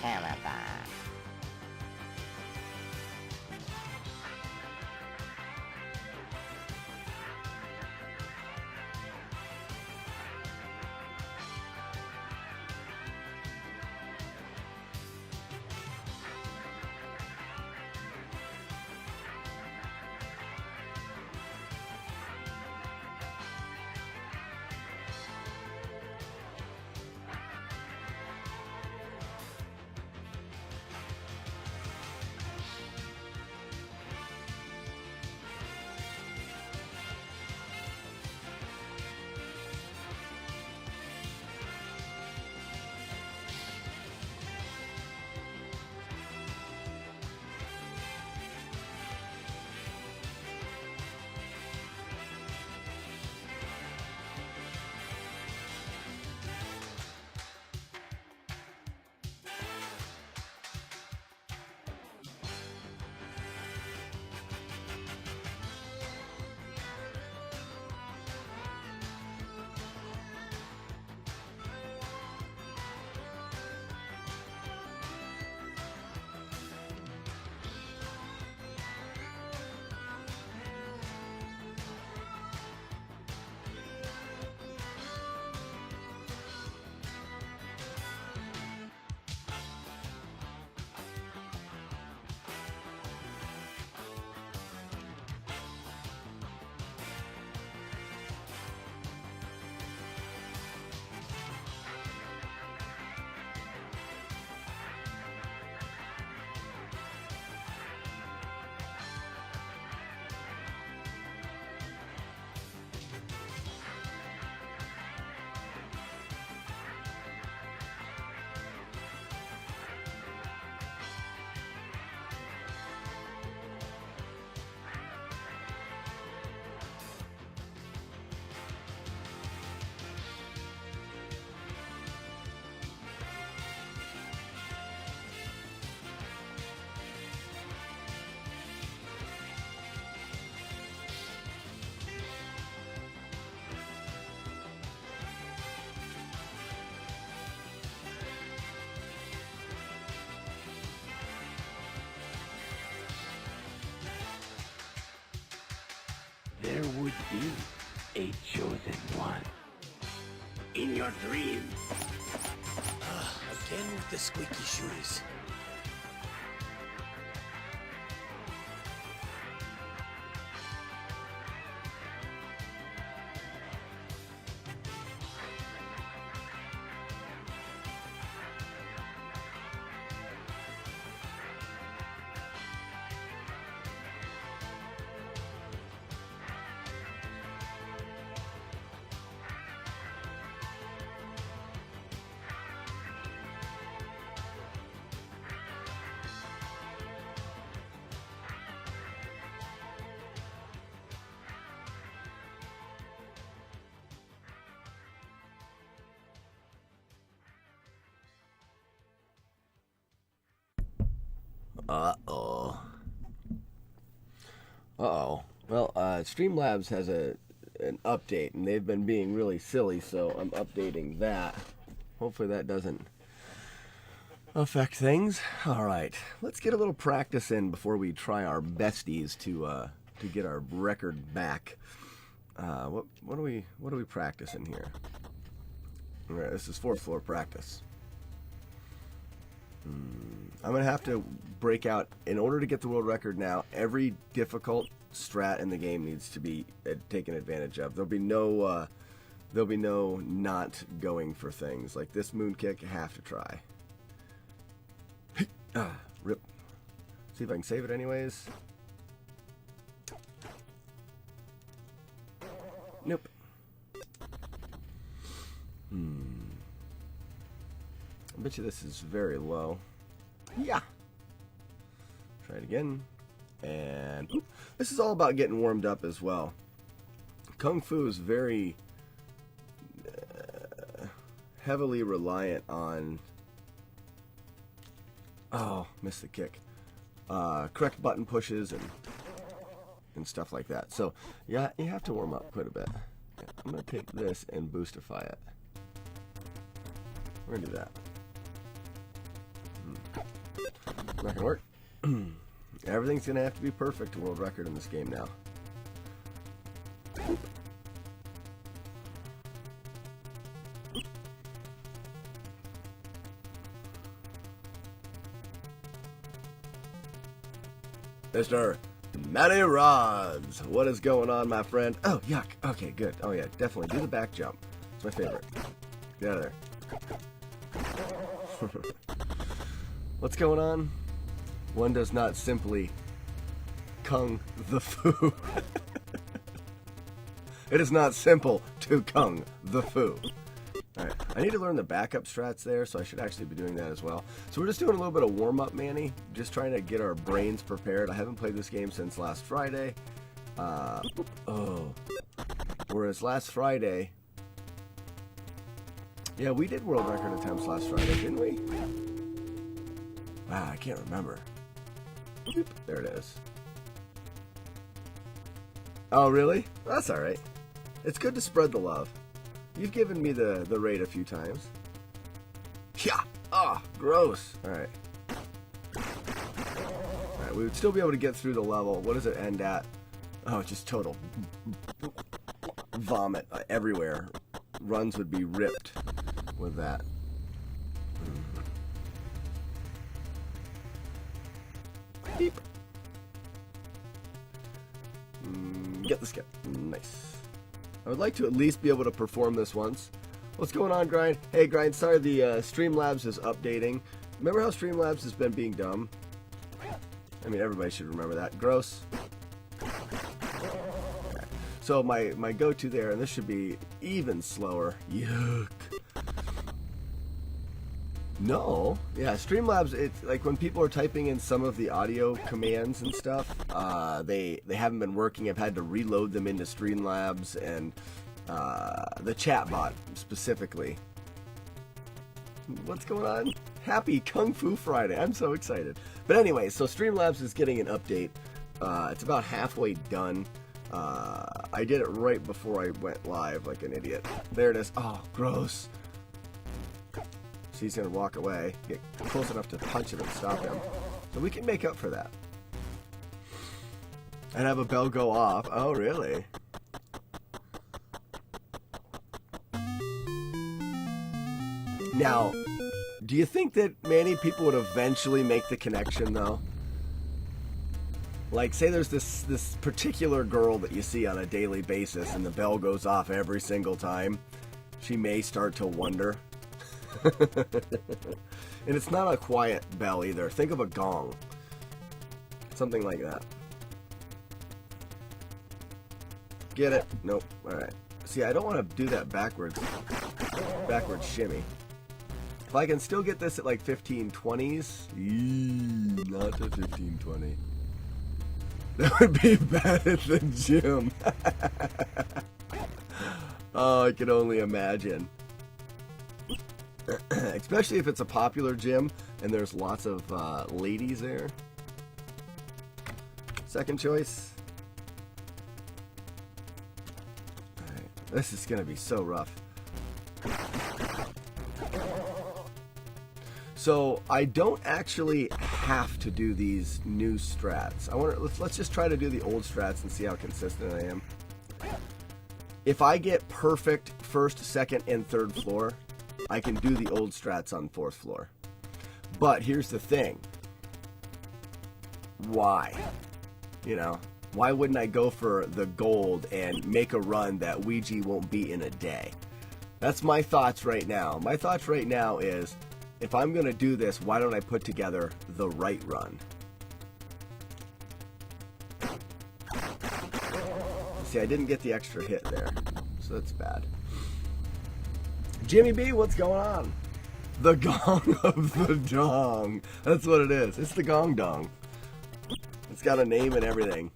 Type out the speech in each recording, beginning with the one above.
Canada. There would be a chosen one. In your dreams. Again with the squeaky shoes. Uh-oh. Well, Streamlabs has an update, and they've been being really silly, so I'm updating that. Hopefully that doesn't affect things. All right, let's get a little practice in before we try our besties to get our record back. What are we practicing here? All right, this is fourth floor practice. I'm going to have to break out, in order to get the world record now, every difficult strat in the game needs to be taken advantage of. There'll be no not going for things. Like this moon kick, I have to try. Rip. See if I can save it anyways. Nope. I bet you this is very low. Yeah. Try it again. And this is all about getting warmed up as well. Kung Fu is very heavily reliant on... Oh, missed the kick. Correct button pushes and stuff like that. So, yeah, you have to warm up quite a bit. I'm going to take this and boostify it. We're going to do that. Not gonna work. Everything's gonna have to be perfect to world record in this game now. Mr. Matty Rods, what is going on, my friend? Oh, yuck. Okay, good. Oh, yeah, definitely. Do the back jump. It's my favorite. Get out of there. What's going on? One does not simply kung the foo. It is not simple to kung the foo. Alright, I need to learn the backup strats there, so I should actually be doing that as well. So we're just doing a little bit of warm-up, Manny. Just trying to get our brains prepared. I haven't played this game since last Friday. Whereas last Friday... Yeah, we did world record attempts last Friday, didn't we? Wow, I can't remember. Boop, there it is. Oh, really? That's alright. It's good to spread the love. You've given me the raid a few times. Yeah. Ah, gross. Alright. Alright, we would still be able to get through the level. What does it end at? Oh, just total vomit everywhere. Runs would be ripped with that. Beep. Get the skip. Nice. I would like to at least be able to perform this once. What's going on, Grind? Hey, Grind, sorry the Streamlabs is updating. Remember how Streamlabs has been being dumb? I mean, everybody should remember that. Gross. Okay. So my go-to there, and this should be even slower. Yuck. No. Yeah, Streamlabs, it's like when people are typing in some of the audio commands and stuff, they haven't been working. I've had to reload them into Streamlabs, and the chatbot specifically. What's going on? Happy Kung Fu Friday. I'm so excited. But anyway, so Streamlabs is getting an update. It's about halfway done. I did it right before I went live like an idiot. There it is. Oh, gross. So he's going to walk away, get close enough to punch him and stop him. So we can make up for that. And have a bell go off. Oh, really? Now, do you think that many people would eventually make the connection, though? Like, say there's this particular girl that you see on a daily basis and the bell goes off every single time. She may start to wonder. And it's not a quiet bell either. Think of a gong. Something like that. Get it? Nope. Alright. See, I don't want to do that backwards shimmy. If I can still get this at like 1520s, not to 1520. That would be bad at the gym. Oh, I can only imagine. Especially if it's a popular gym and there's lots of ladies there. Second choice. Alright, this is gonna be so rough. So I don't actually have to do these new strats. Let's just try to do the old strats and see how consistent I am. If I get perfect first, second, and third floor, I can do the old strats on fourth floor. But here's the thing. Why? You know, why wouldn't I go for the gold and make a run that Ouija won't beat in a day? That's my thoughts right now. My thoughts right now is, if I'm going to do this, why don't I put together the right run? See, I didn't get the extra hit there, so that's bad. Jimmy B, what's going on? The gong of the dong. That's what it is. It's the gong dong. It's got a name and everything.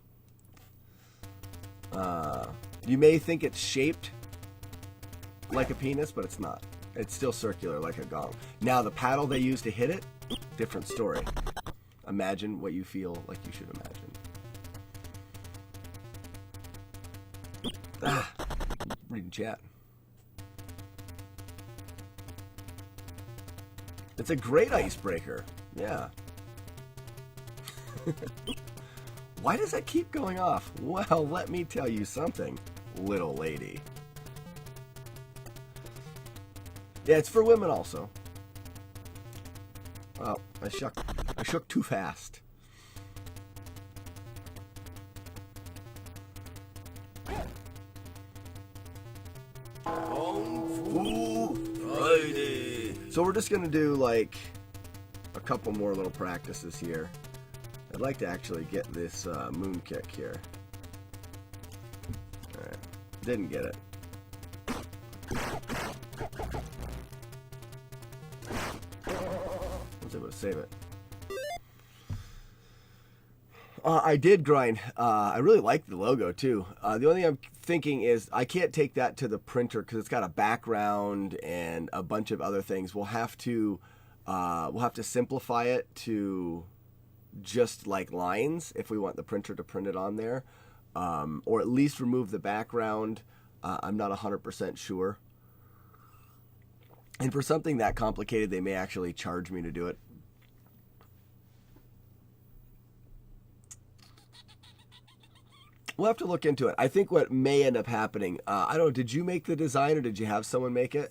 You may think it's shaped like a penis, but it's not. It's still circular like a gong. Now, the paddle they use to hit it, different story. Imagine what you feel like you should imagine. Reading chat. It's a great icebreaker. Yeah. Why does that keep going off? Well, let me tell you something, little lady. Yeah, it's for women also. Oh, I shook too fast. Kung Fu Friday. So we're just gonna do like a couple more little practices here. I'd like to actually get this moon kick here. Alright, didn't get it. I was able to save it. I did grind. I really like the logo too. The only thing I'm thinking is I can't take that to the printer because it's got a background and a bunch of other things. We'll have to simplify it to just like lines if we want the printer to print it on there, or at least remove the background. I'm not 100% sure. And for something that complicated, they may actually charge me to do it. We'll have to look into it. I think what may end up happening, I don't know, did you make the design or did you have someone make it?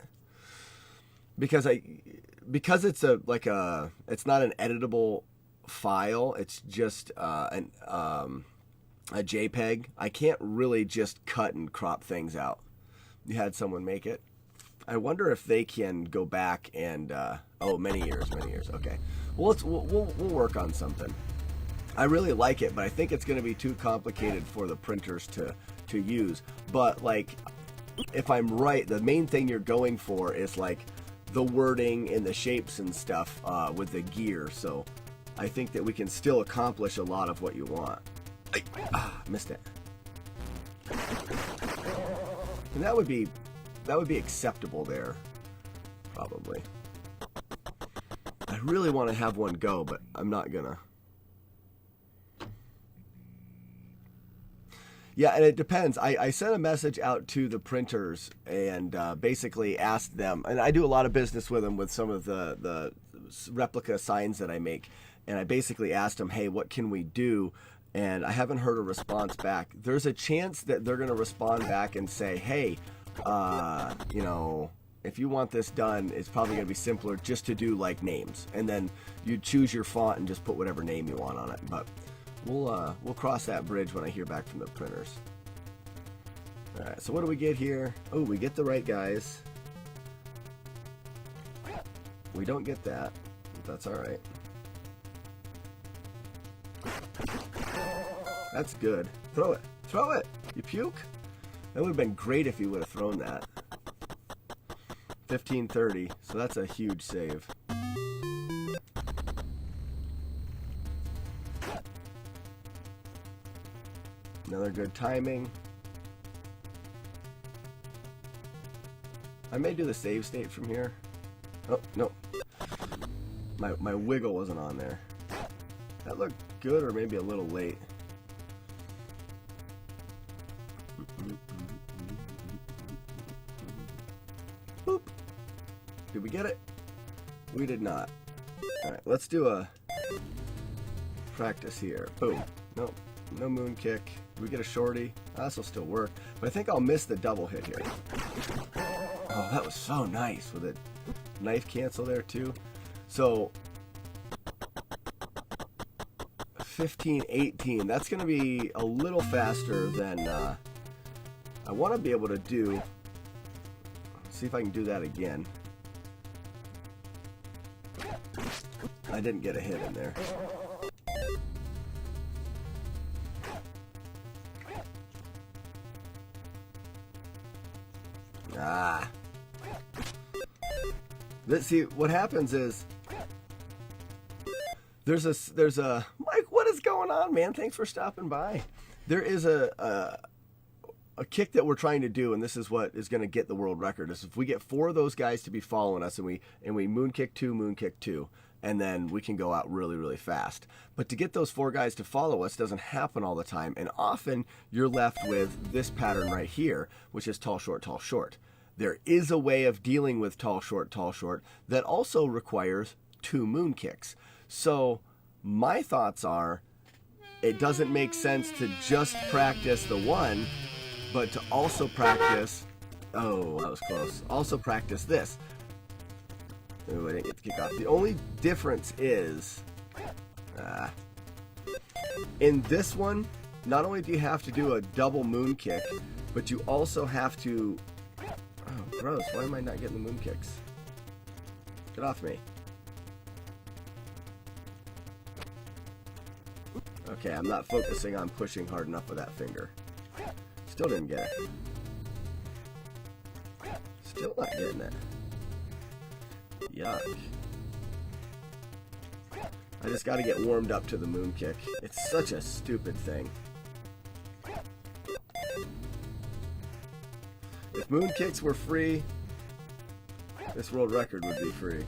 Because it's it's not an editable file. It's just a JPEG. I can't really just cut and crop things out. You had someone make it. I wonder if they can go back and many years. Okay, well we'll work on something. I really like it, but I think it's going to be too complicated for the printers to use. But like, if I'm right, the main thing you're going for is like the wording and the shapes and stuff with the gear. So I think that we can still accomplish a lot of what you want. Missed it. And that would be acceptable there, probably. I really want to have one go, but I'm not gonna. Yeah, and it depends. I sent a message out to the printers and basically asked them, and I do a lot of business with them with some of the replica signs that I make, and I basically asked them, hey, what can we do? And I haven't heard a response back. There's a chance that they're going to respond back and say, hey, if you want this done, it's probably going to be simpler just to do like names, and then you choose your font and just put whatever name you want on it. But we'll cross that bridge when I hear back from the printers. All right, so what do we get here? Oh, we get the right guys. We don't get that, but that's all right. That's good. Throw it. Throw it. You puke? That would have been great if you would have thrown that. 1530, so that's a huge save. Another good timing. I may do the save state from here. Oh, no. My wiggle wasn't on there. That looked good or maybe a little late. Boop. Did we get it? We did not. Alright, let's do a practice here. Boom. Nope. No moon kick. We get a shorty. This will still work. But I think I'll miss the double hit here. Oh, that was so nice with a knife cancel there too. So 15, 18. That's going to be a little faster than I want to be able to do. See if I can do that again. I didn't get a hit in there. Let's see what happens is there's a Mike, what is going on, man? Thanks for stopping by. There is a kick that we're trying to do, and this is what is going to get the world record. Is if we get 4 of those guys to be following us, and we moon kick 2, and then we can go out really, really fast. But to get those 4 guys to follow us doesn't happen all the time, and often you're left with this pattern right here, which is tall, short, tall, short. There is a way of dealing with tall, short that also requires 2 moon kicks. So my thoughts are, it doesn't make sense to just practice the one, but to also practice, oh, that was close, also practice this. Ooh, I didn't get to kick off. The only difference is, in this one, not only do you have to do a double moon kick, but you also have to, oh, gross, why am I not getting the moon kicks? Get off me. Okay, I'm not focusing on pushing hard enough with that finger. Still didn't get it. Still not getting it. Yuck. I just gotta get warmed up to the moon kick. It's such a stupid thing. If moon kicks were free, this world record would be free.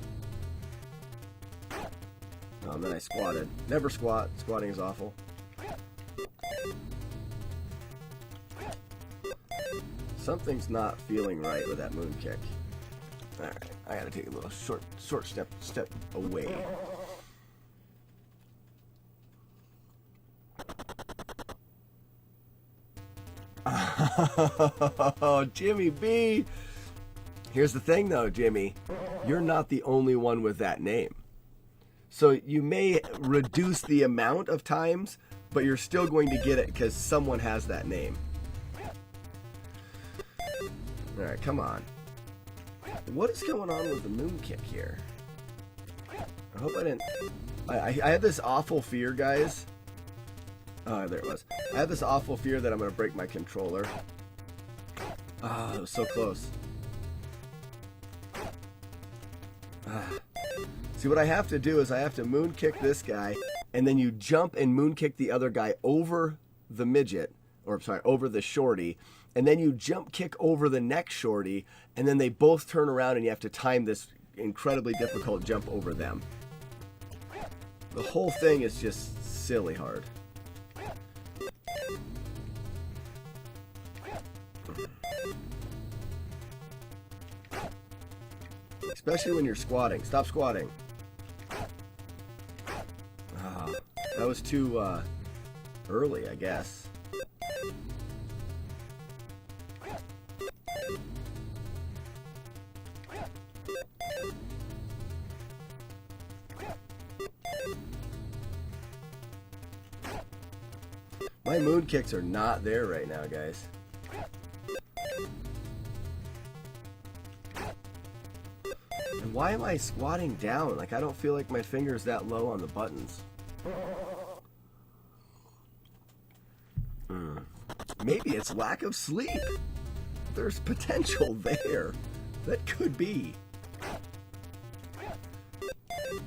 Oh, and then I squatted. Never squat. Squatting is awful. Something's not feeling right with that moon kick. Alright, I gotta take a little short step away. Oh, Jimmy B! Here's the thing though, Jimmy. You're not the only one with that name. So you may reduce the amount of times, but you're still going to get it because someone has that name. Alright, come on. What is going on with the moon kick here? I hope I didn't... I had this awful fear, guys. Oh, there it was. I had this awful fear that I'm going to break my controller. Ah, it was so close. See, what I have to do is I have to moon kick this guy, and then you jump and moon kick the other guy over the midget, or sorry, over the shorty, and then you jump kick over the next shorty, and then they both turn around and you have to time this incredibly difficult jump over them. The whole thing is just silly hard. Especially when you're squatting. Stop squatting. Oh, that was too early, I guess. My moon kicks are not there right now, guys. And why am I squatting down? Like, I don't feel like my finger's that low on the buttons. Maybe it's lack of sleep. There's potential there. That could be.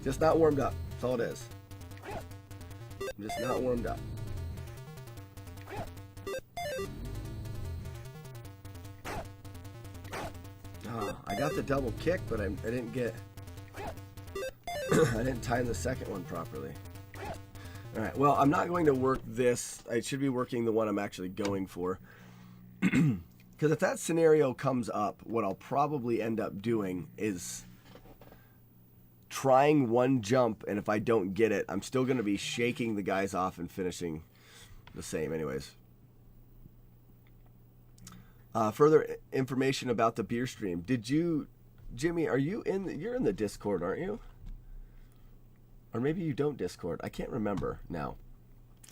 Just not warmed up. That's all it is. I'm just not warmed up. Oh, I got the double kick, but I didn't get... I didn't time the second one properly. Alright, well, I'm not going to work this. I should be working the one I'm actually going for. Because if that scenario comes up, what I'll probably end up doing is trying one jump, and if I don't get it, I'm still going to be shaking the guys off and finishing the same anyways. Further information about the beer stream. Did you, Jimmy, are you you're in the Discord, aren't you? Or maybe you don't Discord. I can't remember now.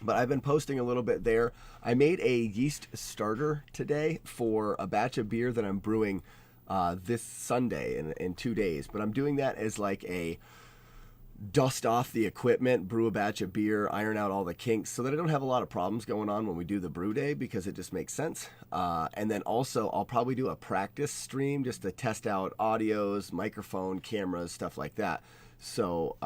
But I've been posting a little bit there. I made a yeast starter today for a batch of beer that I'm brewing this Sunday in 2 days. But I'm doing that as like a dust off the equipment, brew a batch of beer, iron out all the kinks so that I don't have a lot of problems going on when we do the brew day, because it just makes sense. And then also I'll probably do a practice stream just to test out audios, microphone, cameras, stuff like that. So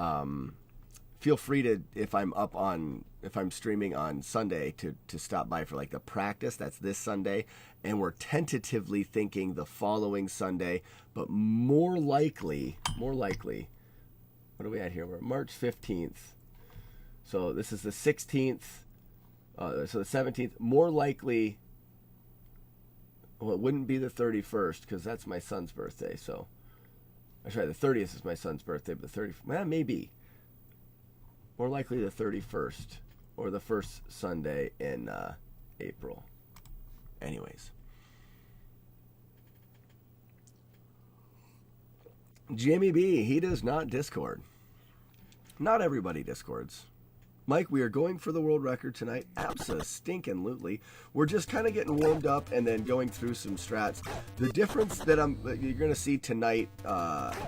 feel free to, if I'm streaming on Sunday, to stop by for like the practice. That's this Sunday, and we're tentatively thinking the following Sunday, but more likely, what are we at here? We're March 15th. So this is the 16th. So the 17th. More likely Well, it wouldn't be the 31st because that's my son's birthday. So, actually, the 30th is my son's birthday, but the 30th, well, maybe. More likely the 31st or the first Sunday in April. Anyways. Jimmy B, he does not Discord. Not everybody Discords. Mike, we are going for the world record tonight. Abso-stinkin-lutely. We're just kind of getting warmed up and then going through some strats. The difference that you're going to see tonight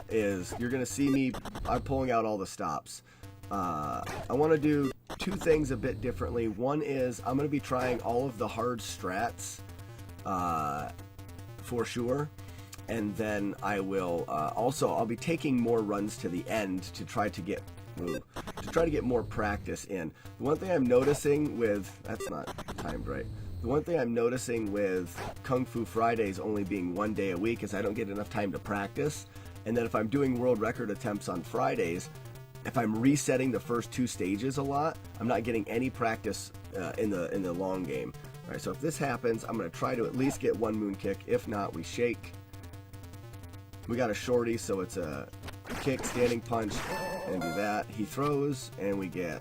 is you're going to see me. I'm pulling out all the stops. I want to do two things a bit differently. One is I'm going to be trying all of the hard strats for sure. And then I will I'll be taking more runs to the end to try to get more practice in. The one thing I'm noticing with, that's not timed right. The one thing I'm noticing with Kung Fu Fridays only being 1 day a week is I don't get enough time to practice. And then if I'm doing world record attempts on Fridays, if I'm resetting the first 2 stages a lot, I'm not getting any practice in the long game. All right, so if this happens, I'm going to try to at least get 1 moon kick. If not, we shake. We got a shorty, so it's a kick, standing punch, and do that. He throws, and we get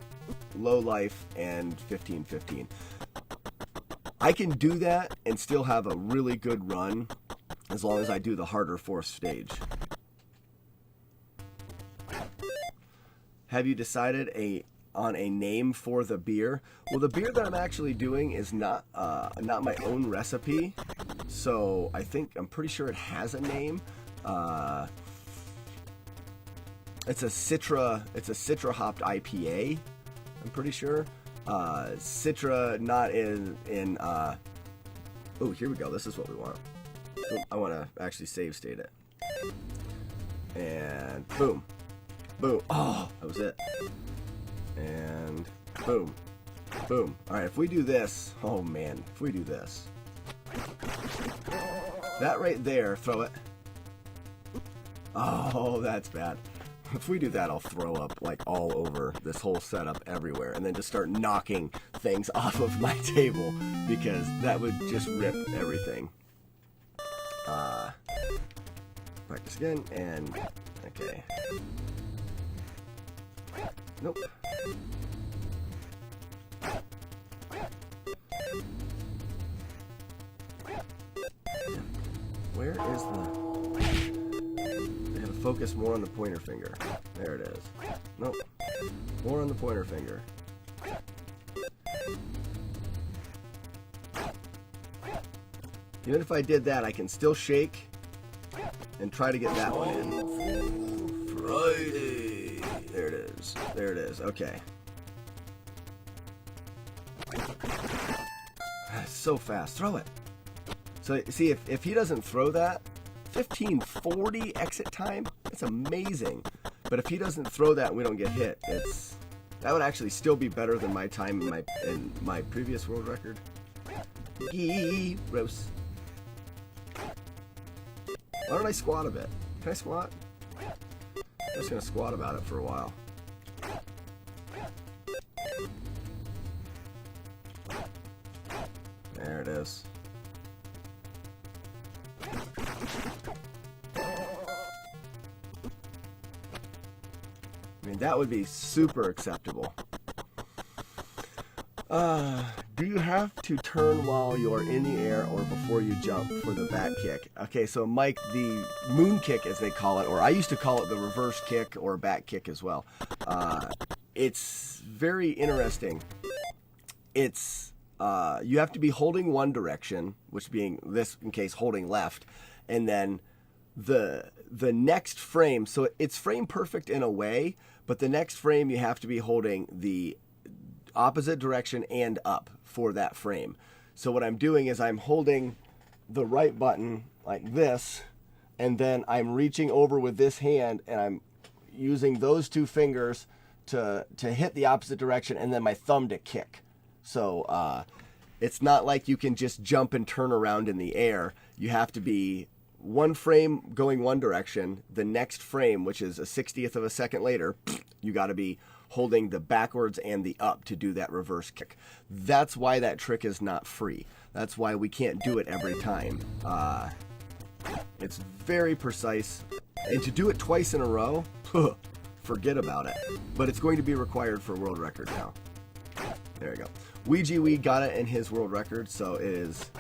low life and 15-15. I can do that and still have a really good run as long as I do the harder 4th stage. Have you decided on a name for the beer? Well, the beer that I'm actually doing is not my own recipe, so I'm pretty sure it has a name. It's a Citra hopped IPA. I'm pretty sure. Citra not in oh, here we go. This is what we want. I want to actually save state it. And boom. Boom. Oh, that was it. And boom. Boom. All right, if we do this, oh man, if we do this. That right there, throw it. Oh, that's bad. If we do that, I'll throw up like all over this whole setup everywhere and then just start knocking things off of my table because that would just rip everything. Practice again and okay. Nope. Where is the... Focus more on the pointer finger. There it is. Nope. More on the pointer finger. Even if I did that, I can still shake and try to get that one in. Friday. There it is. There it is. Okay. That's so fast. Throw it. So, see, if he doesn't throw that, 1540 exit time, that's amazing. But if he doesn't throw that and we don't get hit, that would actually still be better than my time in my previous world record. Gross. Why don't I squat a bit? Can I squat? I'm just gonna squat about it for a while. There it is. I mean, that would be super acceptable. Do you have to turn while you're in the air or before you jump for the back kick? Okay, so Mike, the moon kick as they call it, or I used to call it the reverse kick or back kick as well. It's very interesting. It's you have to be holding one direction, which being this in case holding left, and then the next frame, so it's frame perfect in a way, but the next frame you have to be holding the opposite direction and up for that frame. So what I'm doing is I'm holding the right button like this, and then I'm reaching over with this hand and I'm using those 2 fingers to hit the opposite direction and then my thumb to kick. So it's not like you can just jump and turn around in the air. You have to be one frame going one direction, the next frame, which is a 60th of a second later, you got to be holding the backwards and the up to do that reverse kick. That's why that trick is not free. That's why we can't do it every time. It's very precise. And to do it twice in a row, forget about it. But it's going to be required for world record now. There you go. Ouija Wee got it in his world record, so it is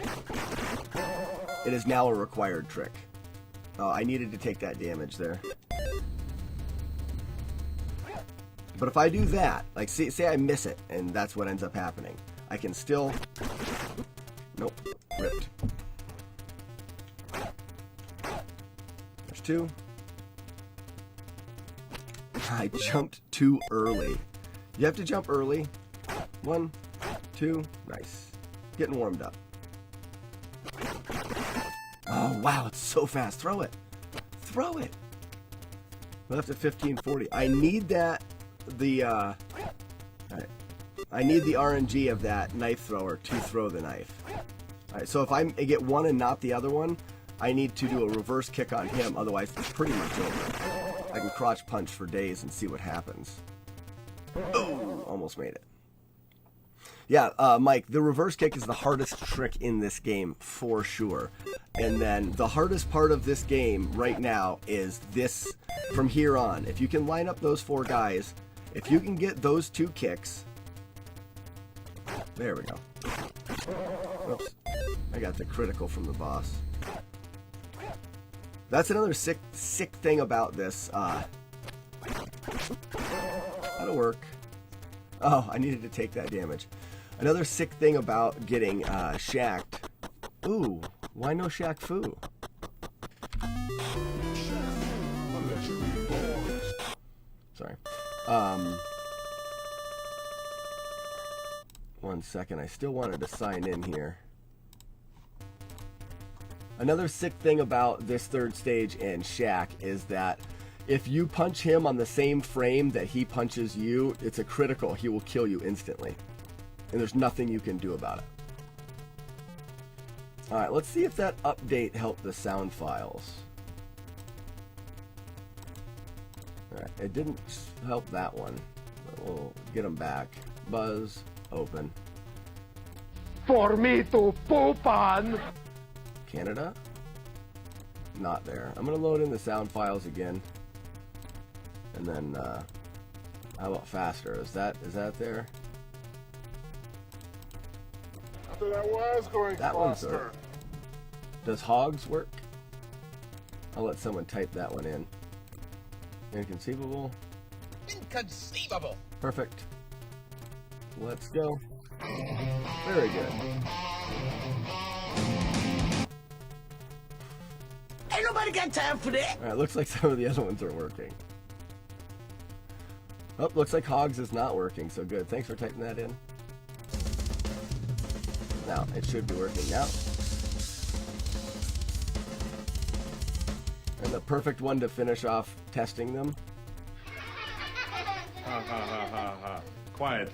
now a required trick. Oh, I needed to take that damage there. But if I do that, like say I miss it, and that's what ends up happening, I can still... Nope, ripped. There's 2. I jumped too early. You have to jump early. 1, 2, nice. Getting warmed up. Oh, wow, it's so fast. Throw it. Throw it. Left at 1540. I need that, I need the RNG of that knife thrower to throw the knife. Alright, so if I get one and not the other one, I need to do a reverse kick on him, otherwise it's pretty much over. I can crotch punch for days and see what happens. Oh, almost made it. Yeah, Mike, the reverse kick is the hardest trick in this game, for sure. And then the hardest part of this game right now is this, from here on. If you can line up those 4 guys, if you can get those 2 kicks... There we go. Oops. I got the critical from the boss. That's another sick thing about this. That'll work. Oh, I needed to take that damage. Another sick thing about getting shacked. Ooh, why no Shaq Fu? Sorry. 1 second. I still wanted to sign in here. Another sick thing about this 3rd stage and Shaq is that if you punch him on the same frame that he punches you, it's a critical. He will kill you instantly. And there's nothing you can do about it. Alright, let's see if that update helped the sound files. Alright, it didn't help that one. But we'll get them back. Buzz, open. For me to poop on! Canada? Not there. I'm going to load in the sound files again. And then, how about faster? Is that there? I thought I was going That one's there. Does Hogs work? I'll let someone type that one in. Inconceivable. Inconceivable. Perfect. Let's go. Very good. Ain't nobody got time for that. Alright, looks like some of the other ones are working. Oh, looks like Hogs is not working, so good. Thanks for typing that in. Now, it should be working now. And the perfect one to finish off testing them. Ha ha ha ha ha. Quiet.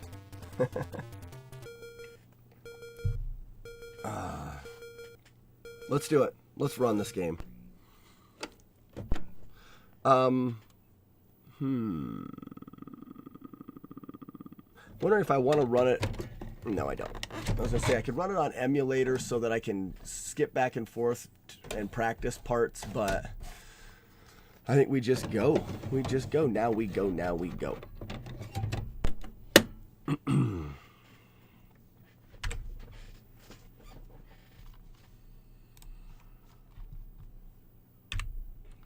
Let's do it. Let's run this game. Wondering if I want to run it. No, I don't. I was gonna say I could run it on emulator so that I can skip back and forth and practice parts, but I think we just go. We just go. Now we go. Now we go.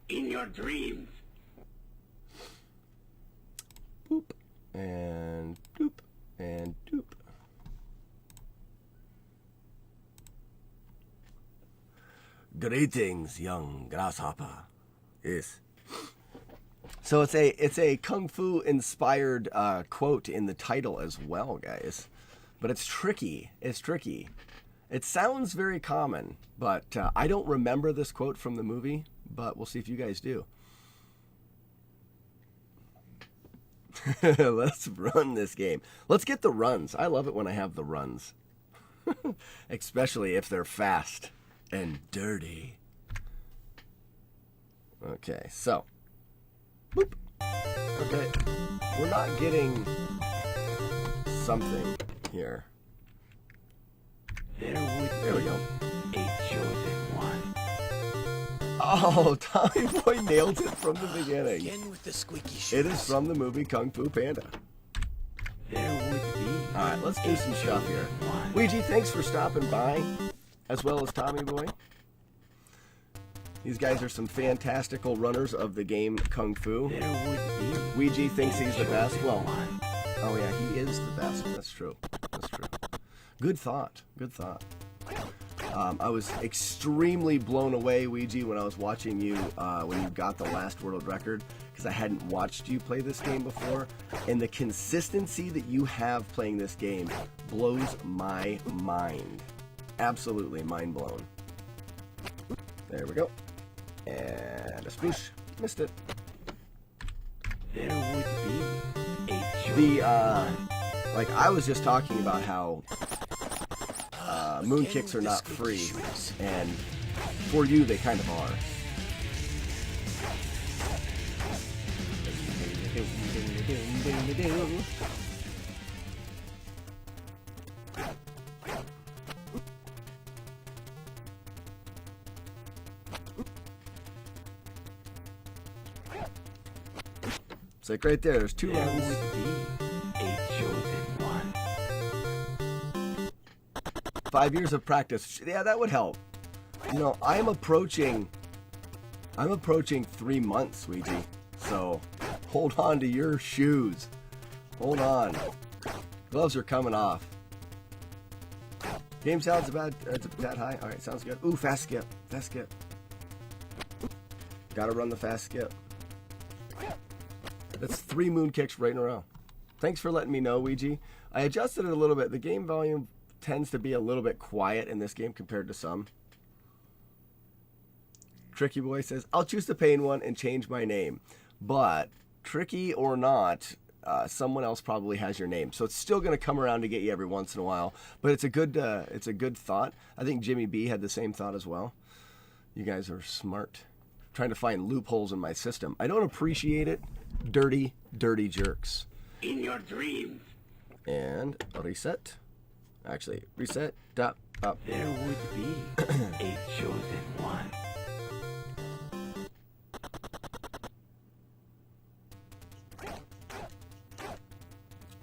In your dreams. Boop. And doop. And doop. Greetings, young grasshopper. Yes. So it's a kung fu inspired quote in the title as well, guys. But it's tricky. It's tricky. It sounds very common, but I don't remember this quote from the movie. But we'll see if you guys do. Let's run this game. Let's get the runs. I love it when I have the runs. Especially if they're fast and dirty. Okay, so. Boop. Okay. We're not getting something here. There There we go. a chosen one. Oh, Tommy Boy nailed it from the beginning. Again with the squeaky shoes. It is from the movie Kung Fu Panda. There would be. All right, let's do some stuff here. Ouija, thanks for stopping by, as well as Tommy Boy. These guys are some fantastical runners of the game Kung Fu. There would be. Ouija thinks he's the best. Well, One. oh yeah, he is the best. That's true. That's true. Good thought. Good thought. I was extremely blown away, Ouija, when I was watching you when you got the last world record, because I hadn't watched you play this game before, and the consistency that you have playing this game blows my mind. Absolutely mind blown. There we go. And a sploosh. Missed it. There would be a chosen The, one. like, I was just talking about how moon kicks are not free, and for you, they kind of are. It's like right there, there's two There runs. would be a chosen one. 5 years of practice. Yeah, that would help. You know, I'm approaching 3 months, Ouija. So hold on to your shoes. Hold on. Gloves are coming off. Game sounds about it's that high. All right, sounds good. Ooh, fast skip. Fast skip. Gotta run the fast skip. That's 3 moon kicks right in a row. Thanks for letting me know, Ouija. I adjusted it a little bit. The game volume tends to be a little bit quiet in this game compared to some. Tricky Boy says, I'll choose the pain one and change my name. But, tricky or not, someone else probably has your name. So it's still going to come around to get you every once in a while. But it's a good thought. I think Jimmy B had the same thought as well. You guys are smart. Trying to find loopholes in my system. I don't appreciate it. Dirty, dirty jerks. In your dreams. And reset. Actually, reset. Up. There would be a chosen one.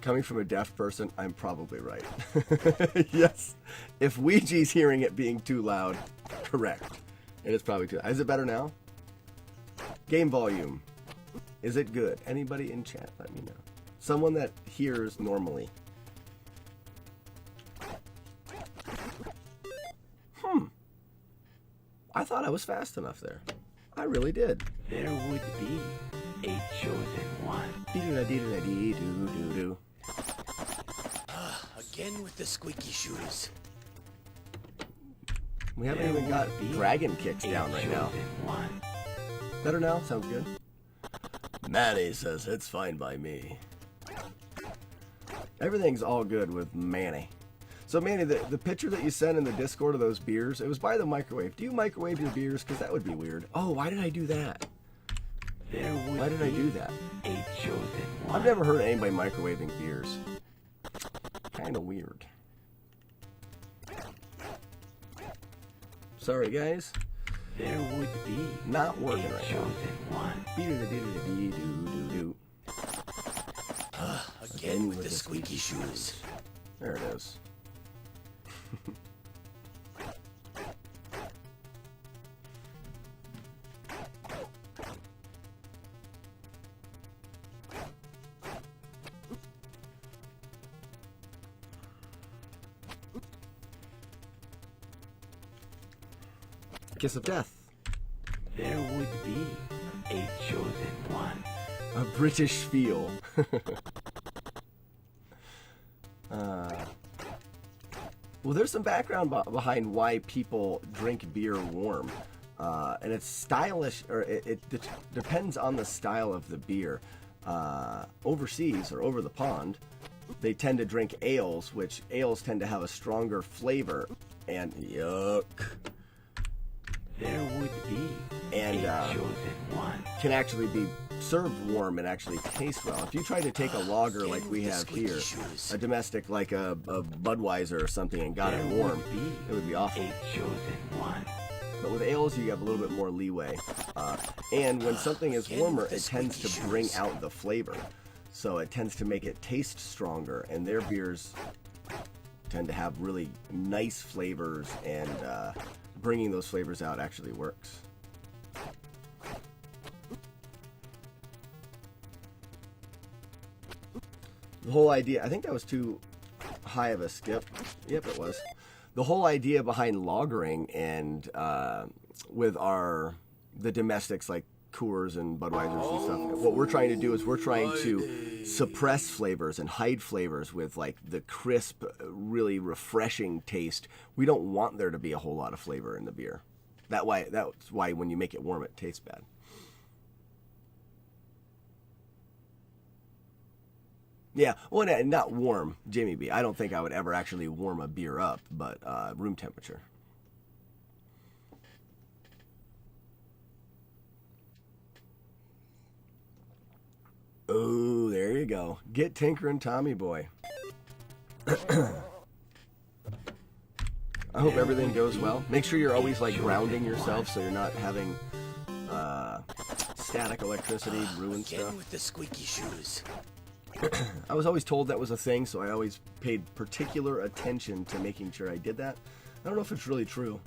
Coming from a deaf person, I'm probably right. Yes. If Ouija's hearing it being too loud, correct. It is probably too loud. Is it better now? Game volume. Is it good? Anybody in chat, let me know. Someone that hears normally. I thought I was fast enough there. I really did. There would be a chosen one. Dee-doo-da-dee-doo-da-dee-doo-doo-doo. Again with the squeaky shoes. We haven't even got dragon kicks down right now. Chosen one. Better now? Sounds good. Manny says it's fine by me. Everything's all good with Manny. So Manny, the picture that you sent in the Discord of those beers, it was by the microwave. Do you microwave your beers? Because that would be weird. Oh, why did I do that? There would Why did I do that? a chosen one. I've never heard of anybody microwaving beers. Kind of weird. Sorry, guys. There would be Not working a right now. chosen one. Dee-doo-da-dee-doo-doo-doo-doo. Again with the squeaky shoes. There it is. Kiss of death. There would be a chosen one. A British feel. Well, there's some background behind why people drink beer warm. And it's stylish, or it depends on the style of the beer. Overseas, or over the pond, they tend to drink ales, which ales tend to have a stronger flavor. And yuck. There would be And a chosen one. can actually be served warm and actually taste well. If you try to take a lager like we have here, a domestic like a Budweiser or something, and got it warm, it would be awful. A chosen one. But with ales, you have a little bit more leeway. And when something is warmer, it tends to bring out the flavor. So it tends to make it taste stronger, and their beers tend to have really nice flavors, and bringing those flavors out actually works. The whole idea, I think that was too high of a skip. Yep, it was. The whole idea behind lagering and with the domestics like Coors and Budweisers and stuff, what we're trying to do is we're trying to suppress flavors and hide flavors with like the crisp, really refreshing taste. We don't want there to be a whole lot of flavor in the beer. That's why when you make it warm, it tastes bad. Yeah, well, not warm, Jamie B. I don't think I would ever actually warm a beer up, but room temperature. Oh, there you go. Get Tinkerin' Tommy Boy. I hope everything goes well. Make sure you're always like grounding yourself so you're not having static electricity ruin stuff. Again with the squeaky shoes. I was always told that was a thing, so I always paid particular attention to making sure I did that. I don't know if it's really true.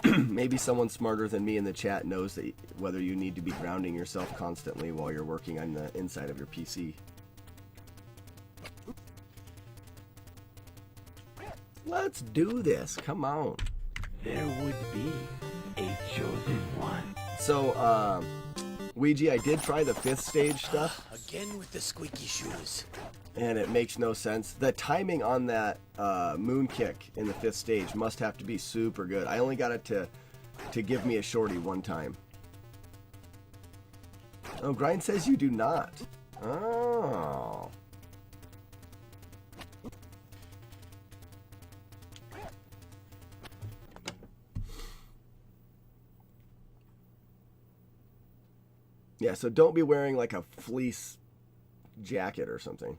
Maybe someone smarter than me in the chat knows that whether you need to be grounding yourself constantly while you're working on the inside of your PC. Let's do this. Come on. There would be a chosen one. So, Ouija, I did try the 5th stage stuff. Again with the squeaky shoes. And it makes no sense. The timing on that moon kick in the 5th stage must have to be super good. I only got it to give me a shorty one time. Oh, Grind says you do not. Oh. Yeah, so don't be wearing like a fleece jacket or something.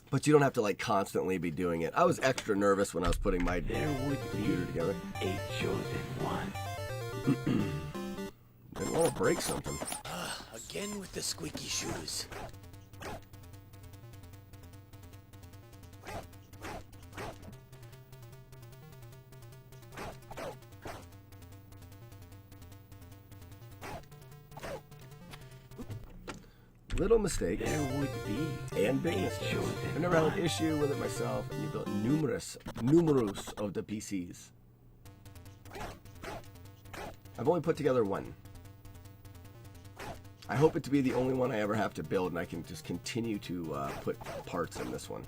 But you don't have to like constantly be doing it. I was extra nervous when I was putting my computer together. A chosen one. Didn't want to break something. Again with the squeaky shoes. Little mistakes. There would be And big a mistakes. chosen I've never had one. an issue with it myself, and you built numerous of the PCs. I've only put together one. I hope it to be the only one I ever have to build, and I can just continue to put parts in this one.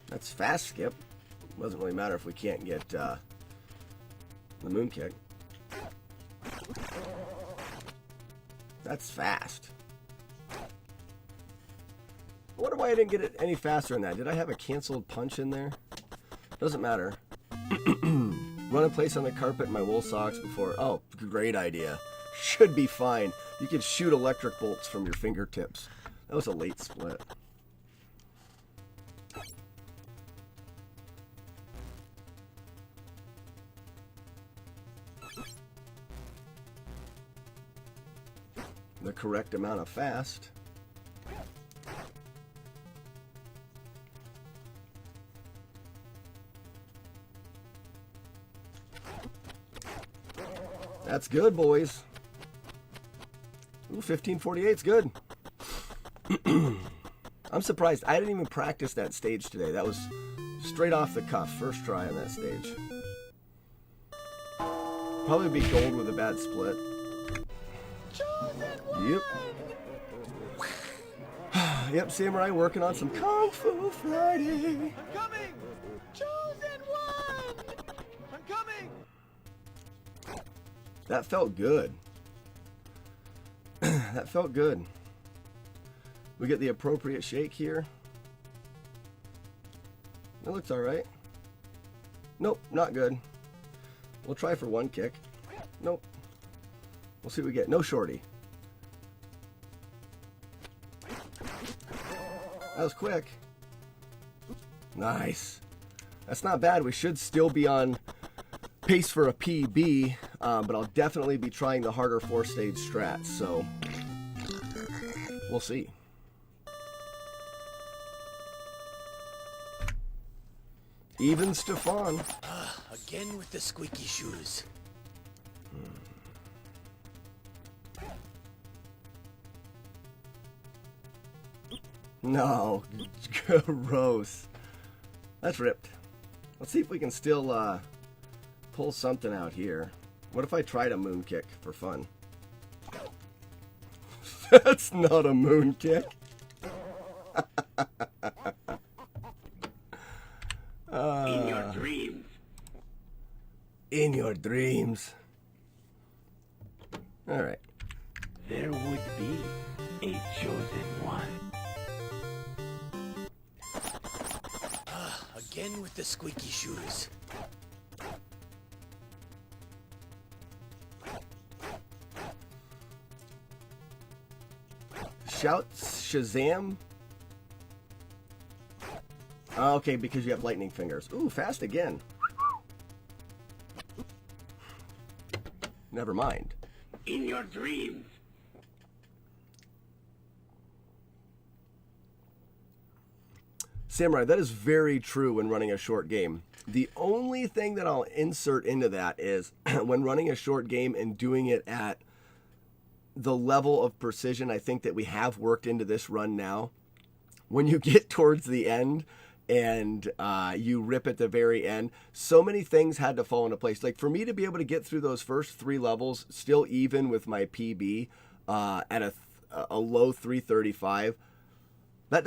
That's fast, Skip. Doesn't really matter if we can't get the moon kick. That's fast. I wonder why I didn't get it any faster than that. Did I have a canceled punch in there? Doesn't matter. Run in place on the carpet in my wool socks before... Oh, great idea. Should be fine. You can shoot electric bolts from your fingertips. That was a late split. The correct amount of fast. That's good, boys. Ooh, 1548's good. I'm surprised. I didn't even practice that stage today. That was straight off the cuff. First try on that stage. Probably be gold with a bad split. Yep. Yep, Samurai working on some Kung Fu Friday. I'm coming! Chosen one! I'm coming! That felt good. That felt good. We get the appropriate shake here. That looks alright. Nope, not good. We'll try for one kick. Nope. We'll see what we get. No shorty. That was quick. Nice. That's not bad. We should still be on pace for a PB, but I'll definitely be trying the harder 4-stage strats, so we'll see. Even Stefan. Again with the squeaky shoes. No, gross. That's ripped. Let's see if we can still pull something out here. What if I tried a moon kick for fun? That's not a moon kick. In your dreams. In your dreams. All right. There would be a chosen one. Again with the squeaky shoes. Shouts Shazam. Oh, okay, because you have lightning fingers. Ooh, fast again. Never mind. In your dreams. Samurai, that is very true when running a short game. The only thing that I'll insert into that is when running a short game and doing it at the level of precision I think that we have worked into this run now, when you get towards the end and you rip at the very end, so many things had to fall into place. Like for me to be able to get through those first 3 levels, still even with my PB at a low 335, that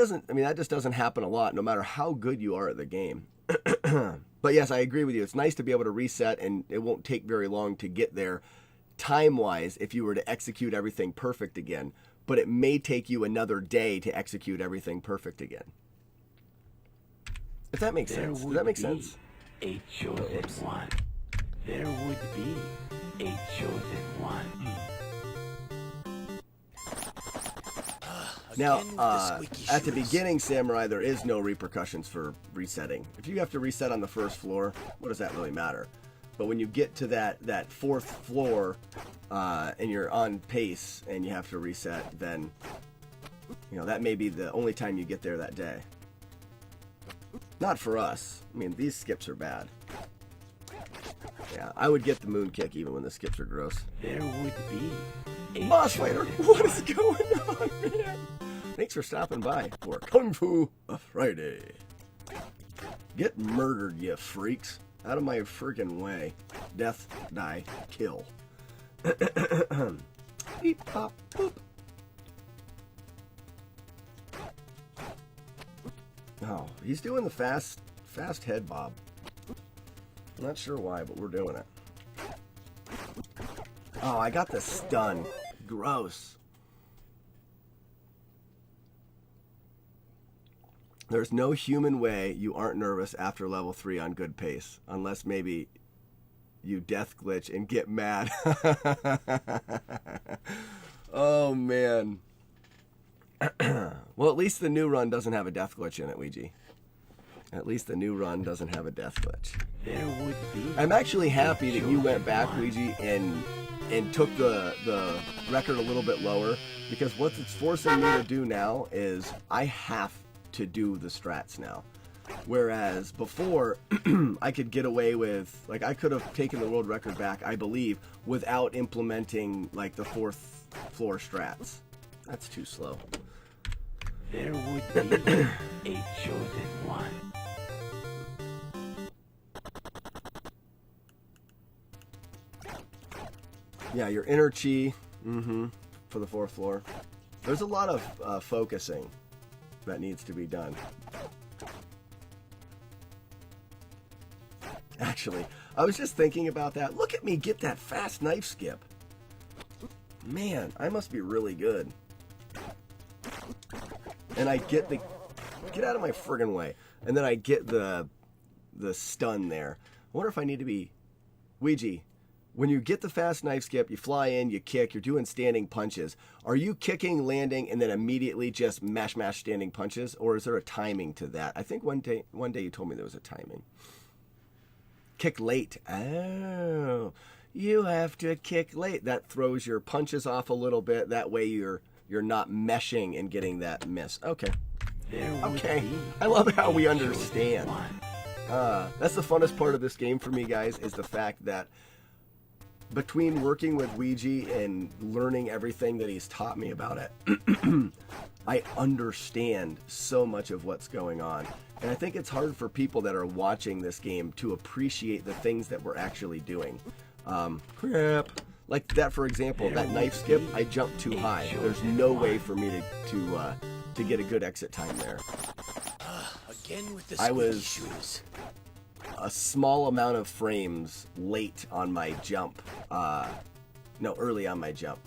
just doesn't happen a lot, no matter how good you are at the game. But yes, I agree with you. It's nice to be able to reset, and it won't take very long to get there time-wise if you were to execute everything perfect again. But it may take you another day to execute everything perfect again. If that makes sense. Does that make sense? A chosen one. There would be a chosen one. Now, at the beginning, Samurai, there is no repercussions for resetting. If you have to reset on the first floor, what does that really matter? But when you get to that 4th floor and you're on pace and you have to reset, then that may be the only time you get there that day. Not for us. I mean, these skips are bad. Yeah, I would get the moon kick even when the skips are gross. There would be a Boss Fighter, what is going on, man? Thanks for stopping by for Kung Fu Friday. Get murdered, you freaks. Out of my freaking way. Death, die, kill. Beep, pop, boop. Oh, he's doing the fast head bob. I'm not sure why, but we're doing it. Oh, I got the stun. Gross. There's no human way you aren't nervous after level 3 on good pace. Unless maybe you death glitch and get mad. Oh, man. Well, at least the new run doesn't have a death glitch in it, Ouija. At least the new run doesn't have a death glitch. There would be. I'm actually happy that you went back, Ouija, and took the record a little bit lower, because what it's forcing me to do now is I have to do the strats now. Whereas before, I could get away with, like, I could have taken the world record back, I believe, without implementing, like, the 4th floor strats. That's too slow. There would be a chosen one. Yeah, your inner chi, for the 4th floor. There's a lot of focusing that needs to be done. Actually, I was just thinking about that. Look at me get that fast knife skip. Man, I must be really good. and I get the get out of my friggin' way, and then I get the stun there. I wonder if I need to be Ouija. When you get the fast knife skip, you fly in, you kick, you're doing standing punches. Are you kicking, landing, and then immediately just mash standing punches, or is there a timing to that? I think one day you told me there was a timing. Kick late. Oh, you have to kick late. That throws your punches off a little bit. That way you're not meshing and getting that miss. Okay. Okay. I love how we understand. That's the funnest part of this game for me, guys, is the fact that between working with Ouija and learning everything that he's taught me about it, I understand so much of what's going on. And I think it's hard for people that are watching this game to appreciate the things that we're actually doing. Crap. Like that, for example, that knife skip, I jumped too high. There's no way for me to get a good exit time there. Again with the I squeaky was shoes. a small amount of frames late on my jump. Early on my jump.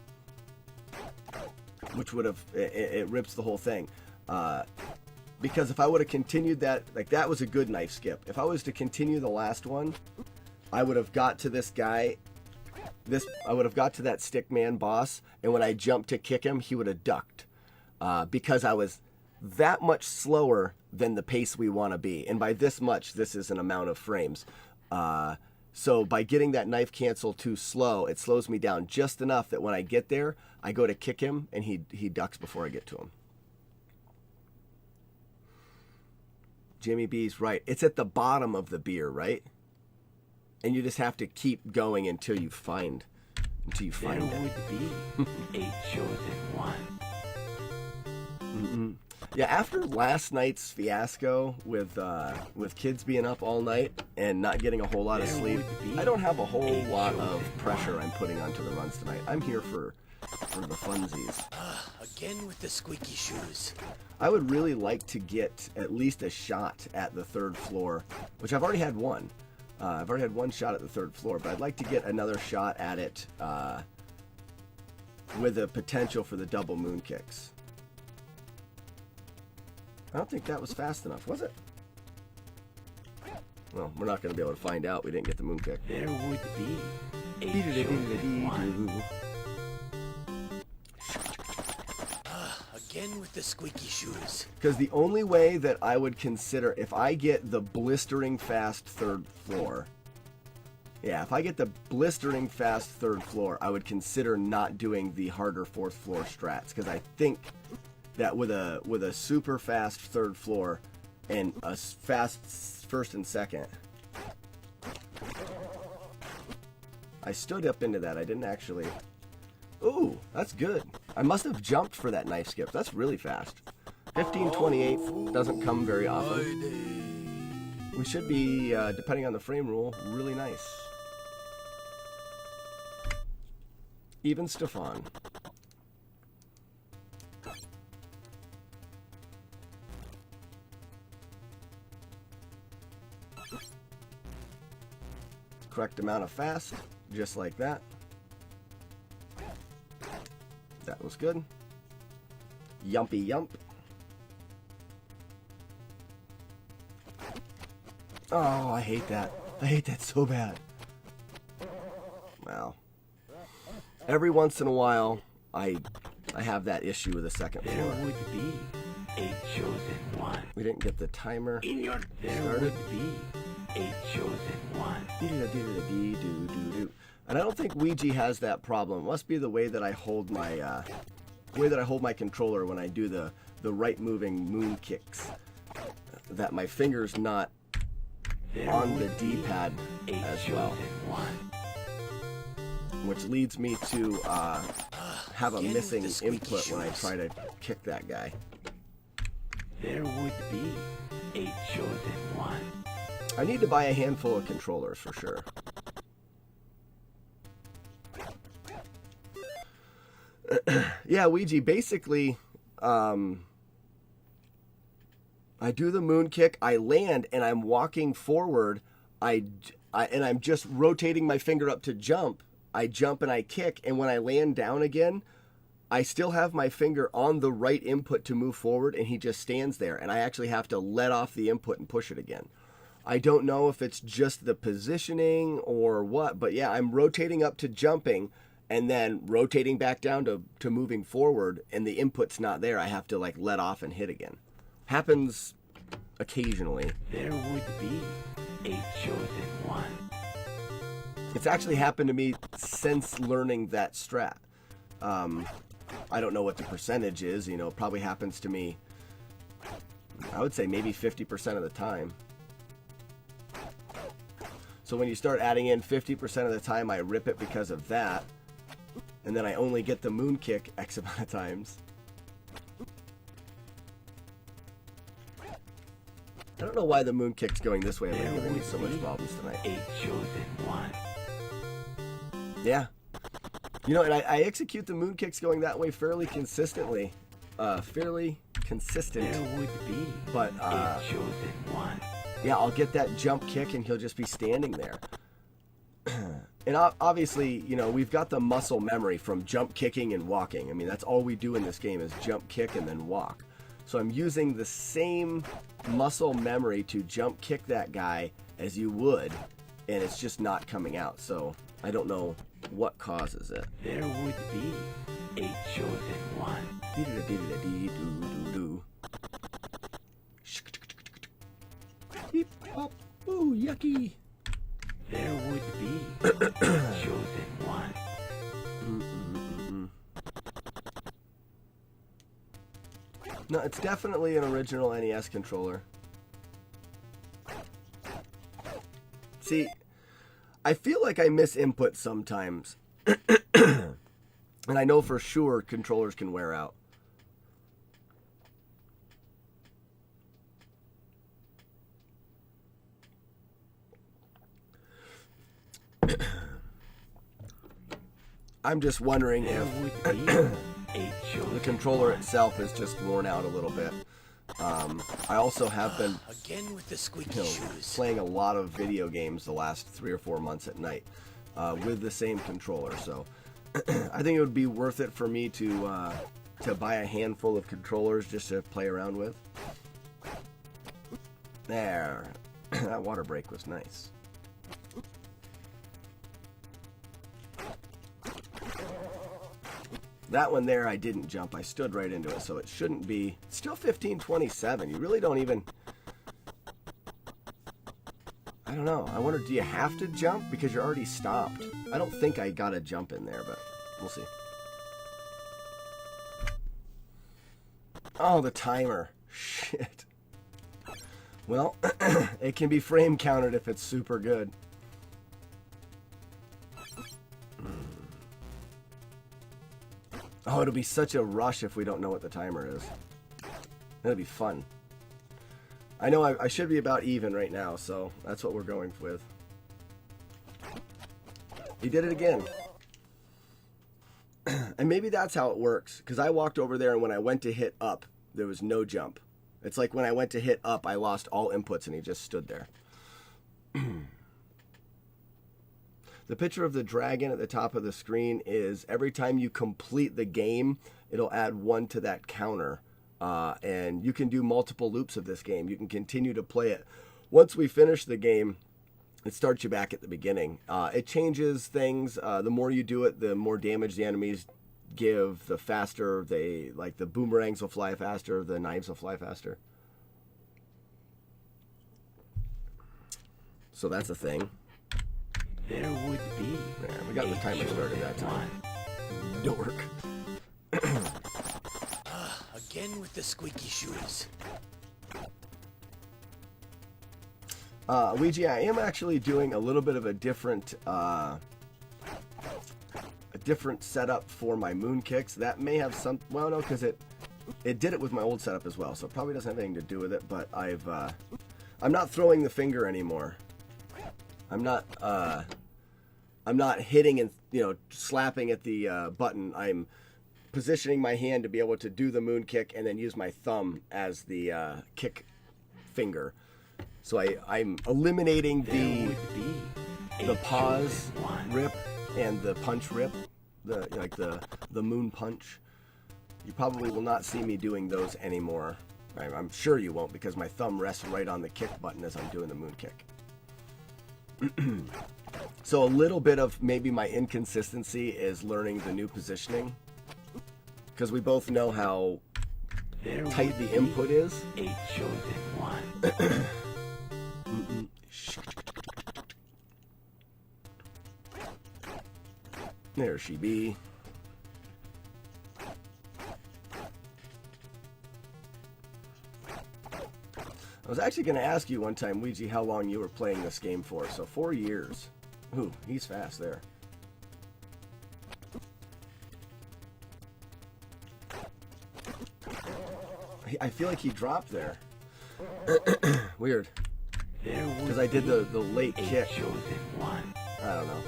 Which would have, it rips the whole thing. Because if I would have continued that, like that was a good knife skip. If I was to continue the last one, I would have got to this guy, I would have got to that stickman boss, and when I jumped to kick him, he would have ducked. Because I was that much slower than the pace we want to be. And by this much, this is an amount of frames. So by getting that knife cancel too slow, it slows me down just enough that when I get there, I go to kick him, and he ducks before I get to him. Jimmy B's right. It's at the bottom of the beer, right? And you just have to keep going until you find There it. would be a chosen one. Yeah, after last night's fiasco with kids being up all night and not getting a whole lot of sleep, I don't have a whole lot of pressure I'm putting onto the runs tonight. I'm here for the funsies. Again with the squeaky shoes. I would really like to get at least a shot at the third floor, which I've already had one. I've already had one shot at the third floor, but I'd like to get another shot at it with a potential for the double moon kicks. I don't think that was fast enough, was it? Well, we're not going to be able to find out. We didn't get the moon kick. There would be a chosen one. Again with the squeaky shoes. Because the only way that I would consider, if I get the blistering fast third floor, if I get the blistering fast third floor, I would consider not doing the harder fourth floor strats. Because I think that with a super fast third floor and a fast first and second, I stood up into that. I didn't actually. Ooh, that's good. I must have jumped for that knife skip. That's really fast. 15:28 doesn't come very often. We should be, depending on the frame rule, really nice. Even Stefan. Correct amount of fast, just like that. That was good. Yumpy yump. Oh, I hate that. I hate that so bad. Wow. Every once in a while, I have that issue with the second There floor. would be a chosen one. We didn't get the timer. There Started. would be a chosen one. And I don't think Ouija has that problem. It must be the way that I hold my controller when I do the right moving moon kicks. That my finger's not There on the would be D-pad a as chosen well. one. Which leads me to have a Again with missing the squeaky input when I shoes. try to kick that guy. There would be a chosen one. I need to buy a handful of controllers for sure. Yeah, Ouija, basically, I do the moon kick, I land, and I'm walking forward, and I'm just rotating my finger up to jump. I jump and I kick, and when I land down again, I still have my finger on the right input to move forward, and he just stands there, and I actually have to let off the input and push it again. I don't know if it's just the positioning or what, but yeah, I'm rotating up to jumping and then rotating back down to moving forward, and the input's not there. I have to like let off and hit again. Happens occasionally. There would be a chosen one. It's actually happened to me since learning that strat. I don't know what the percentage is, you know, it probably happens to me, I would say maybe 50% of the time. So when you start adding in 50% of the time I rip it because of that, and then I only get the moon kick X amount of times. I don't know why the moon kick's going this way. I'm giving me so much problems tonight. A chosen one. Yeah. You know, and I execute the moon kicks going that way fairly consistently. Fairly consistent. There would be But, a chosen one. yeah, I'll get that jump kick and he'll just be standing there. And obviously, you know, we've got the muscle memory from jump kicking and walking. I mean, that's all we do in this game is jump kick and then walk. So I'm using the same muscle memory to jump kick that guy as you would, and it's just not coming out. So I don't know what causes it. There would be a chosen one. Dee-da-dee-da-dee-doo-doo-doo. Beep, pop, ooh, yucky. There would be a chosen one. No, it's definitely an original NES controller. See, I feel like I miss input sometimes. And I know for sure controllers can wear out. I'm just wondering if There would be a chosen the controller one. itself is just worn out a little bit. I also have been Again with the squeaky you know, shoes. playing a lot of video games the last 3 or 4 months at night with the same controller. So I think it would be worth it for me to buy a handful of controllers just to play around with. There, that water break was nice. That one there, I didn't jump. I stood right into it, so it shouldn't be. It's still 15:27. You really don't even. I don't know. I wonder, do you have to jump because you're already stopped? I don't think I got a jump in there, but we'll see. Oh, the timer. Shit. Well, it can be frame counted if it's super good. Oh, it'll be such a rush if we don't know what the timer is. It'll be fun. I know I should be about even right now, so that's what we're going with. He did it again. And maybe that's how it works, because I walked over there and when I went to hit up, there was no jump. It's like when I went to hit up, I lost all inputs and he just stood there. The picture of the dragon at the top of the screen is every time you complete the game, it'll add 1 to that counter. And you can do multiple loops of this game. You can continue to play it. Once we finish the game, it starts you back at the beginning. It changes things. The more you do it, the more damage the enemies give, the faster they, like the boomerangs will fly faster, the knives will fly faster. So that's a thing. There would be. Yeah, we got the timer started that time. Dork. Again with the squeaky shoes. Luigi, I am actually doing a little bit of a different setup for my moon kicks. That may have some. Well, no, because it did it with my old setup as well, so it probably doesn't have anything to do with it. But I'm not throwing the finger anymore. I'm not hitting and slapping at the button. I'm positioning my hand to be able to do the moon kick and then use my thumb as the kick finger. So I'm eliminating the pause rip and the punch rip, the moon punch. You probably will not see me doing those anymore. I'm sure you won't, because my thumb rests right on the kick button as I'm doing the moon kick. So a little bit of maybe my inconsistency is learning the new positioning, because we both know how tight the input is. A chosen one. There she be. I was actually going to ask you one time, Ouija, how long you were playing this game for. So 4 years. Ooh, he's fast there. I feel like he dropped there. Weird. Because I did the late kick. Chosen one. I don't know.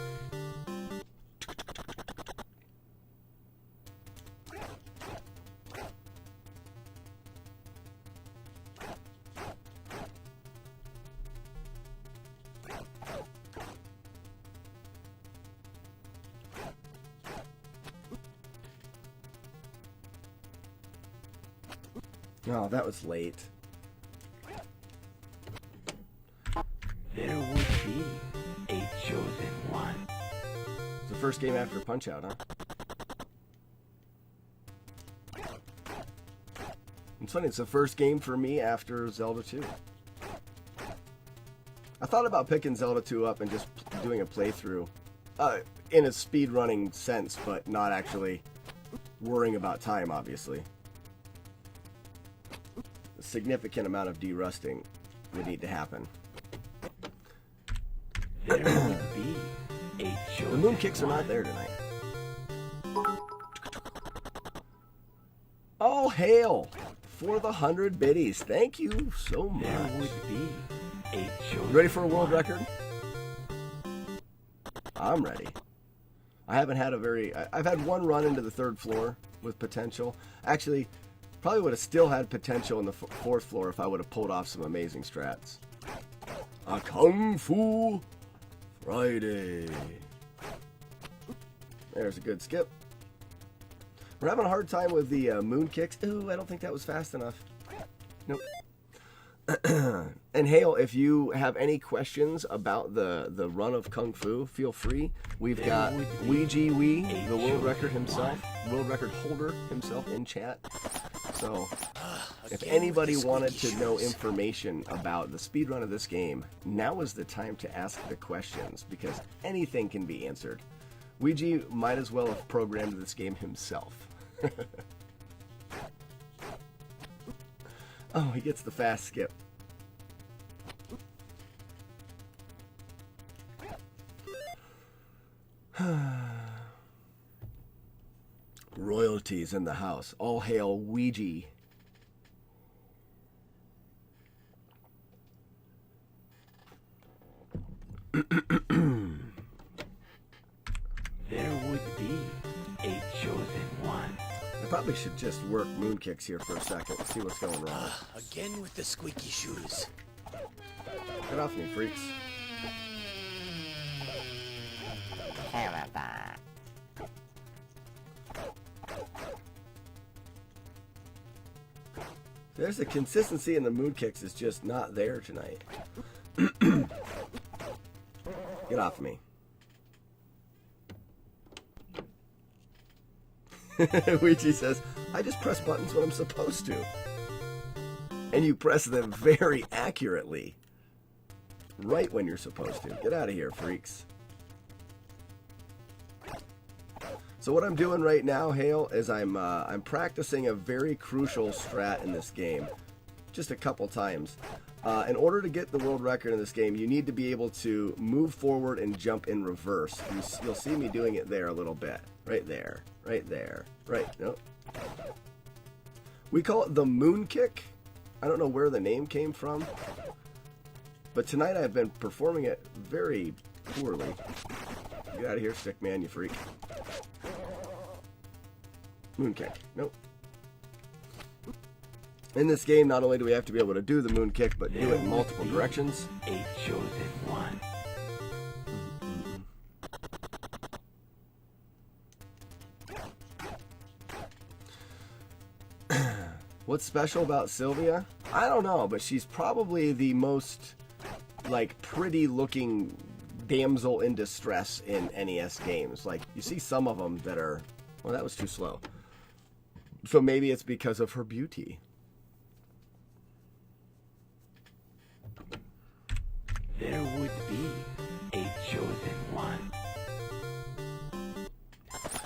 Oh, that was late. There would be a chosen one. It's the first game after Punch Out, huh? It's funny, it's the first game for me after Zelda 2. I thought about picking Zelda 2 up and just doing a playthrough in a speedrunning sense, but not actually worrying about time, obviously. A significant amount of derusting would need to happen. There would be a chosen The moon kicks are one. not there tonight. All hail for the 100 biddies. Thank you so There much. would be a chosen You ready for a world one. record? I'm ready. I haven't had I've had one run into the 3rd floor with potential. Actually, probably would have still had potential in the 4th floor if I would have pulled off some amazing strats. A Kung Fu Friday. There's a good skip. We're having a hard time with the moon kicks. Ooh, I don't think that was fast enough. Nope. And Hale, if you have any questions about the run of Kung Fu, feel free. We've got Ouija Wee, the world record himself, world record holder himself in chat. So if anybody wanted to know information about the speedrun of this game, now is the time to ask the questions, because anything can be answered. Ouija might as well have programmed this game himself. Oh, he gets the fast skip. Royalties in the house. All hail Ouija. There would be a chosen one. I probably should just work moon kicks here for a second and see what's going wrong. Again with the squeaky shoes. Get off me, freaks. There's the consistency in the moon kicks is just not there tonight. Get off me. Ouija says, I just press buttons when I'm supposed to. And you press them very accurately. Right when you're supposed to. Get out of here, freaks. So what I'm doing right now, Hale, is I'm practicing a very crucial strat in this game. Just a couple times. In order to get the world record in this game, you need to be able to move forward and jump in reverse. You'll see me doing it there a little bit. Right there. Right there. Right. Nope. We call it the moon kick. I don't know where the name came from. But tonight I've been performing it very poorly. Get out of here, stick man, you freak. Moon kick. Nope. In this game, not only do we have to be able to do the moon kick, but do it in multiple directions. A chosen one. What's special about Sylvia? I don't know, but she's probably the most, like, pretty looking damsel in distress in NES games. Like, you see some of them that are, well, that was too slow. So maybe it's because of her beauty. There would be a chosen one.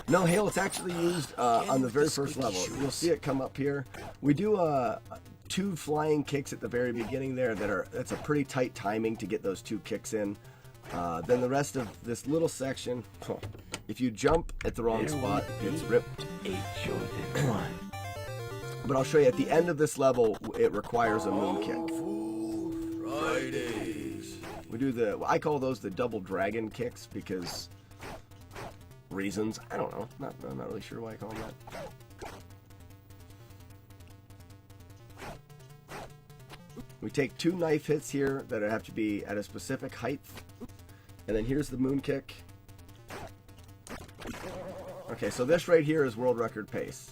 No, Hail, it's actually used on the very first level. You'll see it come up here. We do 2 flying kicks at the very beginning there that's a pretty tight timing to get those 2 kicks in. Then the rest of this little section, if you jump at the wrong spot, it's ripped. A chosen one. But I'll show you at the end of this level, it requires a moon kick. Fridays. We do I call those the double dragon kicks because reasons. I don't know. I'm not really sure why I call them that. We take 2 knife hits here that have to be at a specific height. And then here's the moon kick. Okay, so this right here is world record pace.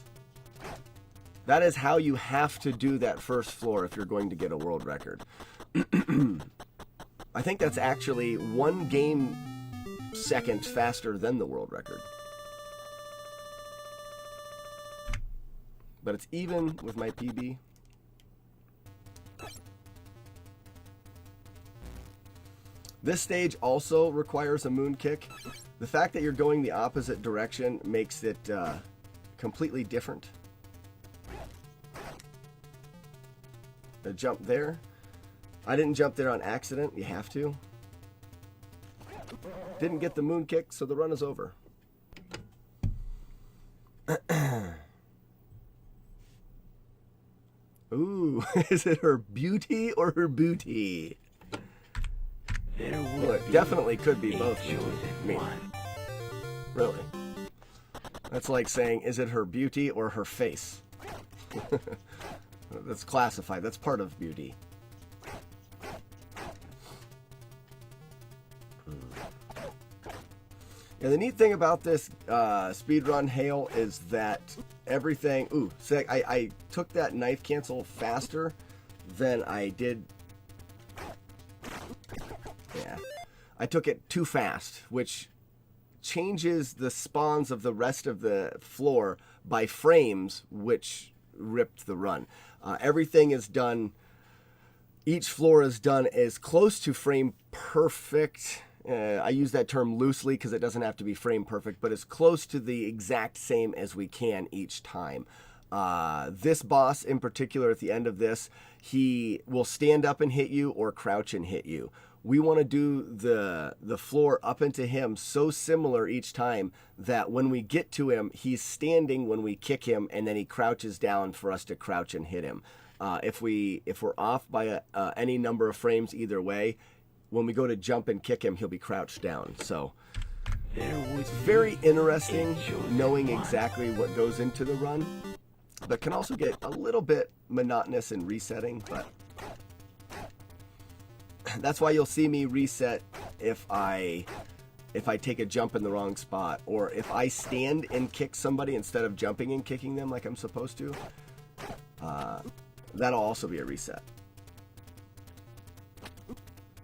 That is how you have to do that first floor if you're going to get a world record. I think that's actually 1 game second faster than the world record. But it's even with my PB. This stage also requires a moon kick. The fact that you're going the opposite direction makes it completely different. A jump there. I didn't jump there on accident. You have to. Didn't get the moon kick, so the run is over. Ooh, is it her beauty or her booty? Well, it definitely could be both. I mean, really. That's like saying, is it her beauty or her face? That's classified. That's part of beauty. And the neat thing about this speedrun Hail is that everything... Ooh, so I took that knife cancel faster than I did... Yeah. I took it too fast, which changes the spawns of the rest of the floor by frames, which ripped the run. Everything is done... Each floor is done as close to frame perfect... I use that term loosely because it doesn't have to be frame perfect, but as close to the exact same as we can each time. This boss in particular, at the end of this, he will stand up and hit you or crouch and hit you. We want to do the floor up into him so similar each time that when we get to him, he's standing when we kick him, and then he crouches down for us to crouch and hit him. If we're off by any number of frames either way, when we go to jump and kick him, he'll be crouched down. So it's very interesting knowing exactly what goes into the run, but can also get a little bit monotonous in resetting. But that's why you'll see me reset if I take a jump in the wrong spot, or if I stand and kick somebody instead of jumping and kicking them like I'm supposed to. That'll also be a reset.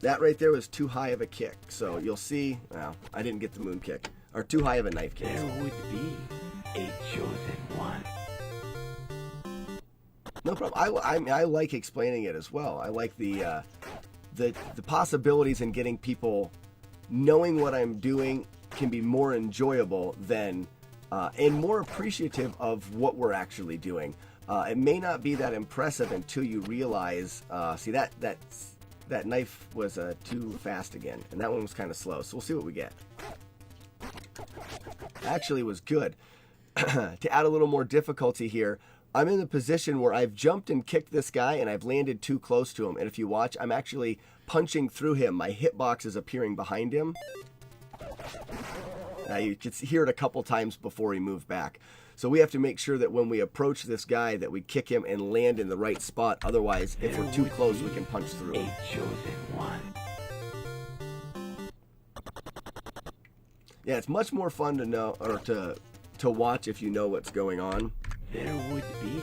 That right there was too high of a kick, so you'll see. Well, I didn't get the moon kick, or too high of a knife kick. There would be a chosen one. No problem. I like explaining it as well. I like the possibilities in getting people knowing what I'm doing can be more enjoyable than and more appreciative of what we're actually doing. It may not be that impressive until you realize. See that knife was too fast again, and that one was kind of slow. So we'll see what we get. Actually, was good. To add a little more difficulty here, I'm in the position where I've jumped and kicked this guy, and I've landed too close to him. And if you watch, I'm actually punching through him. My hitbox is appearing behind him. You could hear it a couple times before he moved back. So we have to make sure that when we approach this guy that we kick him and land in the right spot. Otherwise, if we're too close, we can punch through him. A chosen one. Yeah, it's much more fun to know, or to watch if you know what's going on. There would be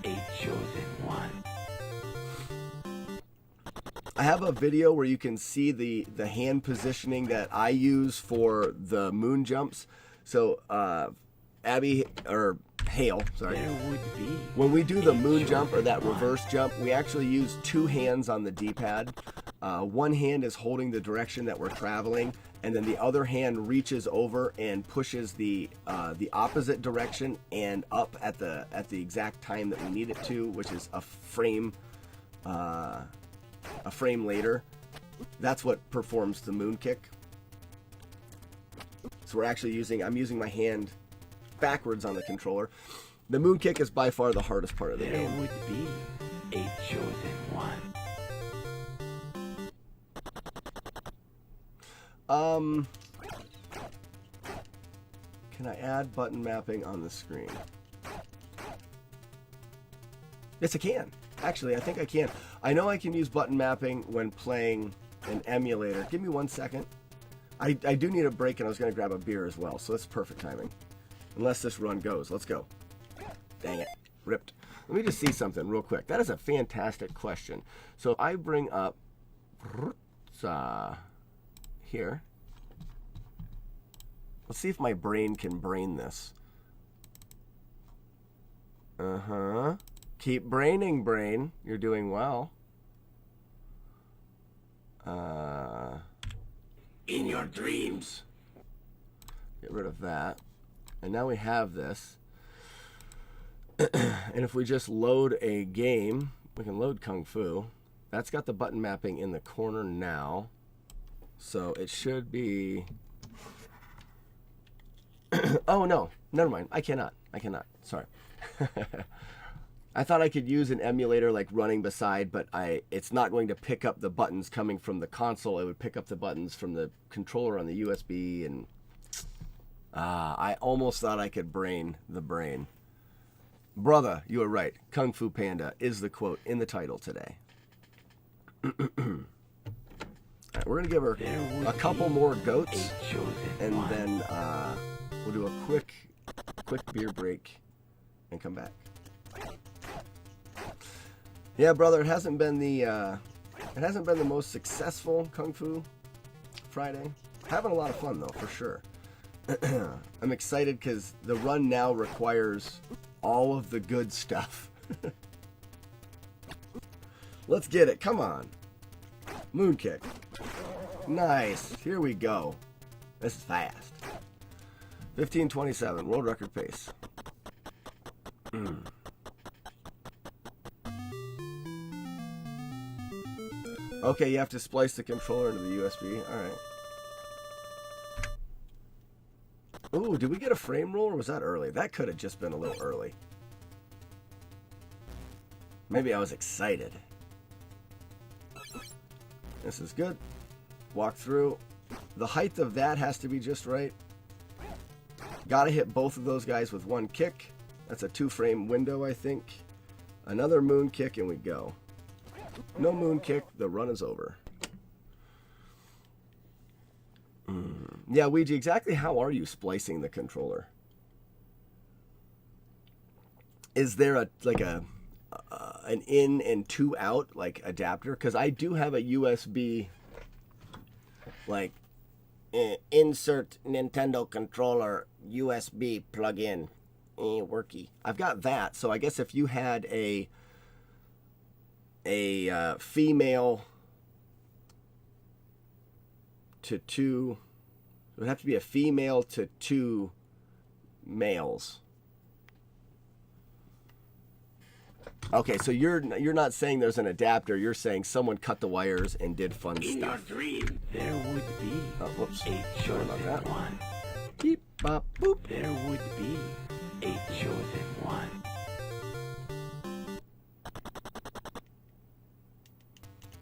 a chosen one. I have a video where you can see the hand positioning that I use for the moon jumps. So Abby, or Hale, sorry. There would be When we do the moon jump or that reverse jump, we actually use two hands on the D-pad. One hand is holding the direction that we're traveling, and then the other hand reaches over and pushes the opposite direction and up at the exact time that we need it to, which is a frame later. That's what performs the moon kick. So I'm using my hand backwards on the controller. The moon kick is by far the hardest part of the there game. would be a chosen one. Can I add button mapping on the screen? Yes, I can. Actually, I think I can. I know I can use button mapping when playing an emulator. Give me 1 second. I do need a break, and I was going to grab a beer as well, so that's perfect timing. Unless this run goes. Let's go. Dang it. Ripped. Let me just see something real quick. That is a fantastic question. So if I bring up here. Let's see if my brain can brain this. Keep braining, brain. You're doing well. In your dreams. Get rid of that. And now we have this. And if we just load a game, we can load Kung Fu. That's got the button mapping in the corner now. So it should be... Oh, no. Never mind. I cannot. Sorry. I thought I could use an emulator like running beside, but it's not going to pick up the buttons coming from the console. It would pick up the buttons from the controller on the USB, and I almost thought I could brain the brain. Brother, you are right. Kung Fu Panda is the quote in the title today. All right, we're going to give her a couple more goats, and then we'll do a quick beer break and come back. Yeah, brother, it hasn't been the most successful Kung Fu Friday. Having a lot of fun though, for sure. I'm excited because the run now requires all of the good stuff. Let's get it. Come on. Moon kick. Nice. Here we go. This is fast. 15:27, world record pace. Okay, you have to splice the controller into the USB. Alright. Ooh, did we get a frame roll or was that early? That could have just been a little early. Maybe I was excited. This is good. Walk through. The height of that has to be just right. Gotta hit both of those guys with one kick. That's a 2-frame window, I think. Another moon kick and we go. No moon kick, the run is over. Yeah, Ouija, exactly how are you splicing the controller? Is there an in and two out like adapter? Because I do have a USB like insert Nintendo controller USB plug-in worky. I've got that, so I guess if you had a female to two, it would have to be a female to two males. Okay, so you're not saying there's an adapter. You're saying someone cut the wires and did fun In your stuff. dream, there would be Oh, whoops. a Sorry about chosen that. one. Beep, bop, boop. There would be a chosen one.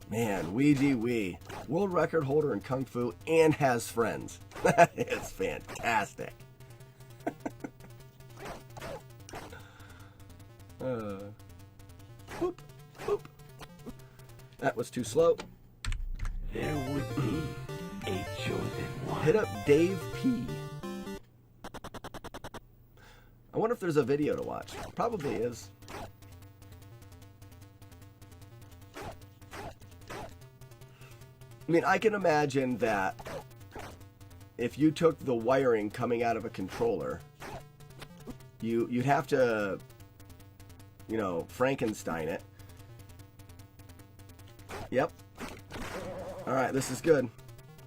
Man, Ouija Wee. World record holder in Kung Fu and has friends. That is fantastic. Boop, boop. That was too slow. There would be a chosen one. Hit up Dave P. I wonder if there's a video to watch. Probably is. mean, I can imagine that if you took the wiring coming out of a controller, you'd have to, you know, Frankenstein it. Yep. All right, this is good.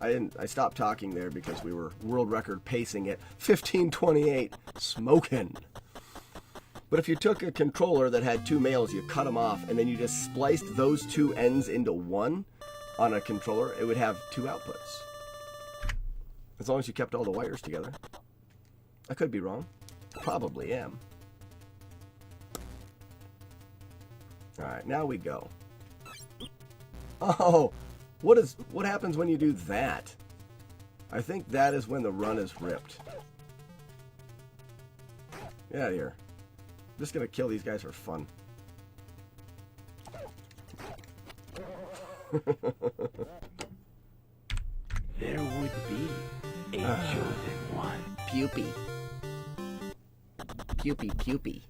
I stopped talking there because we were world record pacing at 15:28, smoking. But if you took a controller that had two males, you cut them off, and then you just spliced those two ends into one on a controller, it would have two outputs. As long as you kept all the wires together. I could be wrong. Probably am. Alright, now we go. Oh! What happens when you do that? I think that is when the run is ripped. Get out of here. I'm just gonna kill these guys for fun. There would be a chosen one. Pupy. Pupy, pupy.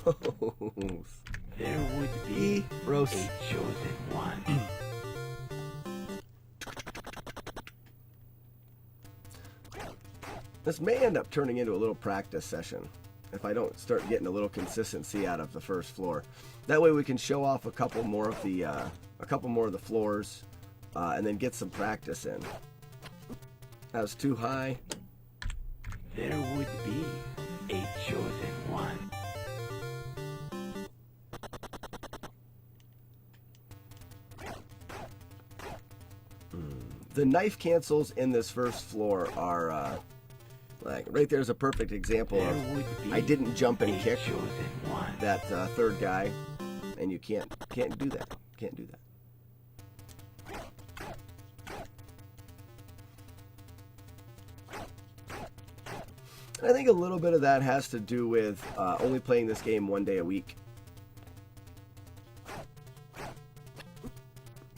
Gross. There would be Gross. a chosen one. This may end up turning into a little practice session if I don't start getting a little consistency out of the first floor. That way we can show off a couple more of the floors, and then get some practice in. That was too high. There would be a chosen one. The knife cancels in this first floor are like right there's a perfect example There of would be I didn't jump and a kick chosen one. that third guy, and you can't do that. Can't do that. And I think a little bit of that has to do with only playing this game one day a week.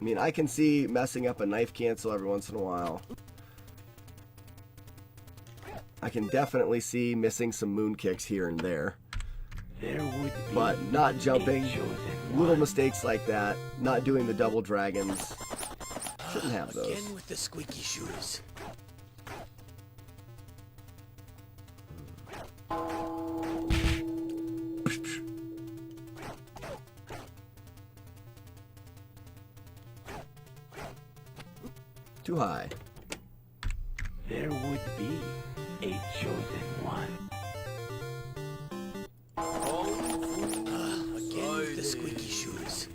I mean, I can see messing up a knife cancel every once in a while. I can definitely see missing some moon kicks here and there. There would be But not jumping, a chosen little one. mistakes like that, not doing the double dragons. Shouldn't have those. Again with the squeaky shoes. Too high. There would be a chosen one. Again with the squeaky shoes.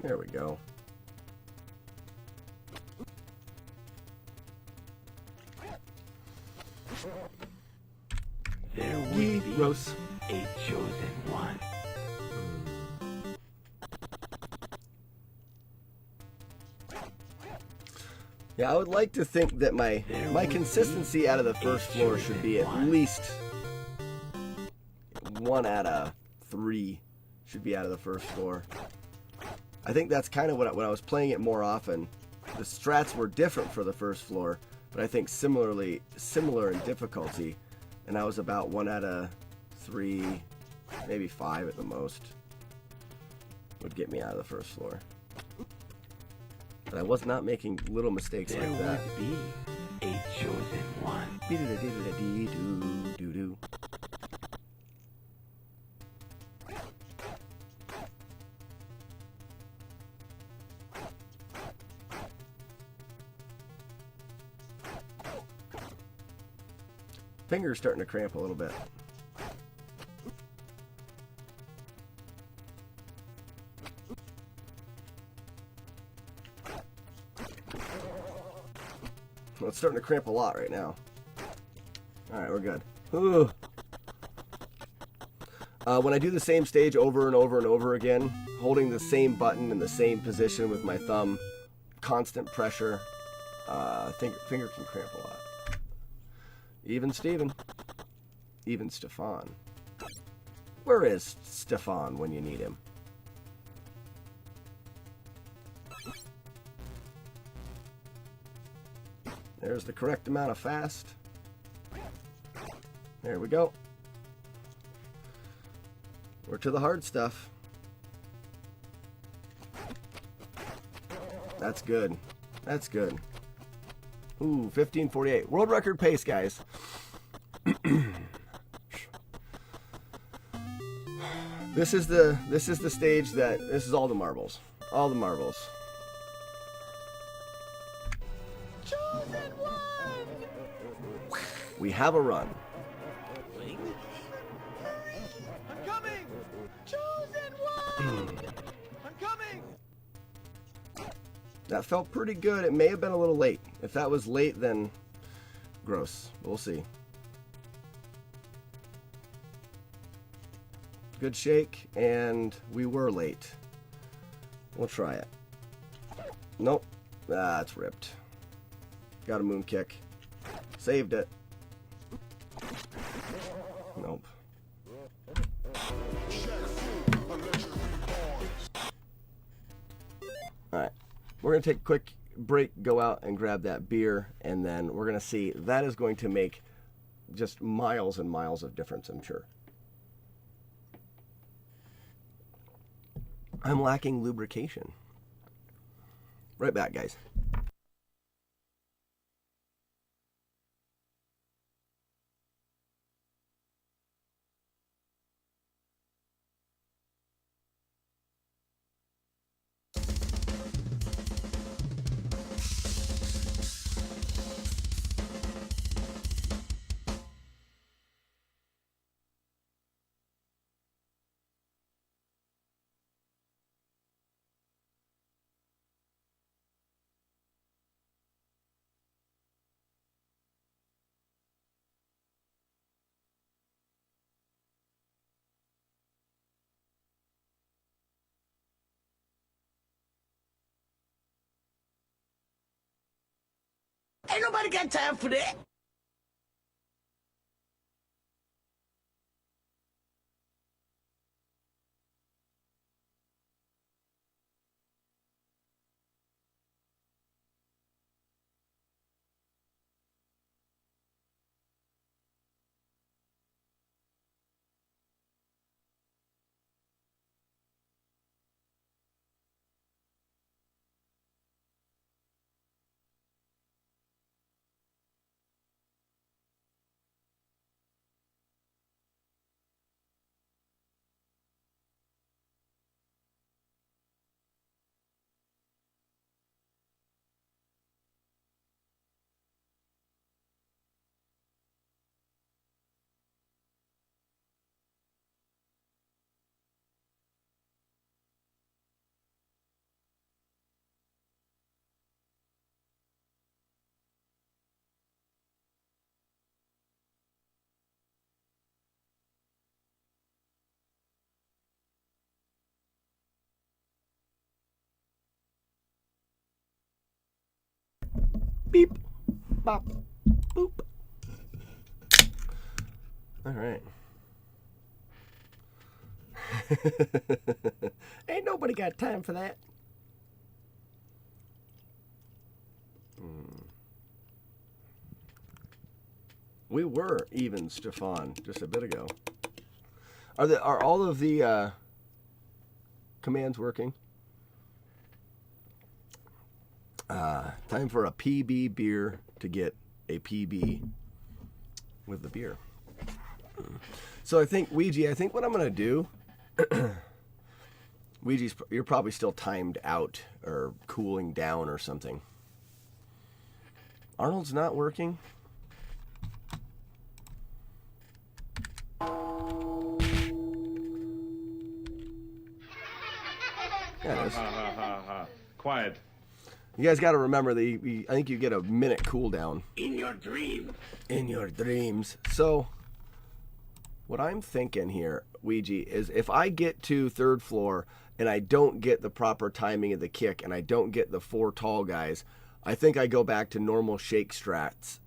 There we go. There would Yee, be Rose. a chosen one. Yeah, I would like to think that my consistency out of the first floor should be at least 1 out of 3 should be out of the first floor. I think that's kind of when I was playing it more often. The strats were different for the first floor, but I think similar in difficulty, and I was about 1 out of 3, maybe 5 at the most, would get me out of the first floor. But I was not making little mistakes There like that. would be a chosen one. Dee-doo-dee-doo-dee-doo-doo-doo. Finger's starting to cramp a little bit. Well, it's starting to cramp a lot right now. Alright, we're good. Ooh. When I do the same stage over and over and over again, holding the same button in the same position with my thumb, constant pressure. Finger can cramp a lot. Even Steven. Even Stefan. Where is Stefan when you need him? There's the correct amount of fast. There we go. We're to the hard stuff. That's good. That's good. Ooh, 15:48. World record pace, guys. This is the stage that this is all the marbles. All the marbles. We have a run. I'm coming! Chosen one! I'm coming! That felt pretty good. It may have been a little late. If that was late, then gross. We'll see. Good shake, and we were late. We'll try it. Nope. Ah, it's ripped. Got a moon kick. Saved it. Nope. Alright. We're going to take a quick break, go out and grab that beer, and then we're going to see. That is going to make just miles and miles of difference, I'm sure. I'm lacking lubrication. Right back, guys. Ain't nobody got time for that. Beep. Bop. Boop. All right. Ain't nobody got time for that. We were even, Stefan, just a bit ago. Are all of the commands working? Time for a PB beer to get a PB with the beer. So I think, Ouija, what I'm going to do, Ouija's, you're probably still timed out or cooling down or something. Arnold's not working. Yeah, it is. Quiet. You guys got to remember that I think you get a minute cooldown. In your dreams. In your dreams. So, what I'm thinking here, Ouija, is if I get to third floor, and I don't get the proper timing of the kick, and I don't get the 4 tall guys, I think I go back to normal shake strats.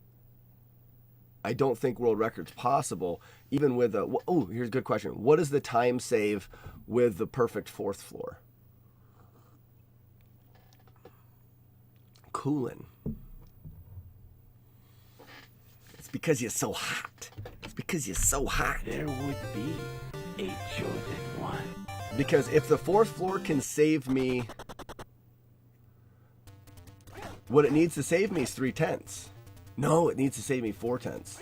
I don't think world record's possible, even with a... Oh, here's a good question. What is the time save with the perfect 4th floor? Coolin'. It's because you're so hot. It's because you're so hot. There would be a chosen one. Because if the 4th floor can save me... What it needs to save me is 3/10. No, it needs to save me 4/10.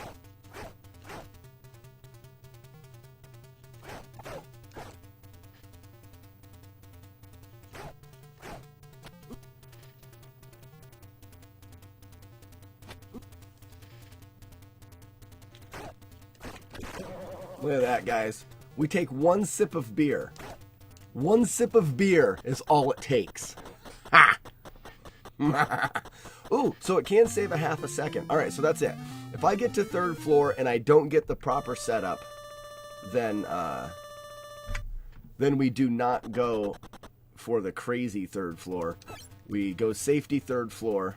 Look at that, guys. We take 1 sip of beer. 1 sip of beer is all it takes. Ha! Ooh, so it can save a half a second. All right, so that's it. If I get to 3rd floor and I don't get the proper setup, then we do not go for the crazy 3rd floor. We go safety 3rd floor.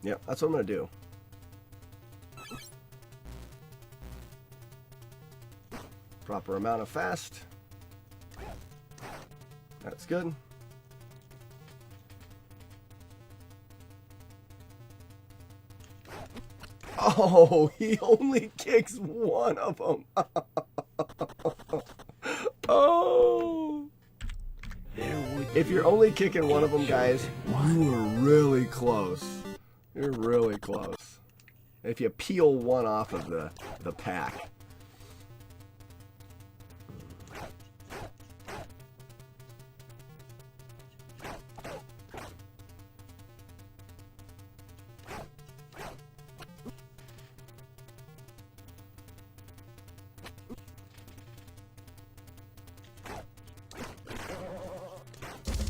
Yep, that's what I'm going to do. Proper amount of fast. That's good. Oh, he only kicks 1 of them. Oh. If you're only kicking 1 of them, guys, you are really close. You're really close. If you peel 1 off of the pack.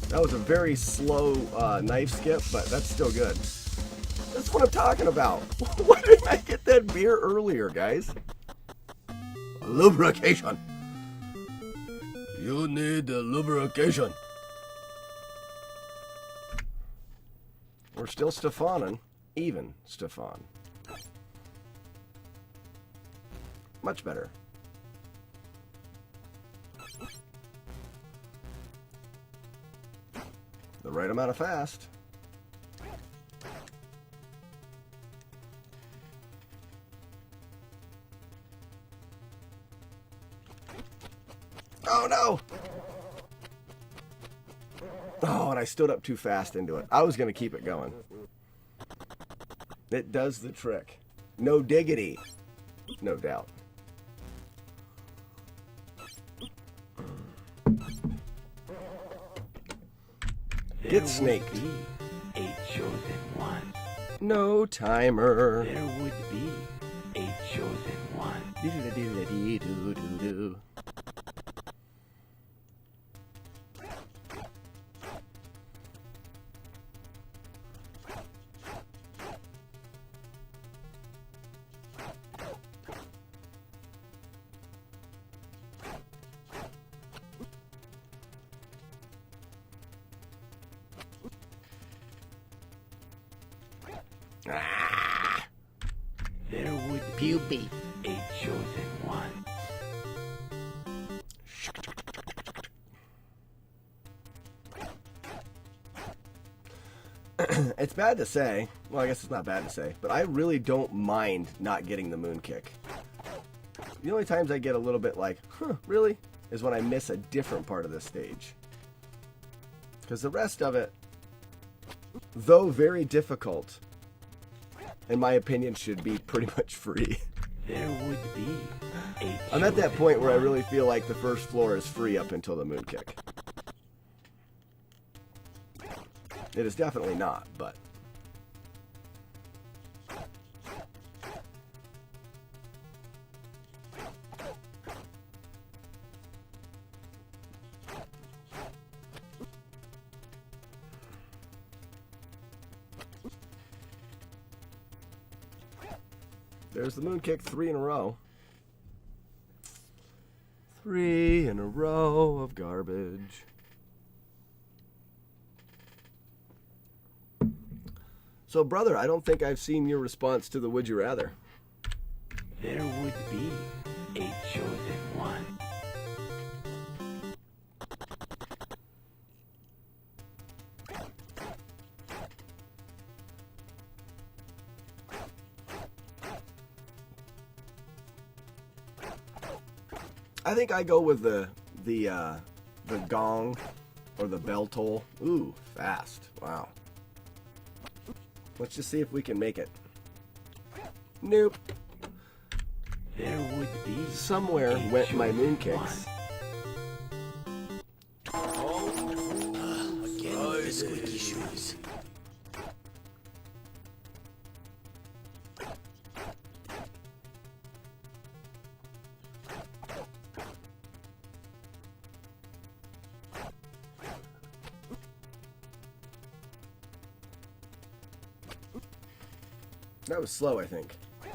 That was a very slow knife skip, but that's still good. That's what I'm talking about. Why didn't I get that beer earlier, guys? Lubrication. You need a lubrication. We're still Stefanin. Even Stefan. Much better. The right amount of fast. Oh no! Oh, and I stood up too fast into it. I was going to keep it going. It does the trick. No diggity. No doubt. Get snaked. There would be a chosen one. No timer. There would be a chosen one. Do-do-do-do-do-do-do. There would be a chosen one. It's bad to say. Well, I guess it's not bad to say, but I really don't mind not getting the moon kick. The only times I get a little bit like, huh, really? Is when I miss a different part of the stage. Because the rest of it, though very difficult, in my opinion, should be pretty much free. There would be a I'm at that chosen point where I one. really feel like the first floor is free up until the moon kick. It is definitely not, but... There's the moon kick 3 in a row. 3 in a row of garbage. So, brother, I don't think I've seen your response to the Would You Rather. There would be a chosen one. I think I go with the gong or the bell toll. Ooh, fast. Wow. Let's just see if we can make it. Nope. There would be Somewhere a went my chosen moon kicks. Again with the squeaky shoes. That was slow, I think. I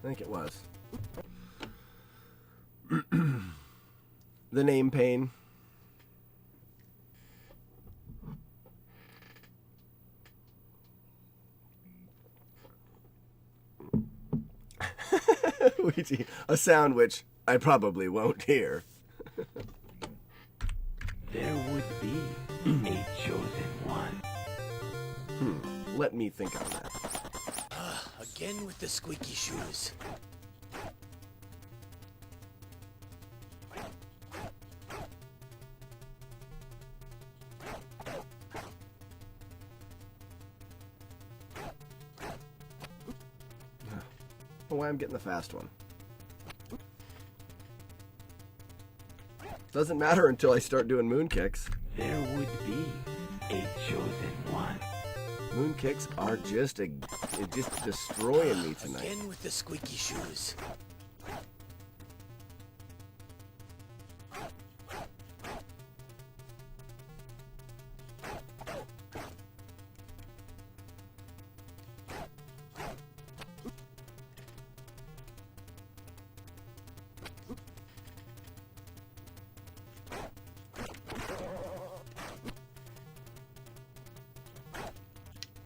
think it was. The name pain. Ouija, a sound which I probably won't hear. There would be a chosen one. Let me think on that. Again with the squeaky shoes. Why I'm getting the fast one. Doesn't matter until I start doing moon kicks. There would be a chosen one. Moon kicks are just destroying me tonight. Again with the squeaky shoes.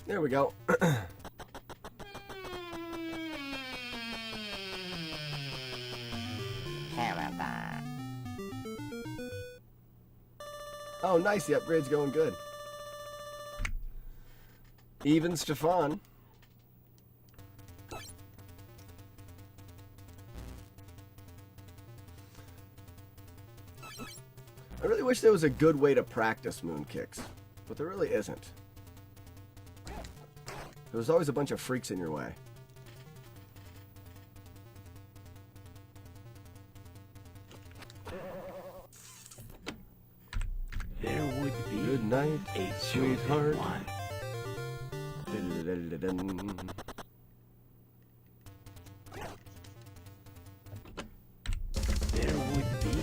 There we go. Oh, nice. The upgrade's going good. Even Stefan. I really wish there was a good way to practice moon kicks, but there really isn't. There's always a bunch of freaks in your way. There would be Good night, a sweetheart. chosen one. Dun-dun-dun-dun-dun. There would be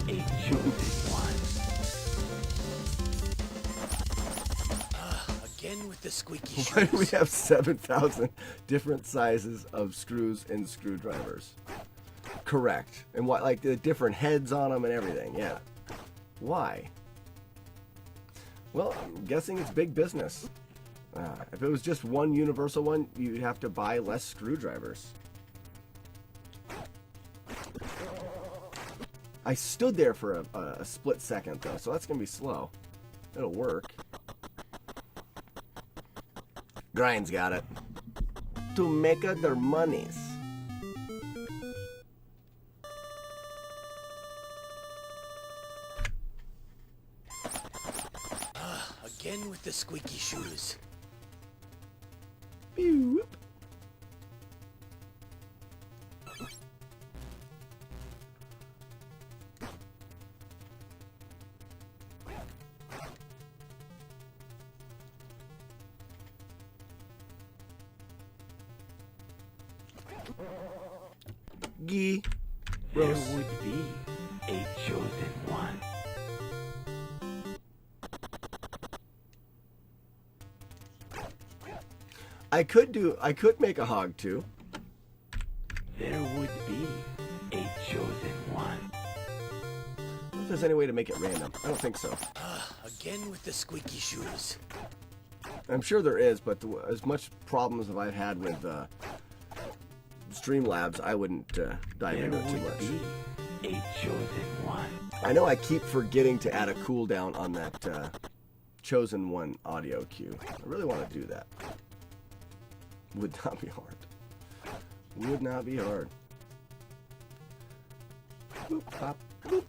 a chosen one. Again with the squeaky shoes. Why do we have 7,000 different sizes of screws and screwdrivers? Correct. And what, like the different heads on them and everything, yeah. Why? Well, I'm guessing it's big business. If it was just one universal one, you'd have to buy less screwdrivers. I stood there for a split second, though, so that's going to be slow. It'll work. Grind's got it. To make their monies. Again with the squeaky shoes. Beep. Gee. There Rose. would be a chosen one. I could make a hog too. There would be a chosen one. there's any way to make it random. I don't think so. Again with the squeaky shoes. I'm sure there is, but as much problems as I've had with Streamlabs, I wouldn't dive There into it too would much. be a chosen one. I know I keep forgetting to add a cooldown on that Chosen One audio cue. I really want to do that. Would not be hard. Would not be hard. Boop, pop, boop.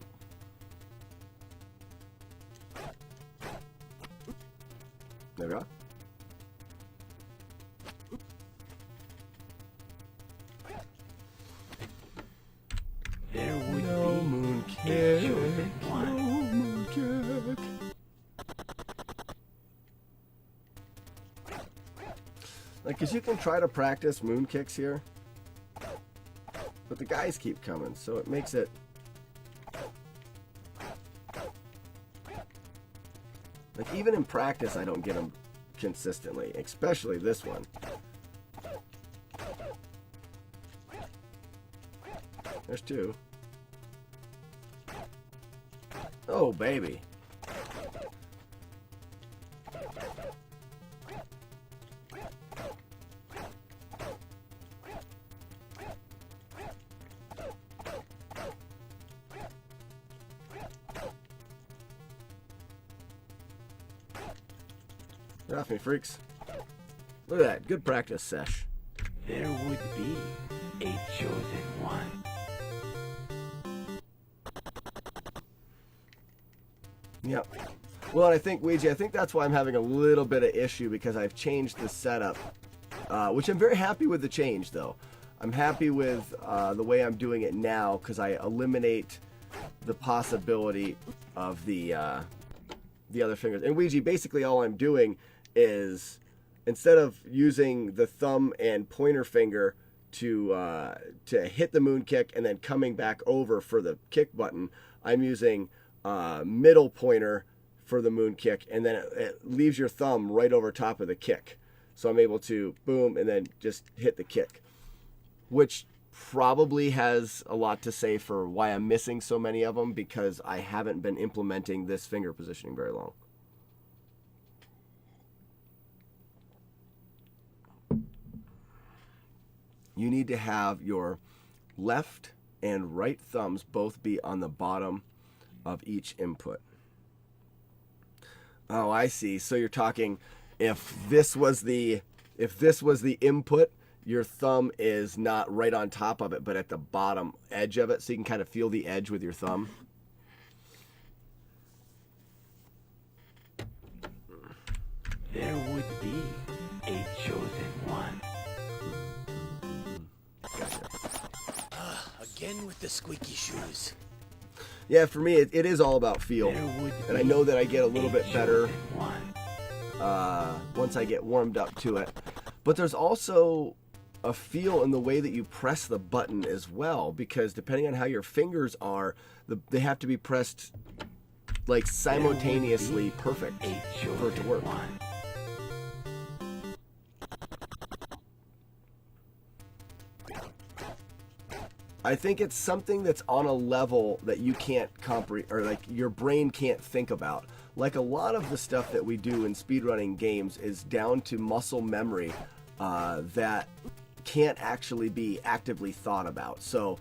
There we go. There would No be moon a kick. chosen one. No moon kick. Like, 'cause you can try to practice moon kicks here, but the guys keep coming, so it makes it. Like, even in practice, I don't get them consistently, especially this one. There's two. Oh, baby. Get off me, freaks. Look at that. Good practice sesh. There would be a chosen one. Yep. Well, and I think, Ouija, I think that's why I'm having a little bit of issue, because I've changed the setup, which I'm very happy with the change, though. I'm happy with the way I'm doing it now, because I eliminate the possibility of the other fingers. And Ouija, basically all I'm doing is, instead of using the thumb and pointer finger to hit the moon kick and then coming back over for the kick button, I'm using middle pointer for the moon kick, and then it leaves your thumb right over top of the kick. So I'm able to boom and then just hit the kick, which probably has a lot to say for why I'm missing so many of them, because I haven't been implementing this finger positioning very long. You need to have your left and right thumbs both be on the bottom of each input. Oh, I see. So you're talking, if this was the input, your thumb is not right on top of it, but at the bottom edge of it, so you can kind of feel the edge with your thumb. There would be a chosen one. Gotcha. Again with the squeaky shoes. Yeah, for me, it is all about feel. There would And I be know that I get a little bit better chosen one. once I get warmed up to it. But there's also a feel in the way that you press the button as well, because depending on how your fingers are, they have to be pressed like simultaneously perfect A for it to chosen work. one. I think it's something that's on a level that you can't comprehend, or like your brain can't think about. Like a lot of the stuff that we do in speedrunning games is down to muscle memory that can't actually be actively thought about. So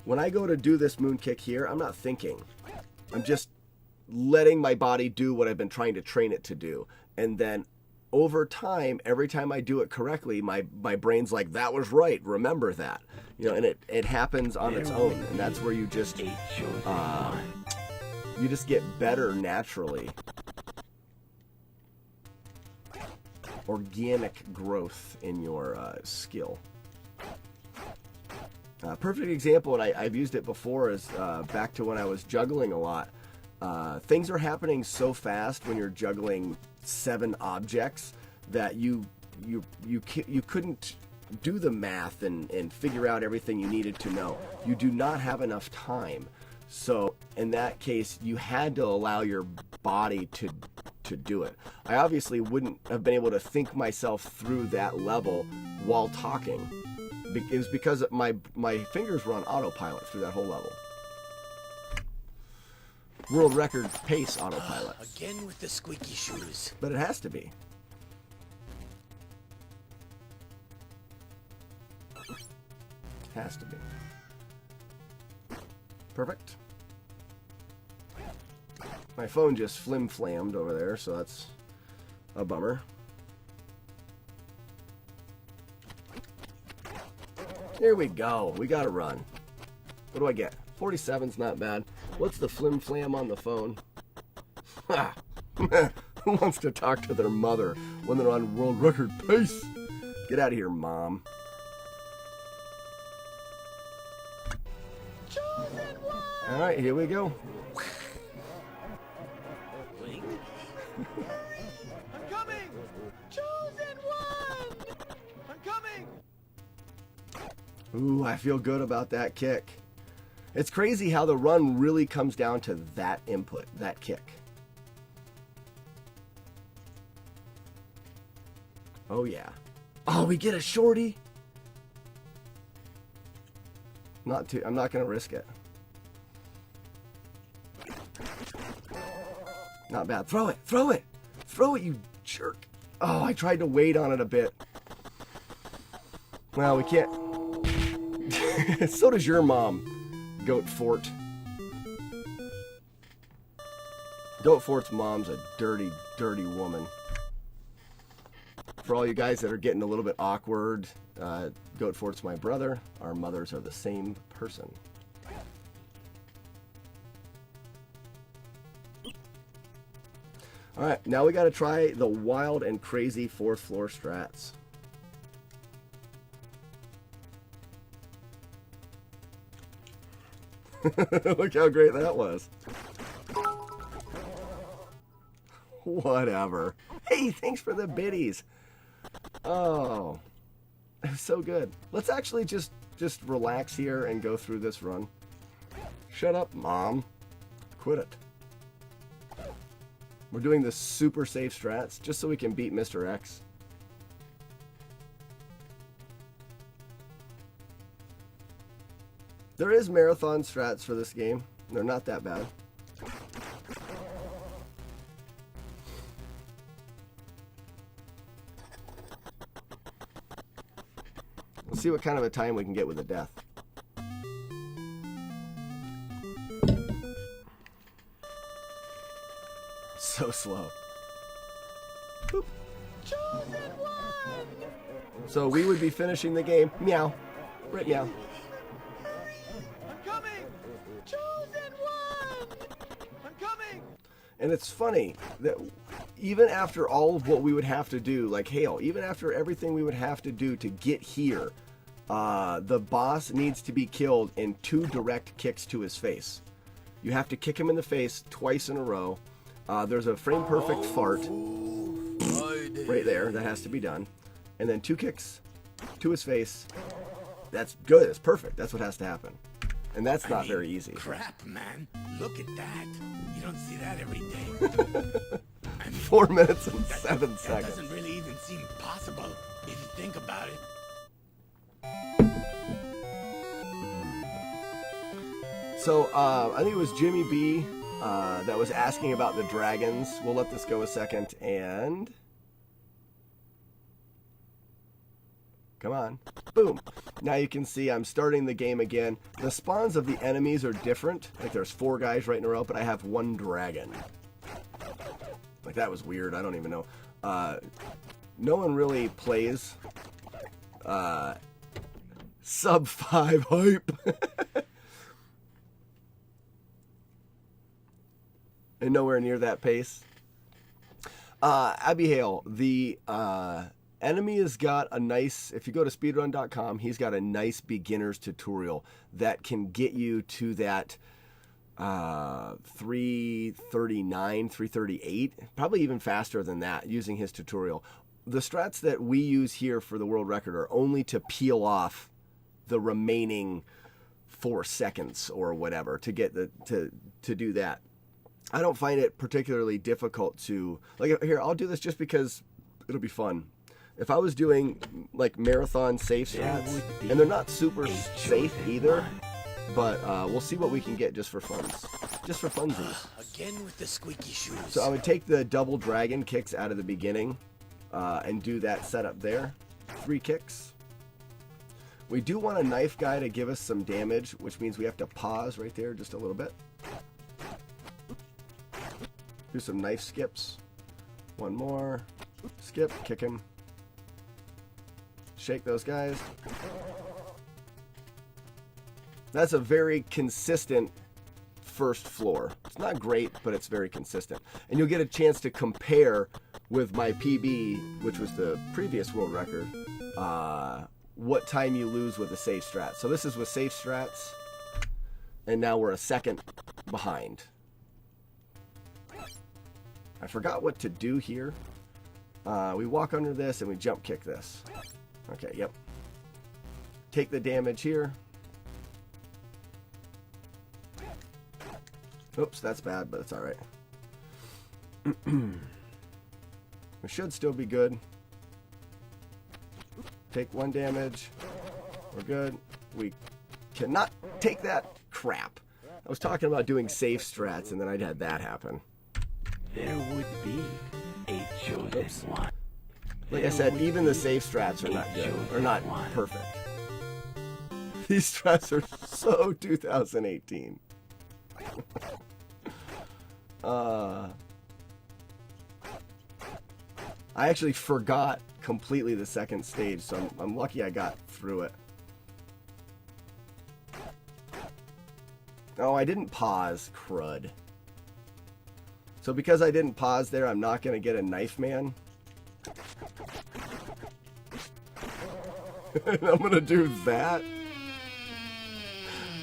when I go to do this moon kick here, I'm not thinking. I'm just letting my body do what I've been trying to train it to do. And then over time, every time I do it correctly, my brain's like, that was right, remember that. You know, and it happens on its own. And that's where you just A chosen one. you just get better naturally. Organic growth in your skill. Perfect example, and I've used it before, is back to when I was juggling a lot. Things are happening so fast when you're juggling 7 objects that you couldn't do the math and figure out everything you needed to know. You do not have enough time. So in that case, you had to allow your body to do it. I obviously wouldn't have been able to think myself through that level while talking. It was because my fingers were on autopilot through that whole level. world record pace autopilot. Again with the squeaky shoes. But it has to be. Has to be. Perfect. My phone just flim-flammed over there, so that's a bummer. Here we go. We got to run. What do I get? 47's not bad. What's the flim-flam on the phone? Ha! Who wants to talk to their mother when they're on world record pace? Get out of here, Mom. All right, here we go. Blink. I'm coming! Chosen one! I'm coming! Ooh, I feel good about that kick. It's crazy how the run really comes down to that input, that kick. Oh, yeah. Oh, we get a shorty? Not too, I'm not going to risk it. Not bad. Throw it, throw it, throw it, you jerk. Oh, I tried to wait on it a bit. Well, we can't. So does your mom, Goat Fort. Goat Fort's mom's a dirty, dirty woman. For all you guys that are getting a little bit awkward, Goat Fort's my brother. Our mothers are the same person. All right, now we got to try the wild and crazy fourth floor strats. Look how great that was. Whatever. Hey, thanks for the biddies. Oh, it was so good. Let's actually just relax here and go through this run. Shut up, Mom. Quit it. We're doing the super safe strats just so we can beat Mr. X. There is marathon strats for this game. They're not that bad. Let's see what kind of a time we can get with a death. So slow. Boop. Chosen one! So we would be finishing the game. Meow. Right, meow. I'm coming! Chosen one! I'm coming! And it's funny that even after all of what we would have to do, like Hale, even after everything we would have to do to get here, the boss needs to be killed in 2 direct kicks to his face. You have to kick him in the face twice in a row. There's a frame perfect fart right there that has to be done. And then 2 kicks to his face. That's good. It's perfect. That's what has to happen. And that's not very easy. Crap, man. Look at that. You don't see that every day. 4 minutes and 7 That seconds. doesn't really even seem possible if you think about it. So, I think it was Jimmy B that was asking about the dragons. We'll let this go a second and... Come on. Boom. Now you can see I'm starting the game again. The spawns of the enemies are different. Like there's 4 guys right in a row, but I have 1 dragon. Like that was weird. I don't even know. No one really plays sub 5 hype. And nowhere near that pace. Abby Hale, the enemy has got a nice, if you go to speedrun.com, he's got a nice beginner's tutorial that can get you to that 339, 338, probably even faster than that using his tutorial. The strats that we use here for the world record are only to peel off the remaining 4 seconds or whatever to get to do that. I don't find it particularly difficult to, like, here, I'll do this just because it'll be fun. If I was doing, like, marathon safe strats, and they're not super safe either, but we'll see what we can get just for funds. Just for funsies. Again with the squeaky shoes. So I would take the double dragon kicks out of the beginning and do that setup there. 3 kicks. We do want a knife guy to give us some damage, which means we have to pause right there just a little bit. Do some knife skips. 1 more. Skip, kick him. Shake those guys. That's a very consistent first floor. It's not great, but it's very consistent. And you'll get a chance to compare with my PB, which was the previous world record, what time you lose with the safe strats. So this is with safe strats, and now we're a second behind. I forgot what to do here. We walk under this and we jump kick this. Okay, yep. Take the damage here. Oops, that's bad, but it's alright. We should still be good. Take 1 damage. We're good. We cannot take that crap. I was talking about doing safe strats, and then I'd had that happen. There would be a chosen one. Like I said, even the safe strats are not good, or not perfect. These strats are so 2018. I actually forgot completely the second stage, so I'm lucky I got through it. Oh, I didn't pause. Crud. So because I didn't pause there, I'm not going to get a knife man. And I'm going to do that.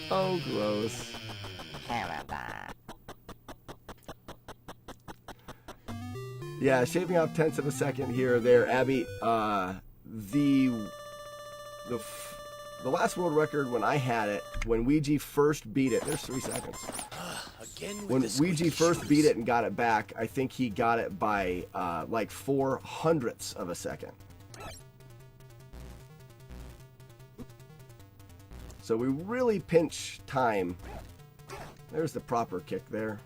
Oh, gross. Yeah, shaving off tenths of a second here or there. Abby, the last world record when I had it, when Ouija first beat it, there's 3 seconds. When Ouija first beat it and got it back, I think he got it by like 0.04 of a second. So we really pinch time. There's the proper kick there.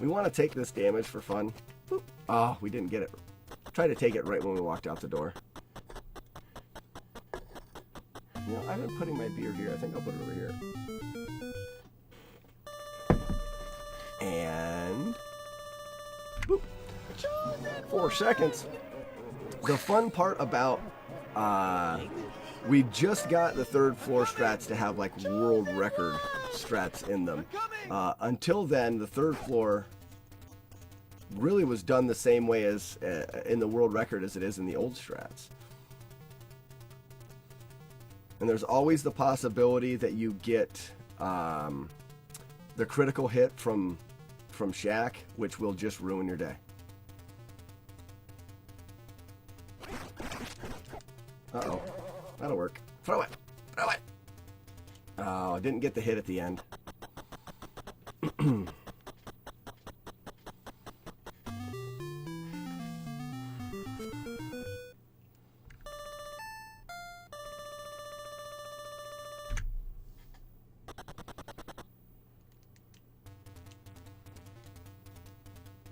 We want to take this damage for fun. Boop. Oh, we didn't get it. Try to take it right when we walked out the door. You know, I've been putting my beer here. I think I'll put it over here. And boop. 4 seconds. The fun part about we just got the 3rd floor strats to have like world record strats in them. Until then, the 3rd floor really was done the same way as in the world record as it is in the old strats. And there's always the possibility that you get the critical hit from Shaq, which will just ruin your day. Uh-oh. That'll work. Throw it! Throw it! Oh, I didn't get the hit at the end.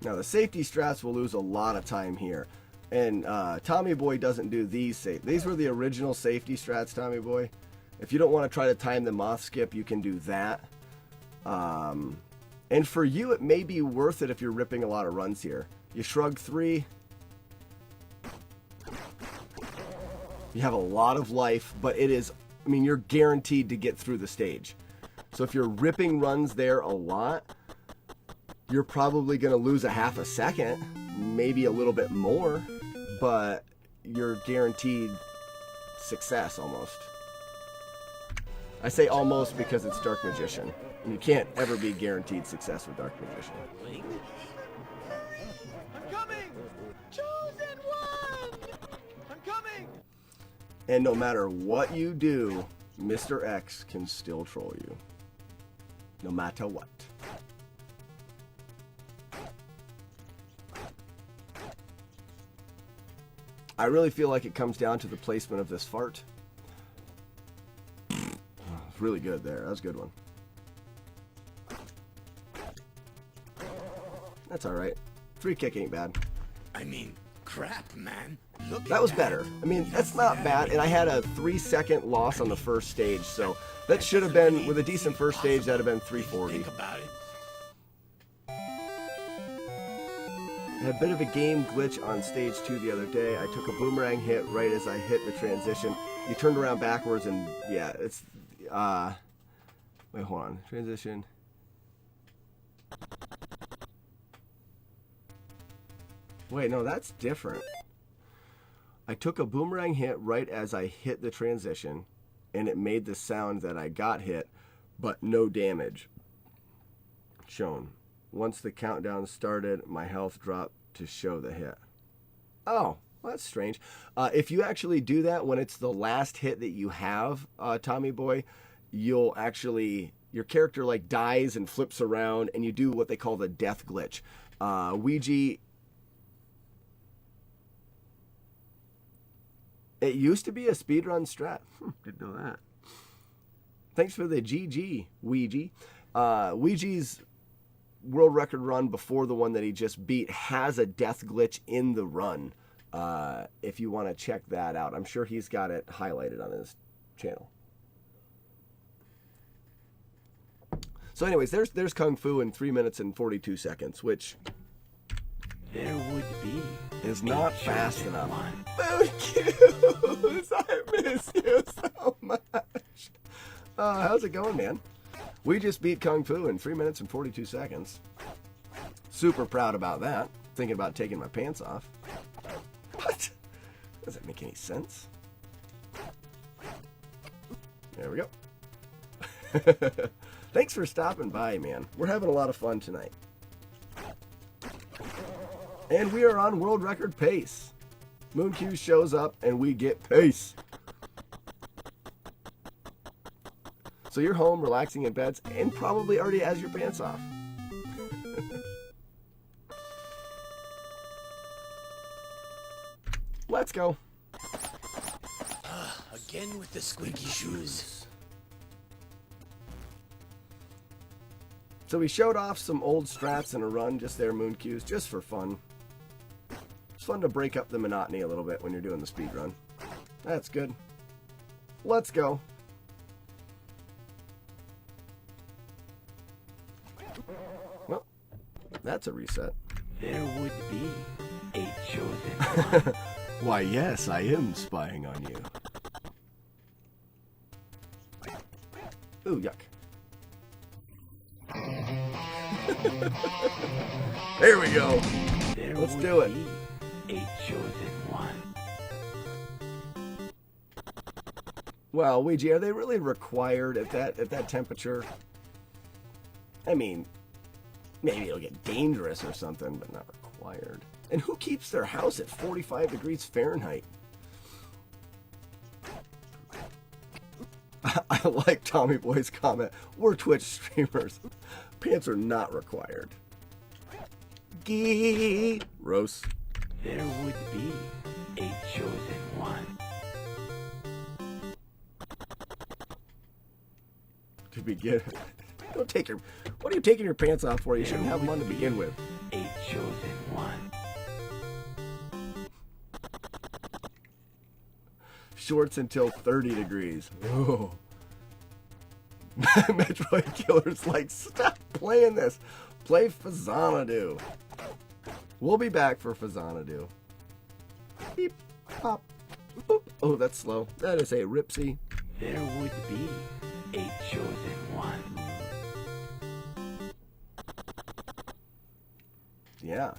Now the safety strats will lose a lot of time here. And Tommy Boy doesn't do these. These were the original safety strats, Tommy Boy. If you don't want to try to time the moth skip, you can do that. And for you, it may be worth it if you're ripping a lot of runs here. You shrug 3. You have a lot of life, but it is, I mean, you're guaranteed to get through the stage. So if you're ripping runs there a lot, you're probably going to lose a half a second, maybe a little bit more, but you're guaranteed success almost. I say almost because it's Dark Magician. And you can't ever be guaranteed success with Dark Magician. I'm coming! Chosen one! I'm coming! And no matter what you do, Mr. X can still troll you. No matter what. I really feel like it comes down to the placement of this fart. It's really good there. That was a good one. That's all right. Free kick ain't bad. I mean, crap, man. Look That at was better. I mean, that's not bad. And I had a 3-second loss on the first stage, so that should have been, with a decent first stage, that'd have been 340. Think about it. I had a bit of a game glitch on stage 2 the other day. I took a boomerang hit right as I hit the transition. You turned around backwards and, yeah, it's, wait, hold on. Transition. Wait, no, that's different. I took a boomerang hit right as I hit the transition, and it made the sound that I got hit, but no damage shown. Once the countdown started, my health dropped to show the hit. Oh, well, that's strange. If you actually do that when it's the last hit that you have, Tommy Boy, you'll actually, your character like dies and flips around, and you do what they call the death glitch. Ouija, it used to be a speedrun strat. Didn't know that. Thanks for the GG, Ouija. Ouija's world record run before the one that he just beat has a death glitch in the run. If you want to check that out, I'm sure he's got it highlighted on his channel. So anyways, there's Kung Fu in 3 minutes and 42 seconds, which There would be is not a fast chosen enough. one. Mooncues, I miss you so much. How's it going, man? We just beat Kung Fu in 3 minutes and 42 seconds. Super proud about that. Thinking about taking my pants off. What? Does that make any sense? There we go. Thanks for stopping by, man. We're having a lot of fun tonight. And we are on world record pace. Mooncues shows up and we get pace. So you're home, relaxing in beds, and probably already has your pants off. Let's go. Again with the squeaky shoes. So we showed off some old strats in a run just there, Mooncues, just for fun. It's fun to break up the monotony a little bit when you're doing the speed run. That's good. Let's go. Well, that's a reset. There would be a chosen one. Why, yes, I am spying on you. Ooh, yuck. There we go. There Let's would do it. be a chosen one. Well, Ouija, are they really required at that temperature? I mean, maybe it'll get dangerous or something, but not required. And who keeps their house at 45 degrees Fahrenheit? I like Tommy Boy's comment. We're Twitch streamers. Pants are not required. Gee. Roast. There would be a chosen one. To begin. Don't take your. What are you taking your pants off for? You shouldn't have them on to begin with. A chosen one. Shorts until 30 degrees. Oh. Metroid Killer's like, stop playing this. Play Phazanadu. We'll be back for Phazanadu. Beep, pop, boop. Oh, that's slow. That is a Ripsy. There would be a chosen one. Yeah.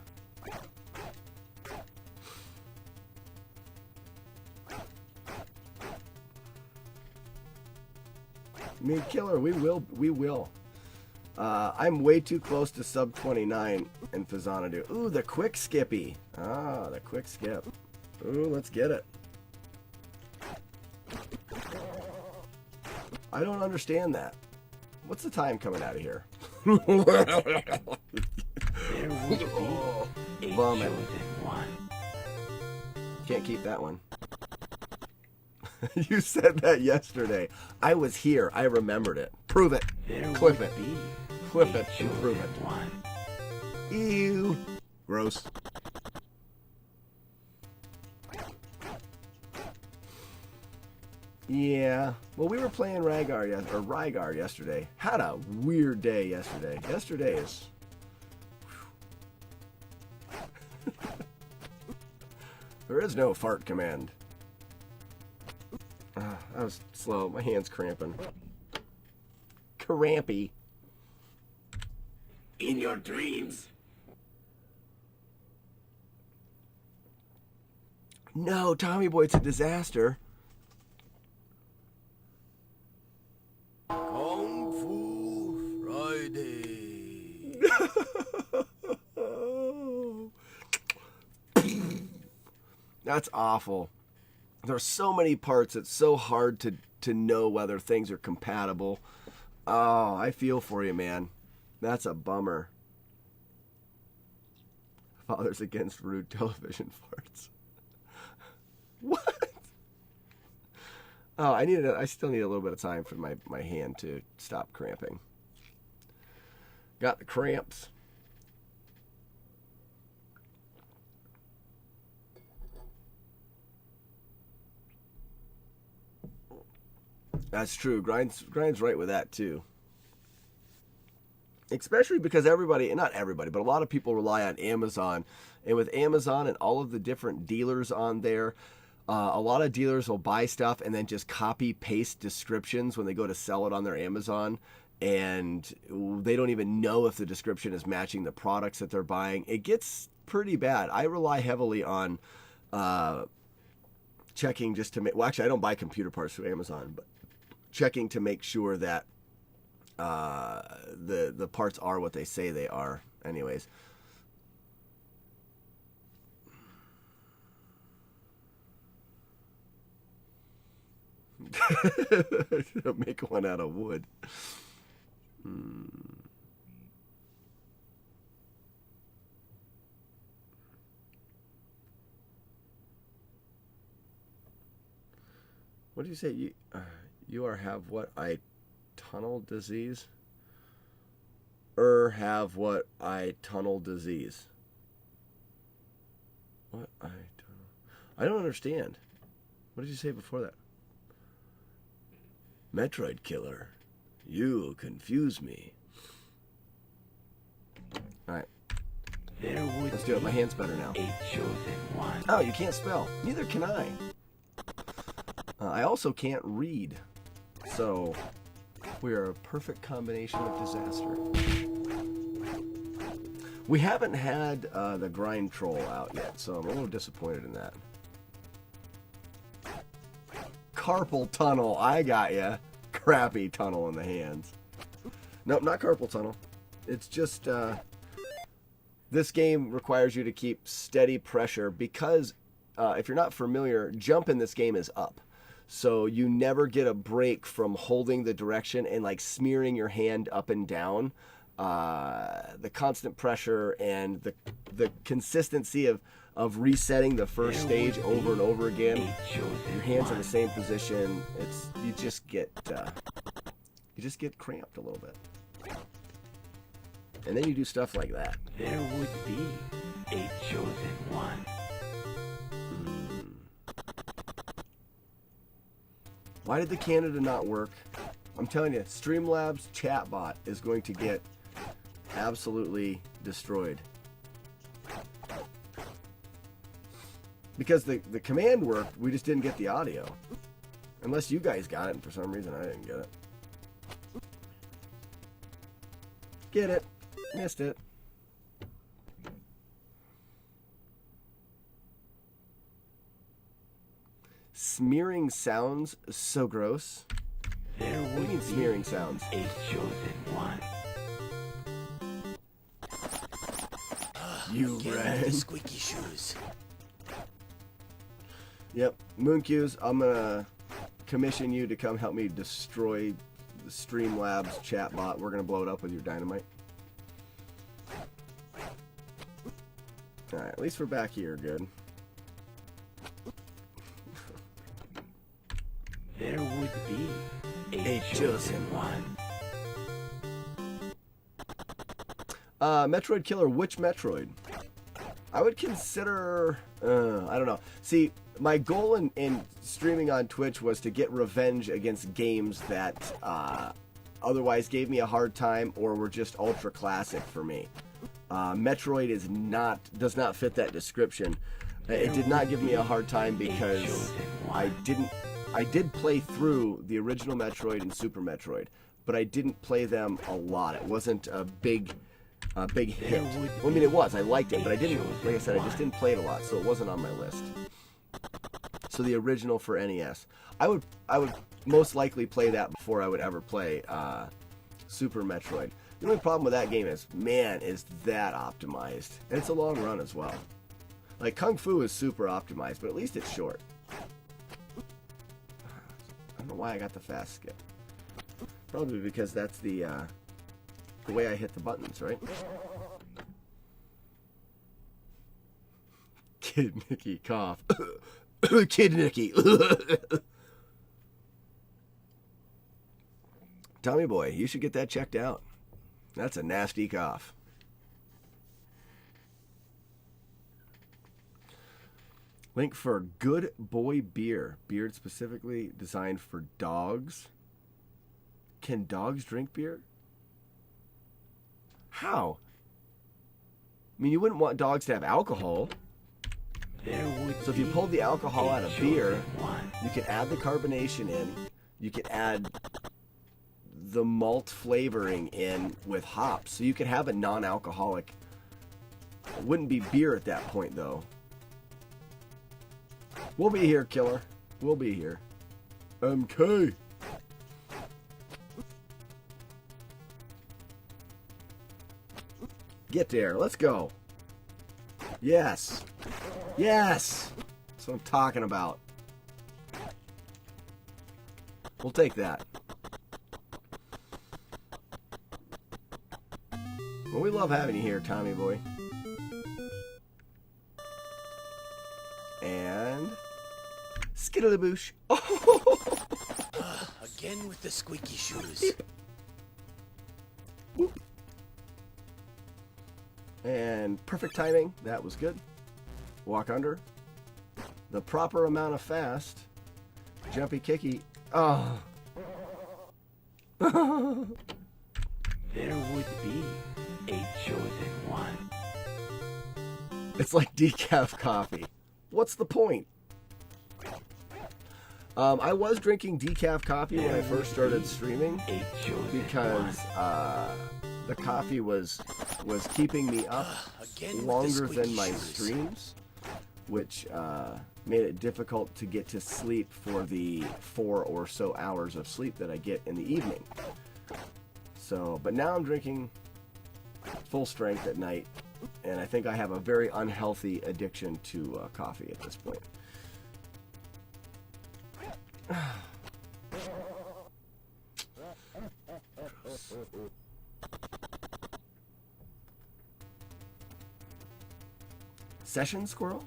Me Killer, we will. I'm way too close to sub 29 in Phazanadu. Ooh, the quick skippy. Ah, the quick skip. Ooh, let's get it. I don't understand that. What's the time coming out of here? There would be a Vomit. chosen one. Can't keep that one. You said that yesterday. I was here. I remembered it. Prove it. Clip it. Clip it and prove it. Ew. Gross. Yeah. Well, we were playing Rygar yesterday. Had a weird day yesterday. Yesterday is... There is no fart command. That was slow. My hand's cramping. Crampy. In your dreams. No, Tommy Boy, it's a disaster. Kung Fu Friday. That's awful. There are so many parts. It's so hard to know whether things are compatible. Oh, I feel for you, man. That's a bummer. Father's against rude television farts. What? Oh, I still need a little bit of time for my hand to stop cramping. Got the cramps. That's true. Grind's right with that too. Especially because not everybody, but a lot of people rely on Amazon. And with Amazon and all of the different dealers on there, a lot of dealers will buy stuff and then just copy paste descriptions when they go to sell it on their Amazon. And they don't even know if the description is matching the products that they're buying. It gets pretty bad. I rely heavily on checking just to make... Well, actually, I don't buy computer parts through Amazon, but checking to make sure that the parts are what they say they are. Anyways. Make one out of wood. What did you say? You have what? Tunnel disease? Have what? Tunnel disease. What? I don't understand. What did you say before that? Metroid Killer. You confuse me. Alright. Let's do it. My hand's better now. A chosen one. Oh, you can't spell. Neither can I. I also can't read. So, we are a perfect combination of disaster. We haven't had the Grind Troll out yet, so I'm a little disappointed in that. Carpal tunnel, I got ya. Crappy tunnel in the hands. Nope, not carpal tunnel. It's just, this game requires you to keep steady pressure because, if you're not familiar, jump in this game is up. So you never get a break from holding the direction and like smearing your hand up and down. The constant pressure and the consistency of resetting the first stage over and over again. Your hands in the same position. You just get cramped a little bit. And then you do stuff like that. There would be a chosen one. Why did the Canada not work? I'm telling you, Streamlabs chatbot is going to get absolutely destroyed. Because the command worked, we just didn't get the audio. Unless you guys got it, and for some reason I didn't get it. Get it. Missed it. Smearing sounds so gross. There What do you would mean be smearing sounds? a chosen one. You Get ran. the squeaky shoes. Yep. Mooncuse, I'm gonna commission you to come help me destroy the Streamlabs chatbot. We're gonna blow it up with your dynamite. Alright, at least we're back here, good. be a chosen one. Metroid Killer, which Metroid? I would consider, I don't know. See, my goal in streaming on Twitch was to get revenge against games that otherwise gave me a hard time or were just ultra classic for me. Metroid does not fit that description. It did not give me a hard time because I did play through the original Metroid and Super Metroid, but I didn't play them a lot. It wasn't a big hit. Well, I mean, it was. I liked it, but I didn't, like I said, I just didn't play it a lot, so it wasn't on my list. So the original for NES. I would most likely play that before I would ever play Super Metroid. The only problem with that game is, man, is that optimized. And it's a long run as well. Like, Kung Fu is super optimized, but at least it's short. I don't know why I got the fast skip. Probably because that's the way I hit the buttons, right? Kid Nicky cough. Kid Nicky. Tommy boy, you should get that checked out. That's a nasty cough. Link for Good Boy Beer. Beer specifically designed for dogs. Can dogs drink beer? How? I mean, you wouldn't want dogs to have alcohol. So if you pulled the alcohol out of beer, you could add the carbonation in. You could add the malt flavoring in with hops. So you could have a non-alcoholic. It wouldn't be beer at that point, though. We'll be here, killer. We'll be here. MK. Get there. Let's go. Yes. Yes. That's what I'm talking about. We'll take that. Well, we love having you here, Tommy boy. And skittleboosh. Oh. Again with the squeaky shoes. Whoop. And perfect timing. That was good. Walk under. The proper amount of fast. Jumpy kicky. Oh. There would be a chosen one. It's like decaf coffee. What's the point? I was drinking decaf coffee when I first started streaming because the coffee was keeping me up longer than my streams, which made it difficult to get to sleep for the 4 or so hours of sleep that I get in the evening. So, but now I'm drinking full strength at night, and I think I have a very unhealthy addiction to coffee at this point. Session Squirrel?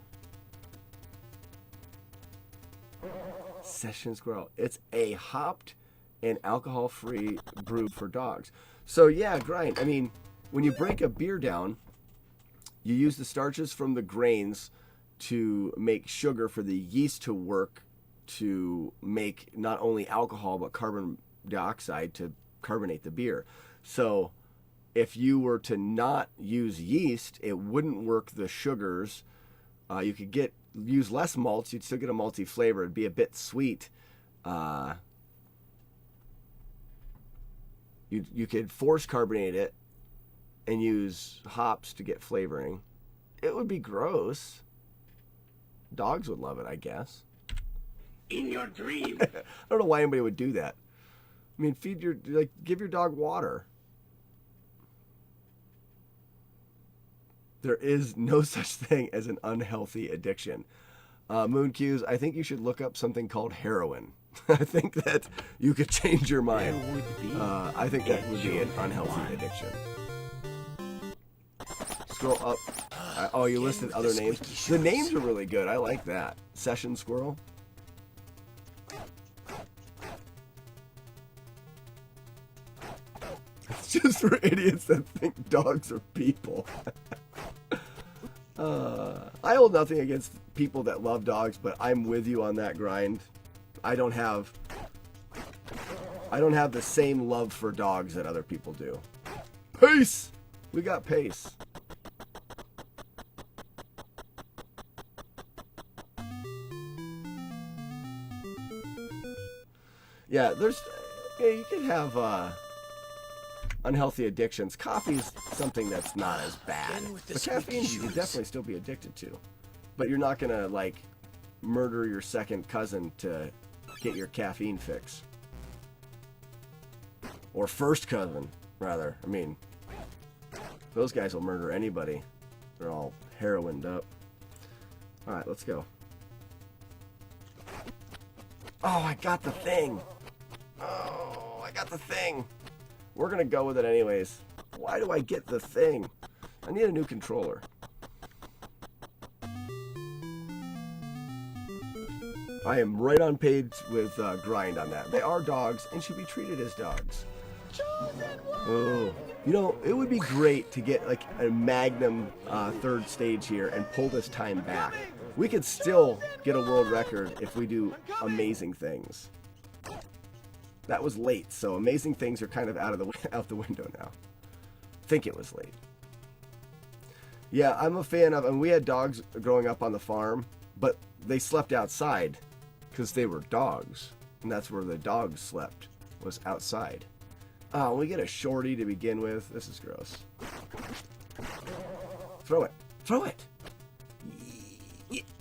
Session Squirrel. It's a hopped and alcohol-free brew for dogs. So yeah, grind. I mean, when you break a beer down, you use the starches from the grains to make sugar for the yeast to work to make not only alcohol but carbon dioxide to carbonate the beer. So if you were to not use yeast, it wouldn't work the sugars. You could use less malts. You'd still get a malty flavor. It'd be a bit sweet. You could force carbonate it and use hops to get flavoring. It would be gross. Dogs would love it, I guess. In your dream. I don't know why anybody would do that. I mean, give your dog water. There is no such thing as an unhealthy addiction. Moon Cues, I think you should look up something called heroin. I think that you could change your mind. I think that would be an unhealthy addiction. Scroll up. Oh, you listed other names. The names are really good. I like that. Session Squirrel. just for idiots that think dogs are people. I hold nothing against people that love dogs, but I'm with you on that grind. I don't have the same love for dogs that other people do. Pace! We got pace. Yeah, you can have unhealthy addictions. Coffee's something that's not as bad. But caffeine you can definitely still be addicted to. But you're not gonna like murder your second cousin to get your caffeine fix. Or first cousin, rather. I mean, those guys will murder anybody. They're all heroined up. Alright, let's go. Oh, I got the thing. Oh, I got the thing. We're gonna go with it anyways. Why do I get the thing? I need a new controller. I am right on page with Grind on that. They are dogs and should be treated as dogs. Oh, you know, it would be great to get like a Magnum third stage here and pull this time back. We could still get a world record if we do amazing things. That was late, so amazing things are kind of out the window now. I think it was late. Yeah, I'm a fan of, and we had dogs growing up on the farm, but they slept outside because they were dogs, and that's where the dogs slept, was outside. Oh, we get a shorty to begin with. This is gross. Throw it. Throw it.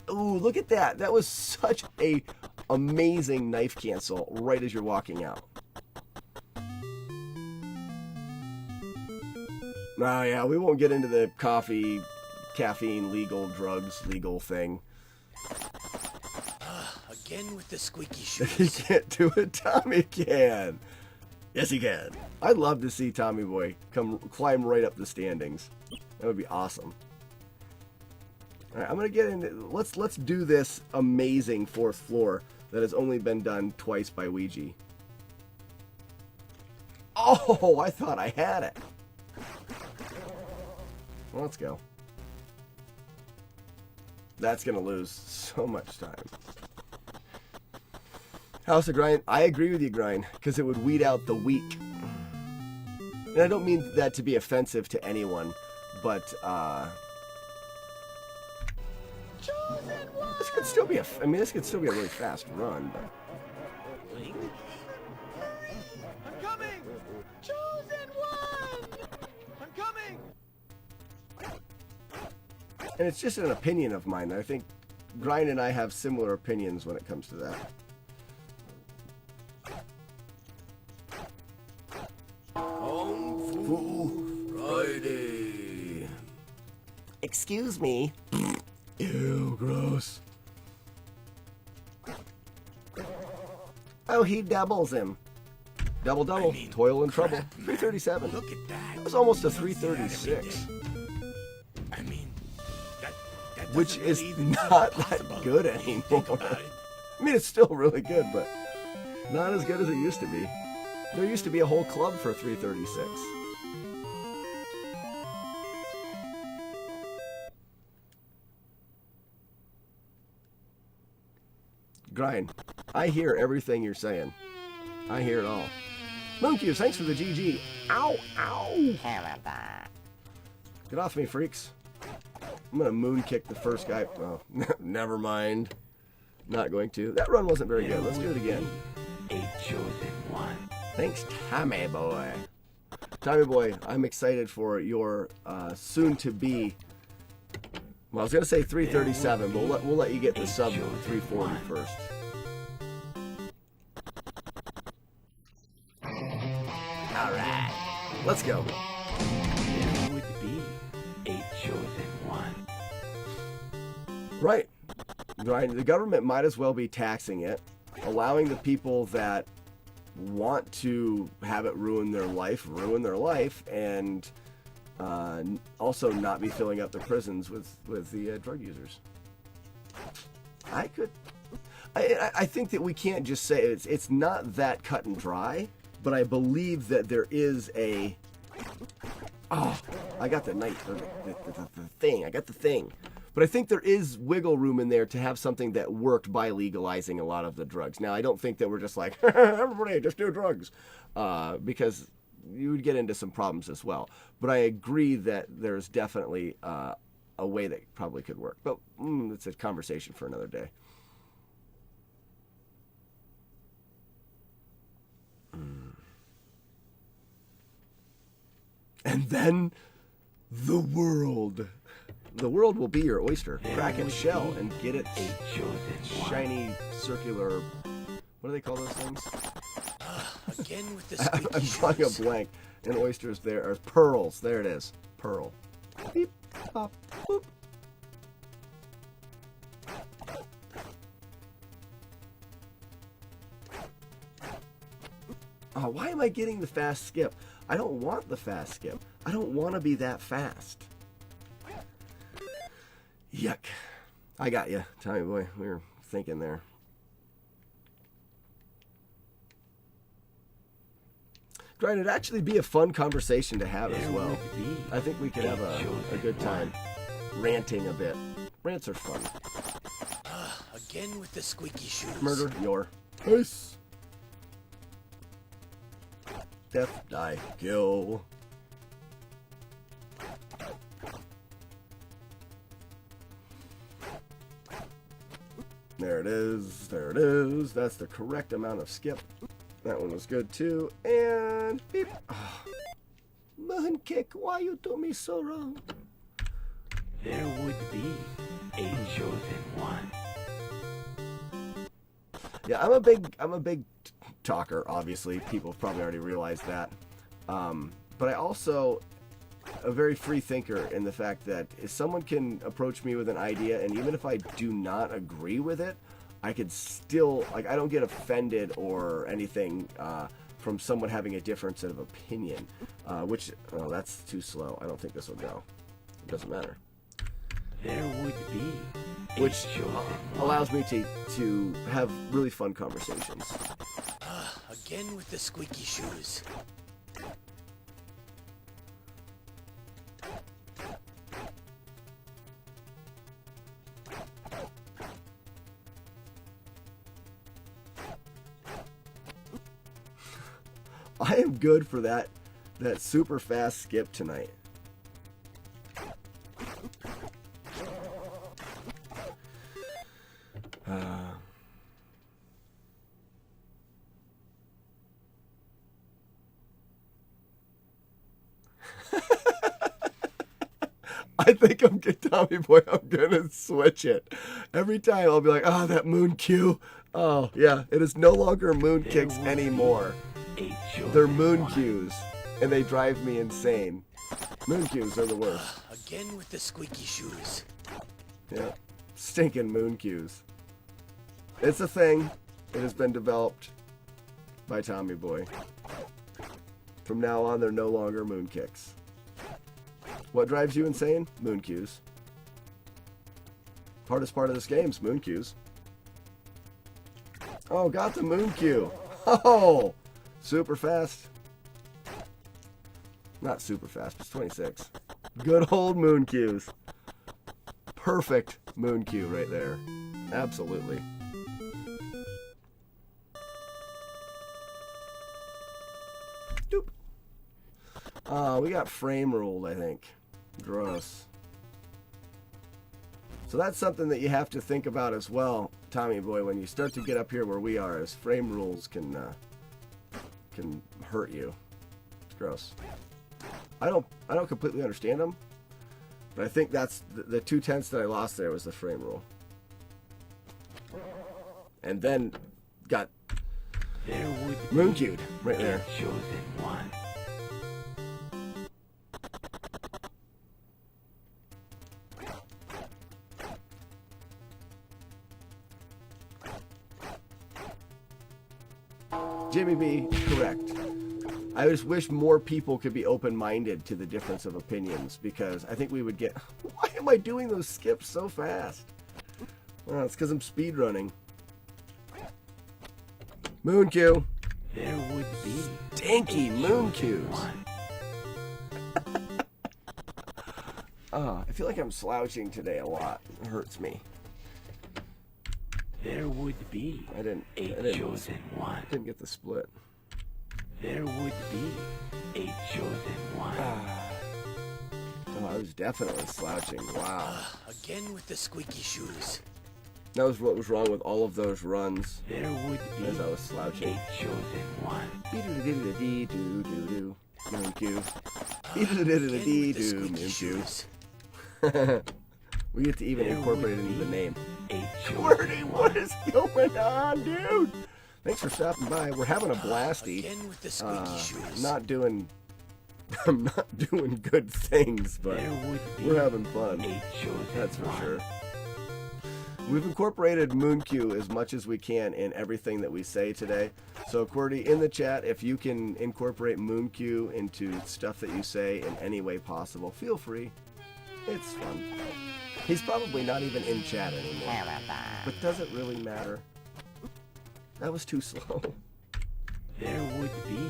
Ooh, look at that. That was such a amazing knife cancel right as you're walking out. Oh yeah, we won't get into the caffeine, legal, drugs, legal thing. Again with the squeaky shoes. He can't do it. Tommy can. Yes, he can. I'd love to see Tommy Boy climb right up the standings. That would be awesome. All right, I'm gonna get into. Let's do this amazing fourth floor that has only been done twice by Ouija. Oh, I thought I had it. Well, let's go. That's gonna lose so much time. House of Grind. I agree with you, Grind, because it would weed out the weak. And I don't mean that to be offensive to anyone, but this could still be this could still be a really fast run, but. I'm coming! Chosen one! I'm coming! And it's just an opinion of mine. I think Grind and I have similar opinions when it comes to that. Friday. Excuse me. Ew, gross. Oh, he doubles him. Double. Toil and trouble. 337. Look at that. That was almost a You don't see that every 336. day. I mean, that Which doesn't is really even not seem that possible good when you think anymore. about it. I mean, it's still really good, but not as good as it used to be. There used to be a whole club for 336. Grind. I hear everything you're saying. I hear it all. Mooncubes, thanks for the GG. Ow, ow. Get off me, freaks. I'm going to moon kick the first guy. Oh, never mind. Not going to. That run wasn't very good. Let's do it again. A chosen one. Thanks, Tommy Boy. Tommy Boy, I'm excited for your soon-to-be... Well, I was going to say 337, but we'll let you get the sub 340 first. All right. Let's go. There would be a chosen one. Right. Right. The government might as well be taxing it, allowing the people that want to have it ruin their life, and also not be filling up the prisons with the drug users. I think that we can't just say it's not that cut and dry, but I believe that there is a Oh, I got the knife, the thing. I got the thing. But I think there is wiggle room in there to have something that worked by legalizing a lot of the drugs. Now, I don't think that we're just like, everybody, just do drugs. Because you would get into some problems as well. But I agree that there's definitely a way that probably could work. But it's a conversation for another day. And then the world. The world will be your oyster. Crack its shell and get its shiny, circular... What do they call those things? Again with the squeaky I'm drawing a blank. And oysters there are pearls. There it is. Pearl. Beep, pop, boop. Oh, why am I getting the fast skip? I don't want the fast skip. I don't want to be that fast. Yuck. I got you, Tommy boy. We were thinking there. Right, it'd actually be a fun conversation to have as well. I think we could have a good time ranting a bit. Rants are fun. Again with the squeaky shoes. Murder your face. Death, die, kill. There it is. There it is. That's the correct amount of skip. That one was good too. And beep. Oh. Moonkick, why you do me so wrong? There would be a chosen one. Yeah, I'm a big talker, obviously. People have probably already realized that. But I also a very free thinker in the fact that if someone can approach me with an idea, and even if I do not agree with it, I could still, like, I don't get offended or anything from someone having a difference of opinion, which, oh, that's too slow. I don't think this will go. It doesn't matter. There would be which allows me to have really fun conversations. Again with the squeaky shoes. I am good for that super fast skip tonight. I think I'm good, Tommy boy. I'm gonna switch it. Every time I'll be like, oh, that moon cue. Oh, yeah, it is no longer moon kicks anymore. They're moon cues, and they drive me insane. Moon cues are the worst. Again with the squeaky shoes. Yeah, stinking moon cues. It's a thing. It has been developed by Tommy boy. From now on, they're no longer moon kicks. What drives you insane? Moon cues. Hardest part of this game is moon cues. Oh, got the moon cue. Oh, super fast. Not super fast, it's 26. Good old moon cues. Perfect moon cue right there. Absolutely. Doop. We got frame ruled, I think. Gross. So that's something that you have to think about as well, Tommy boy, when you start to get up here where we are, as frame rules can hurt you. It's gross. I don't completely understand them, but I think that's the 2/10 that I lost there was the frame rule. And then got moon cued right there. Chosen one. Jimmy B, correct. I just wish more people could be open-minded to the difference of opinions, because I think we would get... Why am I doing those skips so fast? Well, it's because I'm speedrunning. Moon cue. There would be Stinky moon cues. one. I feel like I'm slouching today a lot. It hurts me. There would be I didn't chosen one. Didn't get the split. There would be a chosen one. Oh, I was definitely slouching. Wow. Again with the squeaky shoes. That was what was wrong with all of those runs There would be as I was slouching. a chosen one. Dee-doo-dee-doo-dee-doo-doo. Mooncue. Again with the Dee-doo-dee-doo-dee-doo. squeaky Mooncue. shoes. We get to even There incorporate it would into the be name. A Qwerty, chosen what is going on, dude? Thanks for stopping by. We're having a blasty. Again with the squeaky shoes. I'm not doing good things, but There would be we're having fun. a chosen That's for one. sure. We've incorporated Mooncue as much as we can in everything that we say today. So, QWERTY, in the chat, if you can incorporate Mooncue into stuff that you say in any way possible, feel free. It's fun. He's probably not even in chat anymore. But does it really matter? That was too slow. There would be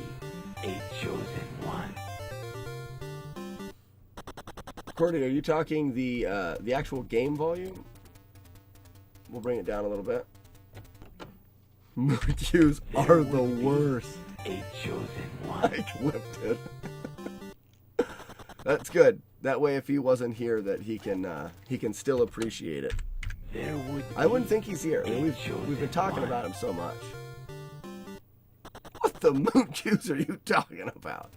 a chosen one. QWERTY, are you talking the actual game volume? We'll bring it down a little bit. Mooncues are the worst. A chosen one. I clipped it. That's good. That way, if he wasn't here, that he can still appreciate it. There would I wouldn't think he's here. I mean, we've been talking about him so much. What the Mooncues are you talking about?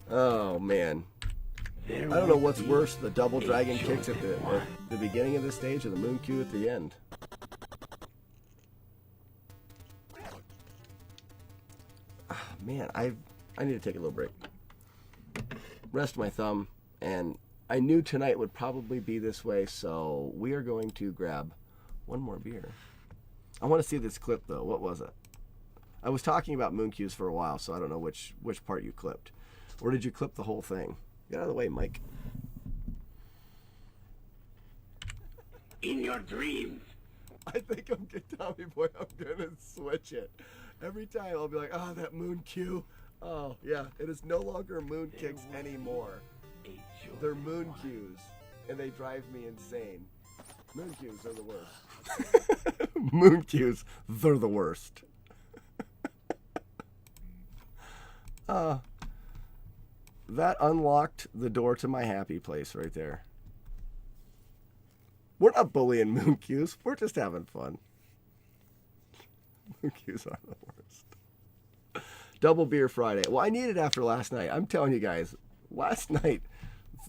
Oh man, I don't know what's worse: the double dragon kicks at the beginning of the stage, or the Mooncue at the end. Man, I need to take a little break. Rest my thumb, and I knew tonight would probably be this way, so we are going to grab one more beer. I want to see this clip though. What was it? I was talking about Mooncues for a while, so I don't know which part you clipped. Or did you clip the whole thing? Get out of the way, Mike. in your dreams. I think I'm good, Tommy Boy. I'm gonna switch it. Every time I'll be like, oh, that Mooncue. Oh, yeah. It is no longer Moonkicks anymore. They're Mooncues, and they drive me insane. Mooncues are the worst. Mooncues, they're the worst. That unlocked the door to my happy place right there. We're not bullying Mooncues. We're just having fun. Mooncues are the worst. Double beer Friday. Well, I need it after last night. I'm telling you guys, last night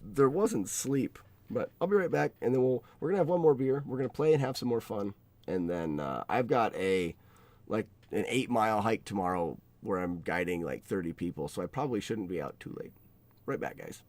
there wasn't sleep. But I'll be right back, and then we're gonna have one more beer. We're gonna play and have some more fun, and then I've got an 8-mile hike tomorrow where I'm guiding like 30 people, so I probably shouldn't be out too late. Right back, guys.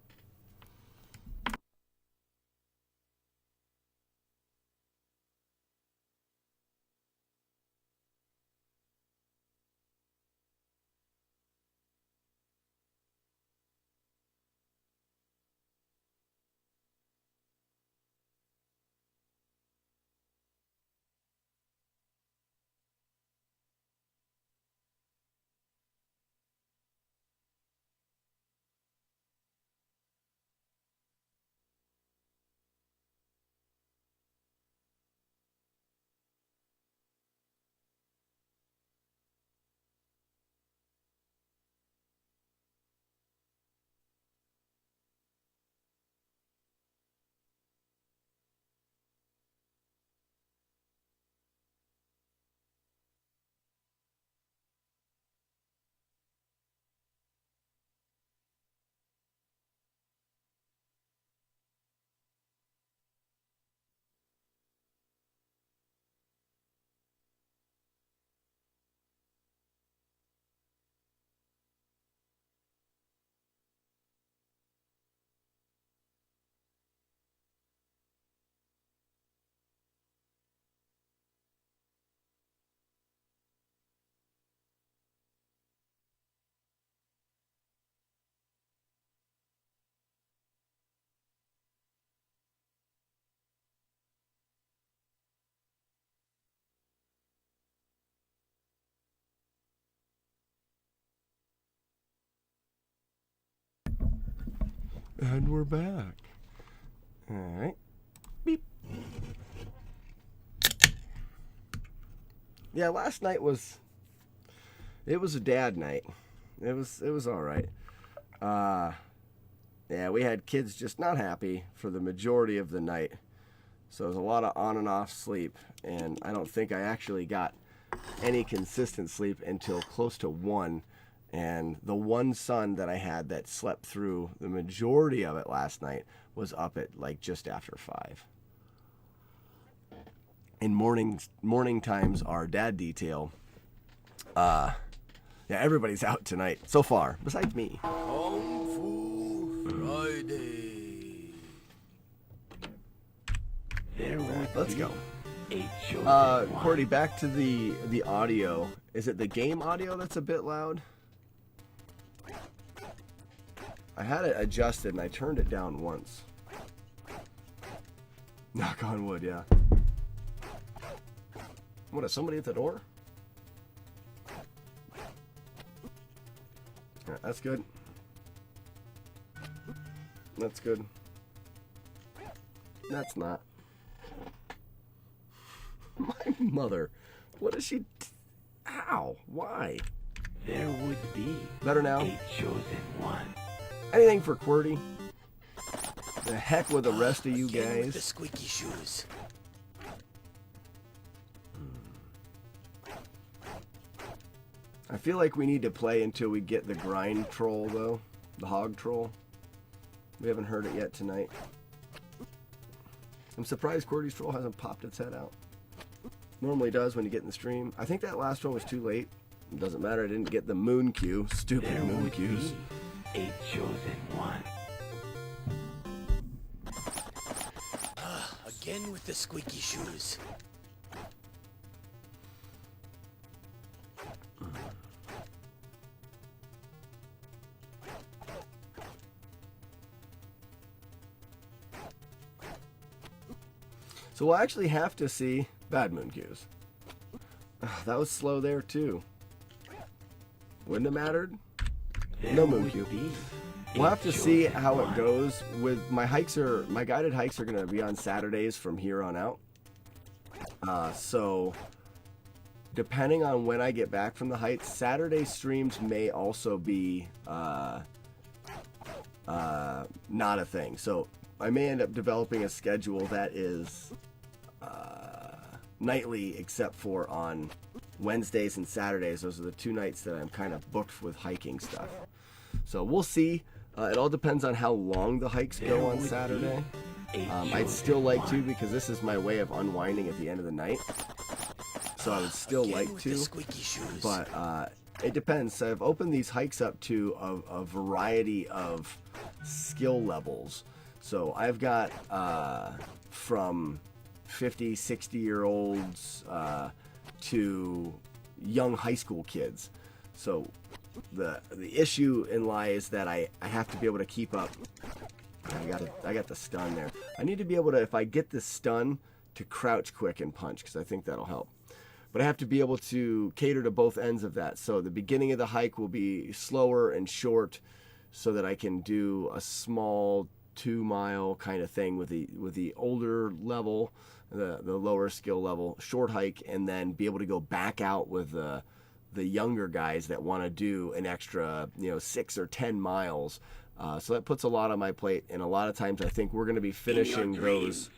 And we're back. All right. Beep. Yeah, last night was a dad night. It was all right. Yeah, we had kids just not happy for the majority of the night. So it was a lot of on and off sleep, and I don't think I actually got any consistent sleep until close to 1. And the one son that I had that slept through the majority of it last night was up at like just after 5. And morning times are dad detail. Yeah, everybody's out tonight so far, besides me. Kung Fu Friday. There would Let's be go. a chosen one. Cordy, back to the audio. Is it the game audio that's a bit loud? I had it adjusted and I turned it down once. Knock on wood, yeah. What, is somebody at the door? Yeah, that's good. That's good. That's not. My mother. What is she? Ow. Why? There would be Better now? a chosen one. Anything for QWERTY? The heck with the rest of you Again with the guys. squeaky shoes. I feel like we need to play until we get the grind troll, though. The hog troll. We haven't heard it yet tonight. I'm surprised QWERTY's troll hasn't popped its head out. Normally does when you get in the stream. I think that last one was too late. It doesn't matter, I didn't get the moon cue. Stupid There moon would cues. be a chosen one. Again with the squeaky shoes. So we'll actually have to see bad moon cues. That was slow there too. Wouldn't have mattered. No moon cue. We'll have to see how it goes with my hikes. My guided hikes are going to be on Saturdays from here on out. So depending on when I get back from the hikes, Saturday streams may also be not a thing. So I may end up developing a schedule that is nightly, except for on Wednesdays and Saturdays. Those are the 2 nights that I'm kind of booked with hiking stuff. So we'll see. It all depends on how long the hikes go on Saturday. I'd still like to, because this is my way of unwinding at the end of the night. So I would still Again like with to. the squeaky shoes. But it depends. So I've opened these hikes up to a variety of skill levels. So I've got from 50, 60-year-olds to young high school kids. So the issue in lies that I have to be able to keep up. I got the stun there. I need to be able to, if I get the stun, to crouch quick and punch, because I think that'll help. But I have to be able to cater to both ends of that. So the beginning of the hike will be slower and short, so that I can do a small 2-mile kind of thing with the older level, the lower skill level, short hike, and then be able to go back out with the younger guys that want to do an extra 6 or 10 miles. So that puts a lot on my plate, and a lot of times I think we're going to be finishing those.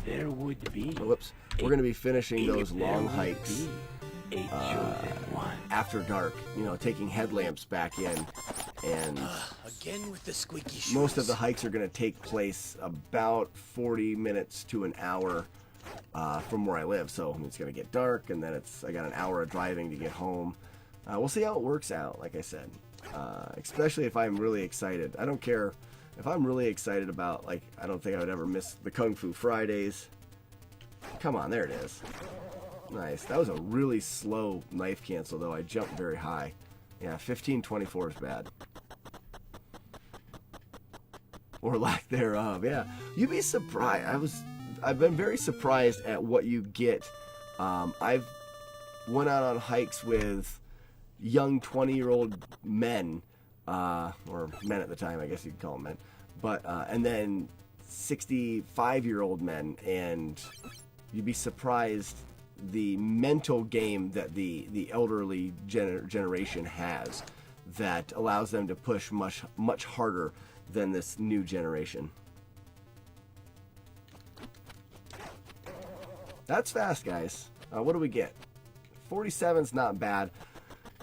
There would be Whoops. We're going to be finishing those long hikes a chosen one. after dark. Taking headlamps back in, and Again with the squeaky shoes. most of the hikes are going to take place about 40 minutes to an hour from where I live. So it's going to get dark, and then I got an hour of driving to get home. We'll see how it works out, like I said. Especially if I'm really excited. I don't care if I'm really excited about, I don't think I would ever miss the Kung Fu Fridays. Come on, there it is. Nice. That was a really slow knife cancel, though. I jumped very high. Yeah, 1524 is bad. Or lack thereof. Yeah, you'd be surprised. I've been very surprised at what you get. I've went out on hikes with young 20-year-old men or men at the time, I guess you could call them men. But and then 65-year-old men, and you'd be surprised the mental game that the elderly generation has that allows them to push much harder than this new generation. That's fast, guys. What do we get? 47's not bad.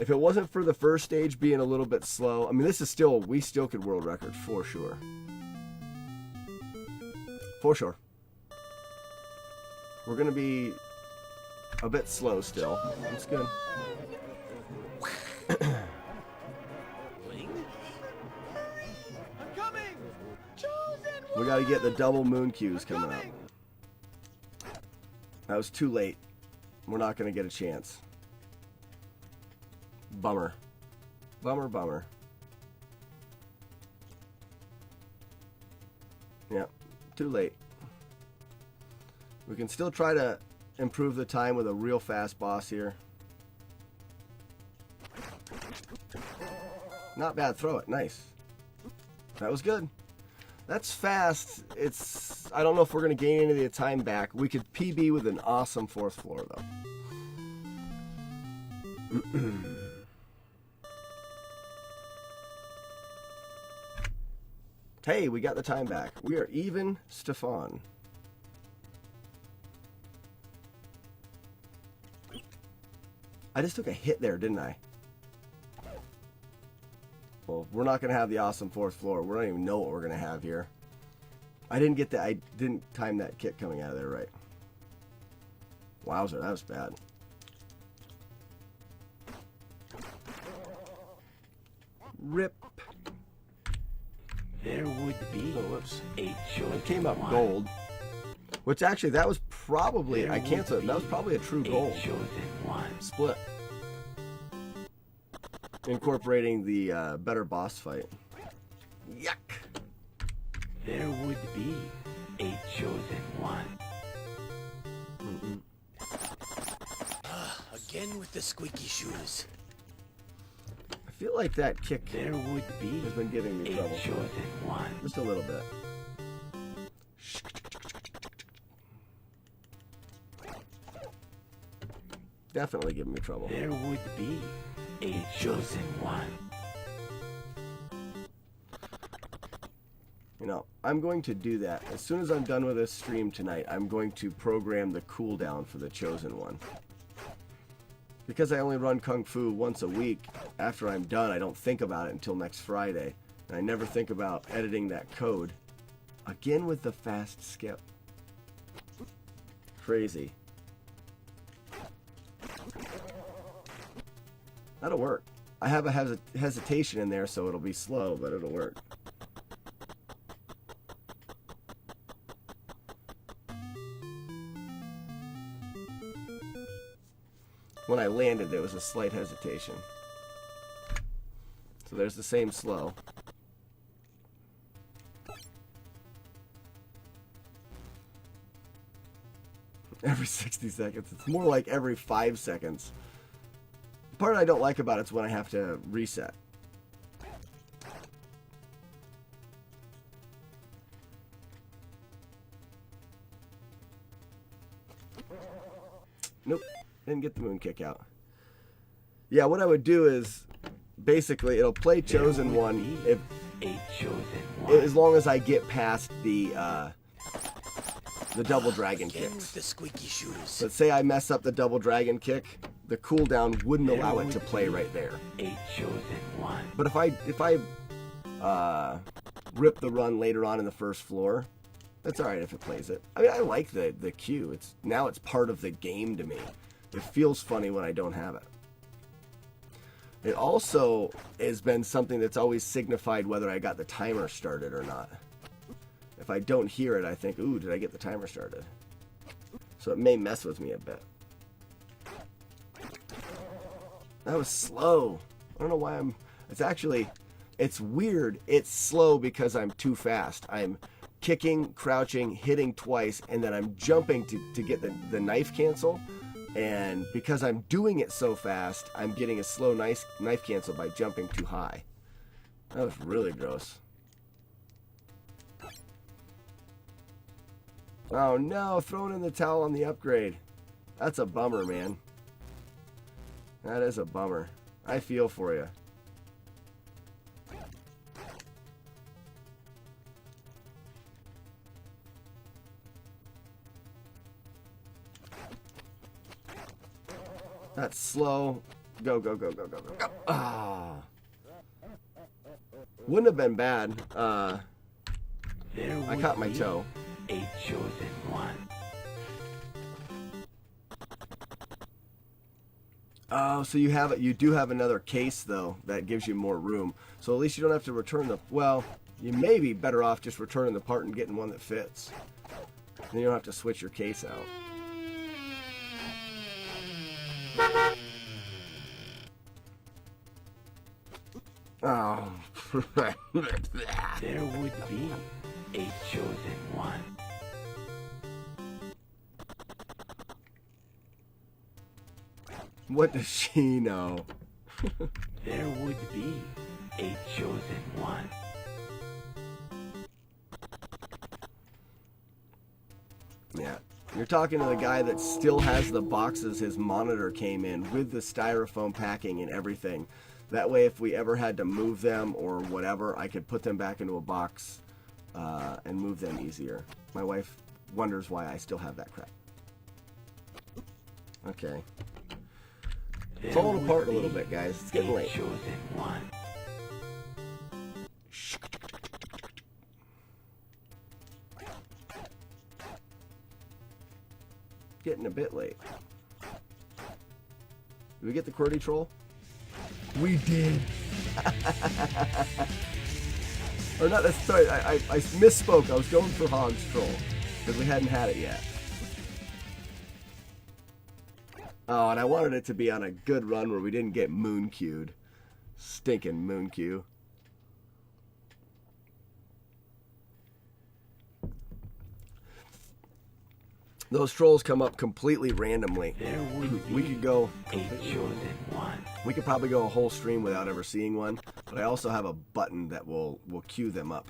If it wasn't for the first stage being a little bit slow, I mean, this is still, we still could world record for sure. For sure. We're gonna be a bit slow still. That's good. We got to get the double moon cues coming up. That was too late. We're not going to get a chance. Bummer. Bummer, bummer. Yeah, too late. We can still try to improve the time with a real fast boss here. Not bad, throw it, nice. That was good. That's fast. It's, I don't know if we're going to gain any of the time back. We could PB with an awesome fourth floor, though. Hey, we got the time back. We are even, Stefan. I just took a hit there, didn't I? Well, we're not going to have the awesome fourth floor. We don't even know what we're going to have here. I didn't get that. I didn't time that kick coming out of there right. Wowzer, that was bad. Rip. There would be a chosen It came up one. gold. Which actually, that was probably, I canceled it. That was probably a true gold. A chosen one. Split. Incorporating the better boss fight. Yuck. There would be a chosen one. Again with the squeaky shoes. I feel like that kick There would be has been giving me a trouble. chosen one. Just a little bit. Definitely giving me trouble. There would be a chosen one. You know, I'm going to do that. As soon as I'm done with this stream tonight, I'm going to program the cooldown for the chosen one. Because I only run Kung Fu once a week, after I'm done, I don't think about it until next Friday. And I never think about editing that code. Again with the fast skip. Crazy. That'll work. I have a hesitation in there, so it'll be slow, but it'll work. When I landed, there was a slight hesitation. So there's the same slow. Every 60 seconds. It's more like every 5 seconds. The part I don't like about it's when I have to reset. Nope. Didn't get the moon kick out. Yeah, what I would do is basically it'll play chosen one if A chosen one. as long as I get past the double dragon Again with kicks. the squeaky shoes. Let's say I mess up the double dragon kick, the cooldown wouldn't allow it to play right there. A chosen one. But if I rip the run later on in the first floor, that's all right if it plays it. I mean, I like the cue. It's part of the game to me. It feels funny when I don't have it. It also has been something that's always signified whether I got the timer started or not. If I don't hear it, I think, ooh, did I get the timer started? So it may mess with me a bit. That was slow. I don't know why it's weird. It's slow because I'm too fast. I'm kicking, crouching, hitting twice, and then I'm jumping to get the knife cancel. And because I'm doing it so fast, I'm getting a slow knife cancel by jumping too high. That was really gross. Oh no, throwing in the towel on the upgrade. That's a bummer, man. That is a bummer. I feel for you. That's slow. Go, go, go, go, go, go, go. Ah. Wouldn't have been bad. I caught my toe. A chosen one. Oh, so you do have another case though that gives you more room. So at least you don't have to return the. Well, you may be better off just returning the part and getting one that fits. Then you don't have to switch your case out. Oh. There would be a chosen one. What does she know? There would be a chosen one. Yeah. You're talking to the guy that still has the boxes his monitor came in with the styrofoam packing and everything. That way, if we ever had to move them or whatever, I could put them back into a box and move them easier. My wife wonders why I still have that crap. Okay. It's falling apart a little bit, guys. It's getting late. Chosen one. Getting a bit late. Did we get the QWERTY troll? We did. Or not, sorry, I misspoke. I was going for Hog's troll because we hadn't had it yet. Oh, and I wanted it to be on a good run where we didn't get moon queued. Stinking moon queue. Those trolls come up completely randomly. There would We be could go. a chosen one. We could probably go a whole stream without ever seeing one, but I also have a button that will queue them up.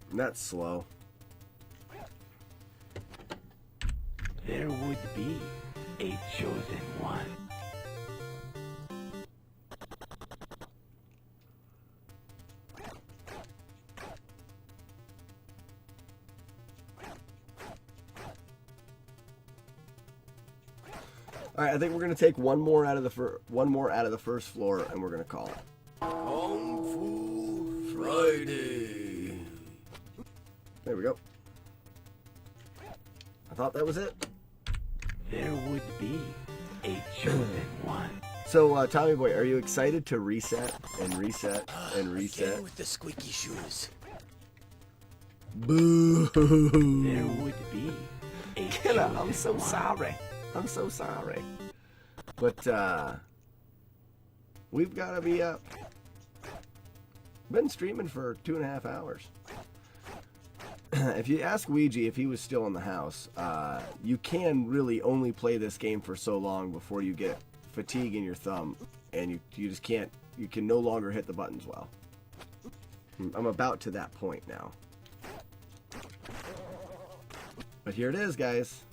And that's slow. There would be a chosen one. All right, I think we're gonna take one more out of the first floor, and we're gonna call it. Kung Fu Friday. There we go. I thought that was it. There would be a chosen one. So, Tommy Boy, are you excited to reset and reset and reset? Again with the squeaky shoes. Boo! There would be a Killer, chosen I'm so one. sorry. I'm so sorry. But, we've got to be up. Been streaming for 2.5 hours. If you ask Ouija if he was still in the house, you can really only play this game for so long before you get fatigue in your thumb, and you just can't, you can no longer hit the buttons well. I'm about to that point now. But here it is, guys.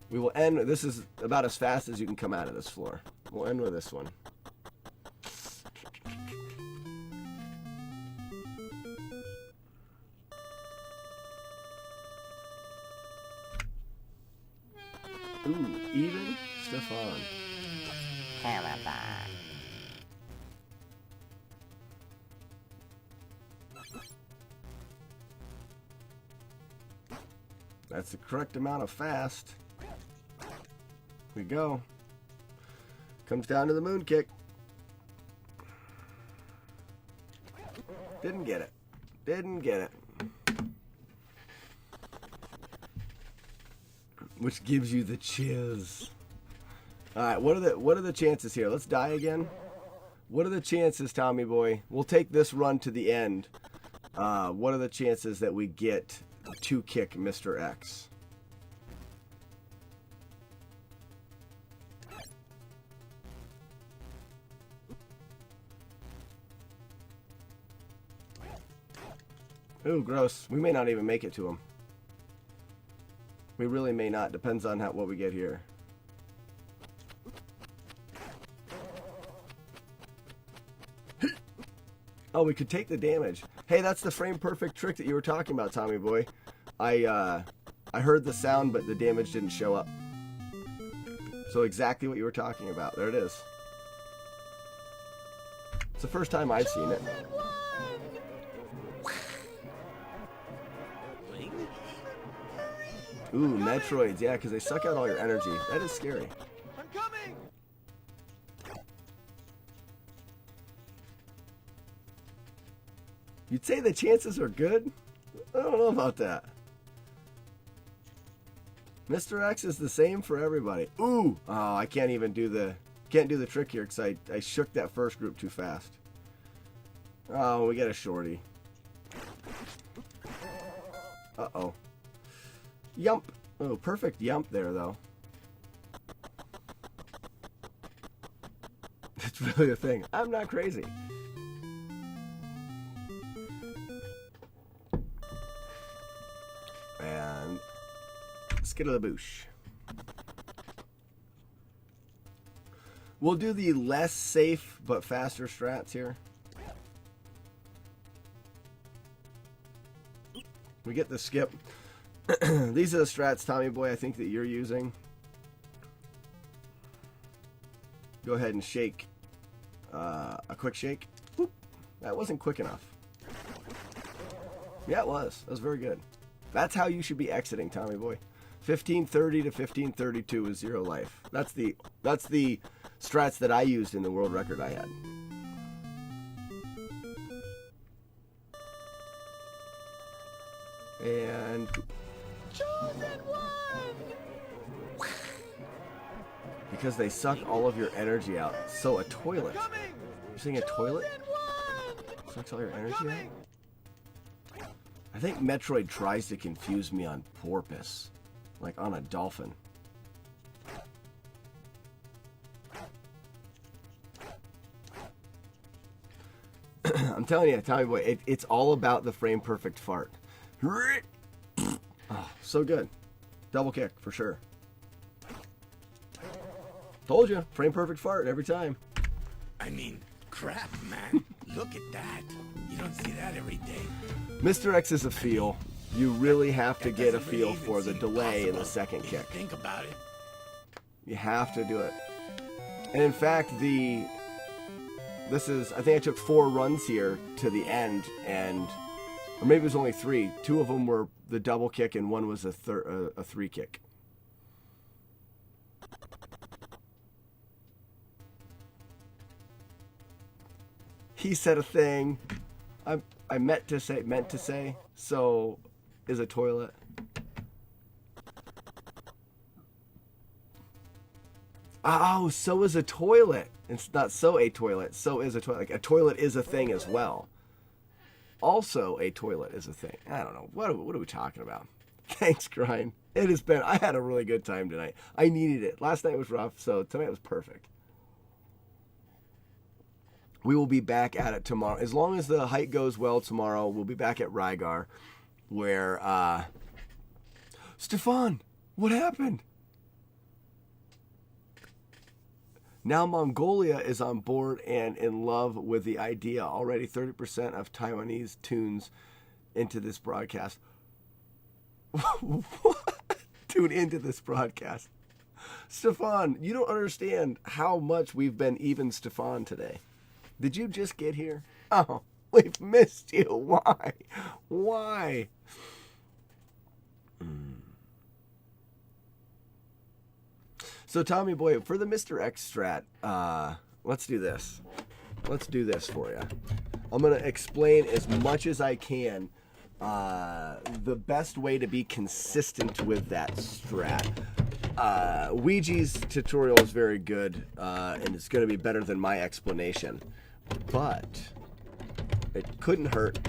We will end, this is about as fast as you can come out of this floor. We'll end with this one. Ooh, even Stefan. That's the correct amount of fast. Here we go. Comes down to the moon kick. Didn't get it. Didn't get it. Which gives you the chills. All right, what are the chances here? Let's die again. What are the chances, Tommy boy? We'll take this run to the end. What are the chances that we get to kick Mr. X? Ooh, gross. We may not even make it to him. We really may not. Depends on what we get here. Oh, we could take the damage. Hey, that's the frame perfect trick that you were talking about, Tommy boy. I heard the sound, but the damage didn't show up. So exactly what you were talking about. There it is. It's the first time I've seen it. Ooh, Metroids. Yeah, because they suck out all your energy. That is scary. I'm coming. You'd say the chances are good? I don't know about that. Mr. X is the same for everybody. Ooh! Oh, I can't even do the trick here because I shook that first group too fast. Oh, we get a shorty. Uh-oh. Yump. Oh, perfect yump there, though. It's really a thing. I'm not crazy. And skittle-a-boosh. We'll do the less safe but faster strats here. We get the skip. These are the strats, Tommy boy, I think that you're using. Go ahead and shake. A quick shake. Whoop. That wasn't quick enough. Yeah, it was. That was very good. That's how you should be exiting, Tommy boy. 1530 to 1532 is 0 life. That's the strats that I used in the world record I had. And Chosen one. because they suck all of your energy out. So a toilet. You're saying a toilet sucks all your energy out? I think Metroid tries to confuse me on porpoise, like on a dolphin. I'm telling you, Tommy boy, it's all about the frame perfect fart. Oh, so good. Double kick for sure. Told you, frame perfect fart every time. I mean, crap, man. Look at that. You don't see that every day. Mr. X is a feel. You really have to That get a doesn't really feel even for the seem delay in the possible second if you kick. Think about it. You have to do it. And in fact, I think I took 4 runs here to the end, or maybe it was only 3. 2 of them were the double kick, and 1 was a 3 kick. He said a thing. I meant to say. So, is a toilet. Oh, so is a toilet. It's not so a toilet. So is a toilet. Like a toilet is a thing as well. Also, a toilet is a thing. I don't know. What are we talking about? Thanks, Grind. It has been. I had a really good time tonight. I needed it. Last night was rough, so tonight was perfect. We will be back at it tomorrow. As long as the hike goes well tomorrow, we'll be back at Rygar, where Stefan, what happened? Now Mongolia is on board and in love with the idea. Already 30% of Taiwanese tunes into this broadcast. What? Tune into this broadcast. Stefan, you don't understand how much we've been even Stefan today. Did you just get here? Oh, we've missed you. Why? Why? So, Tommy boy, for the Mr. X strat, let's do this. Let's do this for you. I'm going to explain as much as I can the best way to be consistent with that strat. Ouija's tutorial is very good, and it's going to be better than my explanation. but it couldn't hurt.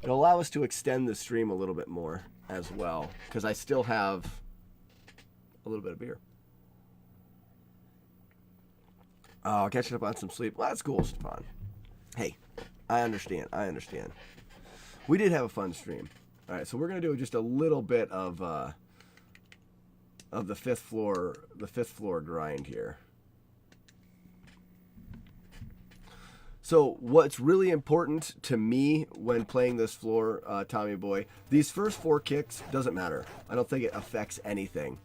It'll allow us to extend the stream a little bit more as well, because I still have a little bit of beer. Oh, catching up on some sleep. Well, that's cool, Stefan. Hey, I understand. We did have a fun stream. All right, so we're gonna do just a little bit of the fifth floor grind here. So what's really important to me when playing this floor, Tommy Boy, these first 4 kicks doesn't matter. I don't think it affects anything.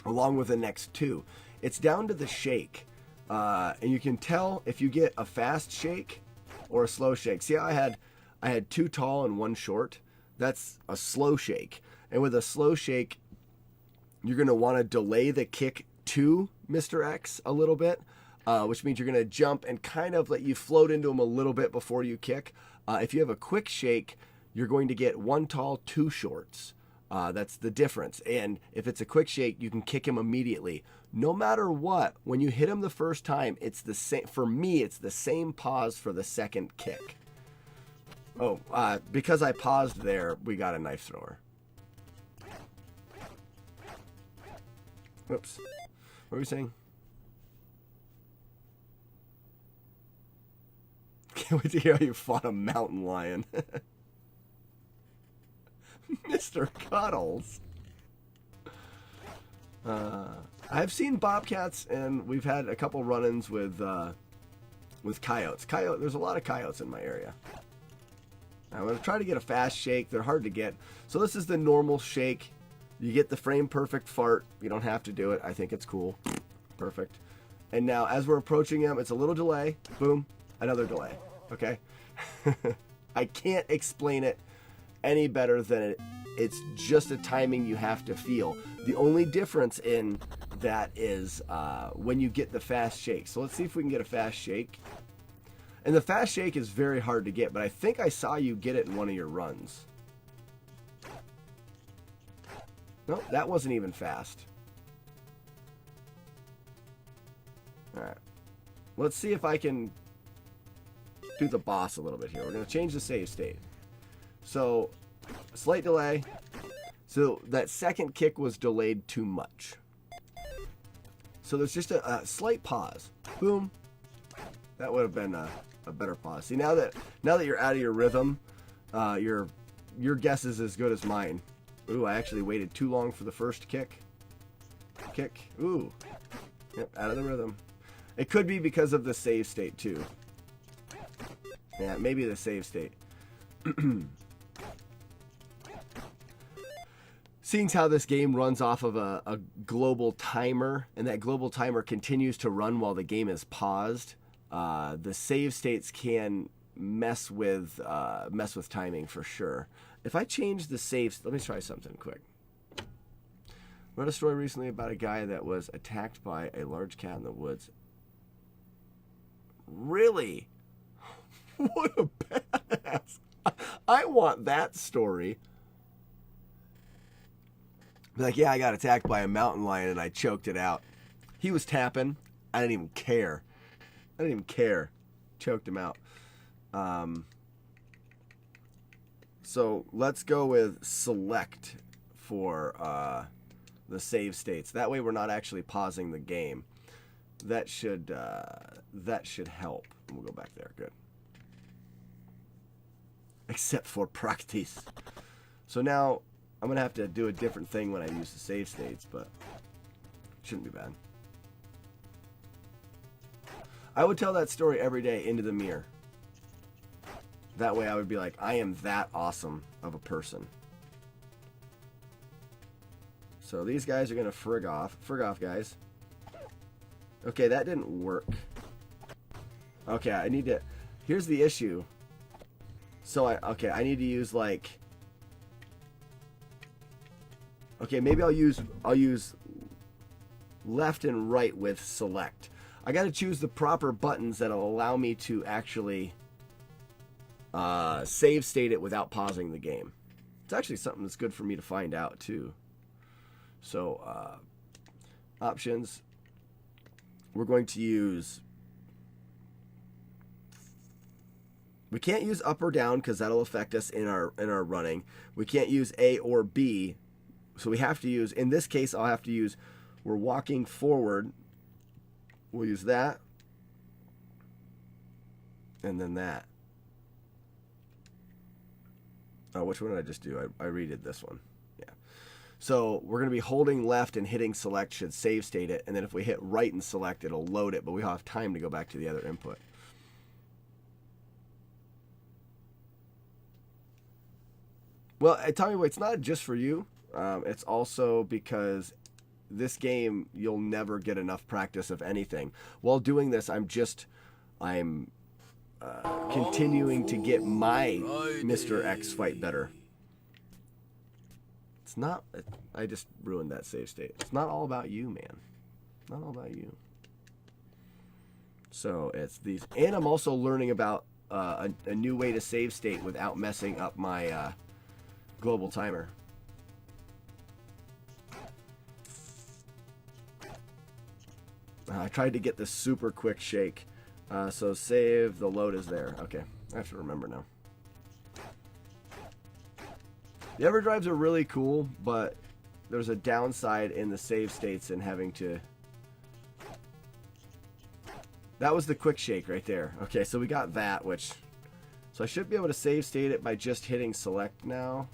Along with the next 2, it's down to the shake, and you can tell if you get a fast shake or a slow shake. See how I had 2 tall and 1 short. That's a slow shake, and with a slow shake, you're going to want to delay the kick to Mr. X a little bit, which means you're going to jump and kind of let you float into him a little bit before you kick. If you have a quick shake, you're going to get 1 tall, 2 shorts. That's the difference. And if it's a quick shake, you can kick him immediately. No matter what, when you hit him the first time, it's the same. For me, it's the same pause for the second kick. Oh, because I paused there, we got a knife thrower. Whoops. What were we saying? Can't wait to hear how you fought a mountain lion. Mr. Cuddles. I've seen bobcats, and we've had a couple run-ins with coyotes. There's a lot of coyotes in my area. I'm going to try to get a fast shake. They're hard to get. So this is the normal shake. You get the frame perfect fart. You don't have to do it. I think it's cool. Perfect. And now as we're approaching him, it's a little delay. Boom. Another delay. Okay? I can't explain it any better than it. It's just a timing you have to feel. The only difference in that is when you get the fast shake. So let's see if we can get a fast shake. And the fast shake is very hard to get, but I think I saw you get it in one of your runs. No, that wasn't even fast. Alright. Let's see if I can do the boss a little bit here. We're going to change the save state. So, slight delay. So, that second kick was delayed too much. So, there's just a slight pause. Boom. That would have been a better pause. See, now that you're out of your rhythm, your guess is as good as mine. Ooh, I actually waited too long for the first kick. Ooh. Yep, out of the rhythm. It could be because of the save state, too. Yeah, maybe the save state. Seeing how this game runs off of a global timer, and that global timer continues to run while the game is paused, the save states can mess with timing for sure. If I change the saves, let me try something quick. Read a story recently about a guy that was attacked by a large cat in the woods. Really? What a badass. I want that story. Be like, yeah, I got attacked by a mountain lion and I choked it out. He was tapping. I didn't even care. Choked him out. So let's go with select for the save states. That way we're not actually pausing the game. That should help. We'll go back there. Good. Except for practice. So now I'm going to have to do a different thing when I use the save states, but it shouldn't be bad. I would tell that story every day into the mirror. That way I would be like, I am that awesome of a person. So these guys are going to frig off. Frig off, guys. Okay, that didn't work. Okay, I need to... Here's the issue. So, I need to use, like... Okay, maybe I'll use left and right with select. I got to choose the proper buttons that'll allow me to actually save state it without pausing the game. It's actually something that's good for me to find out, too. So, options. We're going to use We can't use up or down because that'll affect us in our running. We can't use A or B, so we have to use, in this case, I'll have to use, we're walking forward. We'll use that. And then that. Oh, which one did I just do? I redid this one. Yeah. So we're going to be holding left and hitting select should save state it. And then if we hit right and select, it'll load it, but we'll have time to go back to the other input. Well, Tommy Boy, it's not just for you. It's also because this game, you'll never get enough practice of anything. While doing this, I'm continuing to get my Mr. X fight better. It's not, I just ruined that save state. It's not all about you, man. Not all about you. So it's these, and I'm also learning about a new way to save state without messing up my global timer. I tried to get the super quick shake. So save, the load is there. Okay, I have to remember now. The EverDrives are really cool, but there's a downside in the save states and having to... That was the quick shake right there. Okay, so we got that, which... So I should be able to save state it by just hitting select now.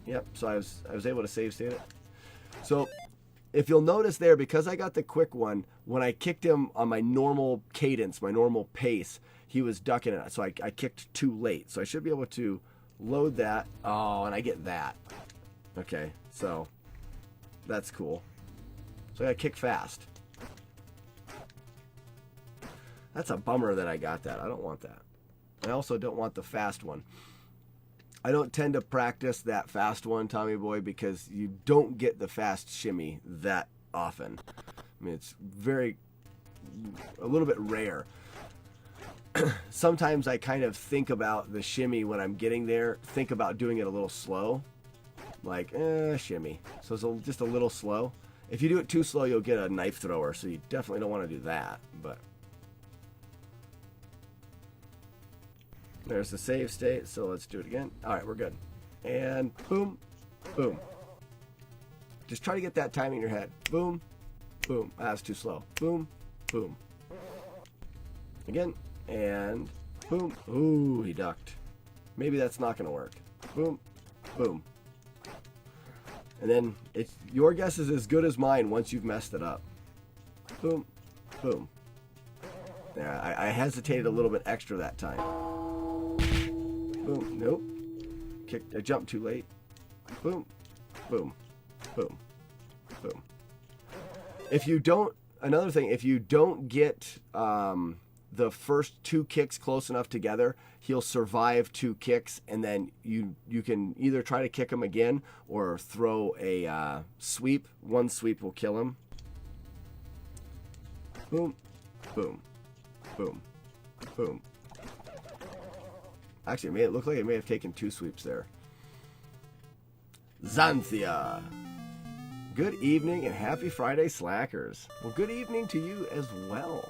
Yep, so I was able to save state it. So if you'll notice there, because I got the quick one, when I kicked him on my normal cadence, my normal pace, he was ducking it. So I kicked too late. So I should be able to load that. Oh, and I get that. Okay, so that's cool. So I got to kick fast. That's a bummer that I got that. I don't want that. I also don't want the fast one. I don't tend to practice that fast one, Tommy Boy, because you don't get the fast shimmy that often. I mean, it's a little bit rare. Sometimes I kind of think about the shimmy when I'm getting there, think about doing it a little slow. Like, shimmy. So it's just a little slow. If you do it too slow, you'll get a knife thrower, so you definitely don't want to do that. But there's the save state, so let's do it again. All right, we're good. And boom, boom. Just try to get that timing in your head. Boom, boom. Ah, that's too slow. Boom, boom. Again, and boom. Ooh, he ducked. Maybe that's not going to work. Boom, boom. And then your guess is as good as mine once you've messed it up. Boom, boom. Yeah, I hesitated a little bit extra that time. Boom, nope. I jumped too late. Boom, boom, boom, boom. Another thing, if you don't get the first two kicks close enough together, he'll survive two kicks, and then you can either try to kick him again or throw a sweep. One sweep will kill him. Boom, boom, boom, boom. Actually, it looked like it may have taken two sweeps there. Xanthia. Good evening and happy Friday, Slackers. Well, good evening to you as well.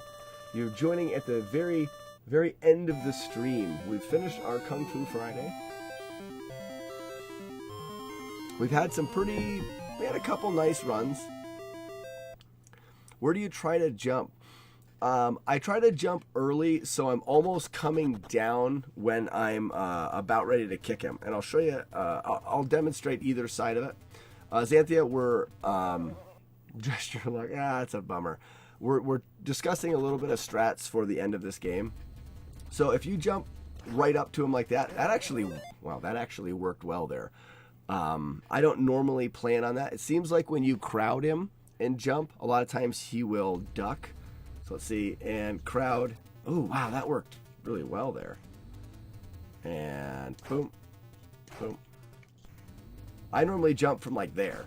You're joining at the very, very end of the stream. We've finished our Kung Fu Friday. We had a couple nice runs. Where do you try to jump? I try to jump early, so I'm almost coming down when I'm about ready to kick him. And I'll show you, I'll demonstrate either side of it. Xanthia, we're gesture like, it's a bummer. We're discussing a little bit of strats for the end of this game. So if you jump right up to him like that actually worked well there. I don't normally plan on that. It seems like when you crowd him and jump, a lot of times he will duck. So let's see, and crowd. Oh, wow, that worked really well there. And boom, boom. I normally jump from like there.